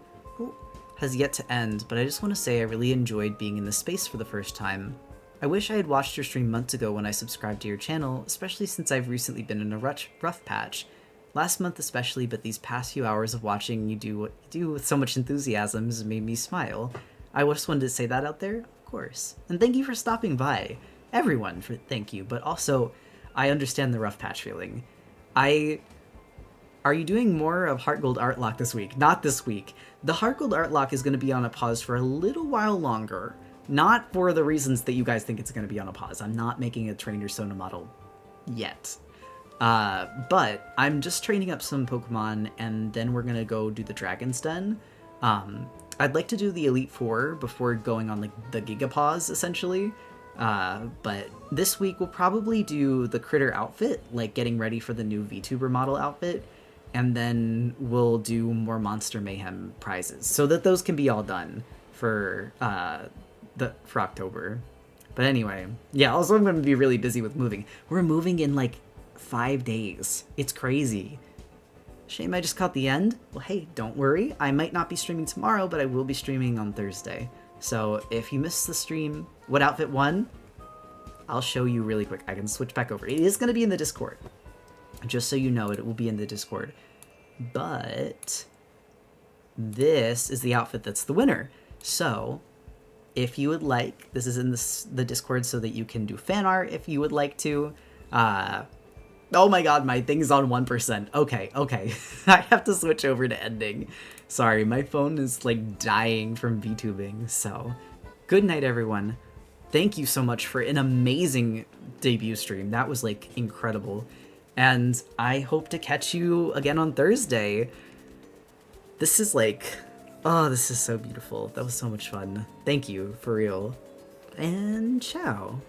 has yet to end, but I just want to say I really enjoyed being in this space for the first time. I wish I had watched your stream months ago when I subscribed to your channel, especially since I've recently been in a rough patch. Last month especially, but these past few hours of watching you do what you do with so much enthusiasm has made me smile. I just wanted to say that out there. Course. And thank you for stopping by. Everyone, thank you, but also, I understand the rough patch feeling. Are you doing more of Heart Gold Art Lock this week? Not this week. The Heart Gold Art Lock is going to be on a pause for a little while longer. Not for the reasons that you guys think it's going to be on a pause. I'm not making a Trainer Sona model yet. But I'm just training up some Pokemon, and then we're going to go do the Dragon's Den. I'd like to do the Elite Four before going on like the Gigapause, essentially. But this week we'll probably do the Critter outfit, like getting ready for the new VTuber model outfit, and then we'll do more Monster Mayhem prizes, so that those can be all done for October. But anyway, yeah. Also, I'm going to be really busy with moving. We're moving in like 5 days. It's crazy. Shame I just caught the end. Well, hey, don't worry. I might not be streaming tomorrow, but I will be streaming on Thursday. So if you missed the stream, what outfit won? I'll show you really quick. I can switch back over. It is going to be in the Discord. Just so you know, it will be in the Discord. But this is the outfit that's the winner. So if you would like, this is in the Discord so that you can do fan art if you would like to. Oh my god, my thing's on 1%. Okay. I have to switch over to ending. Sorry, my phone is like dying from VTubing. So, good night everyone. Thank you so much for an amazing debut stream. That was like incredible. And I hope to catch you again on Thursday. This is like, oh, this is so beautiful. That was so much fun. Thank you, for real. And ciao.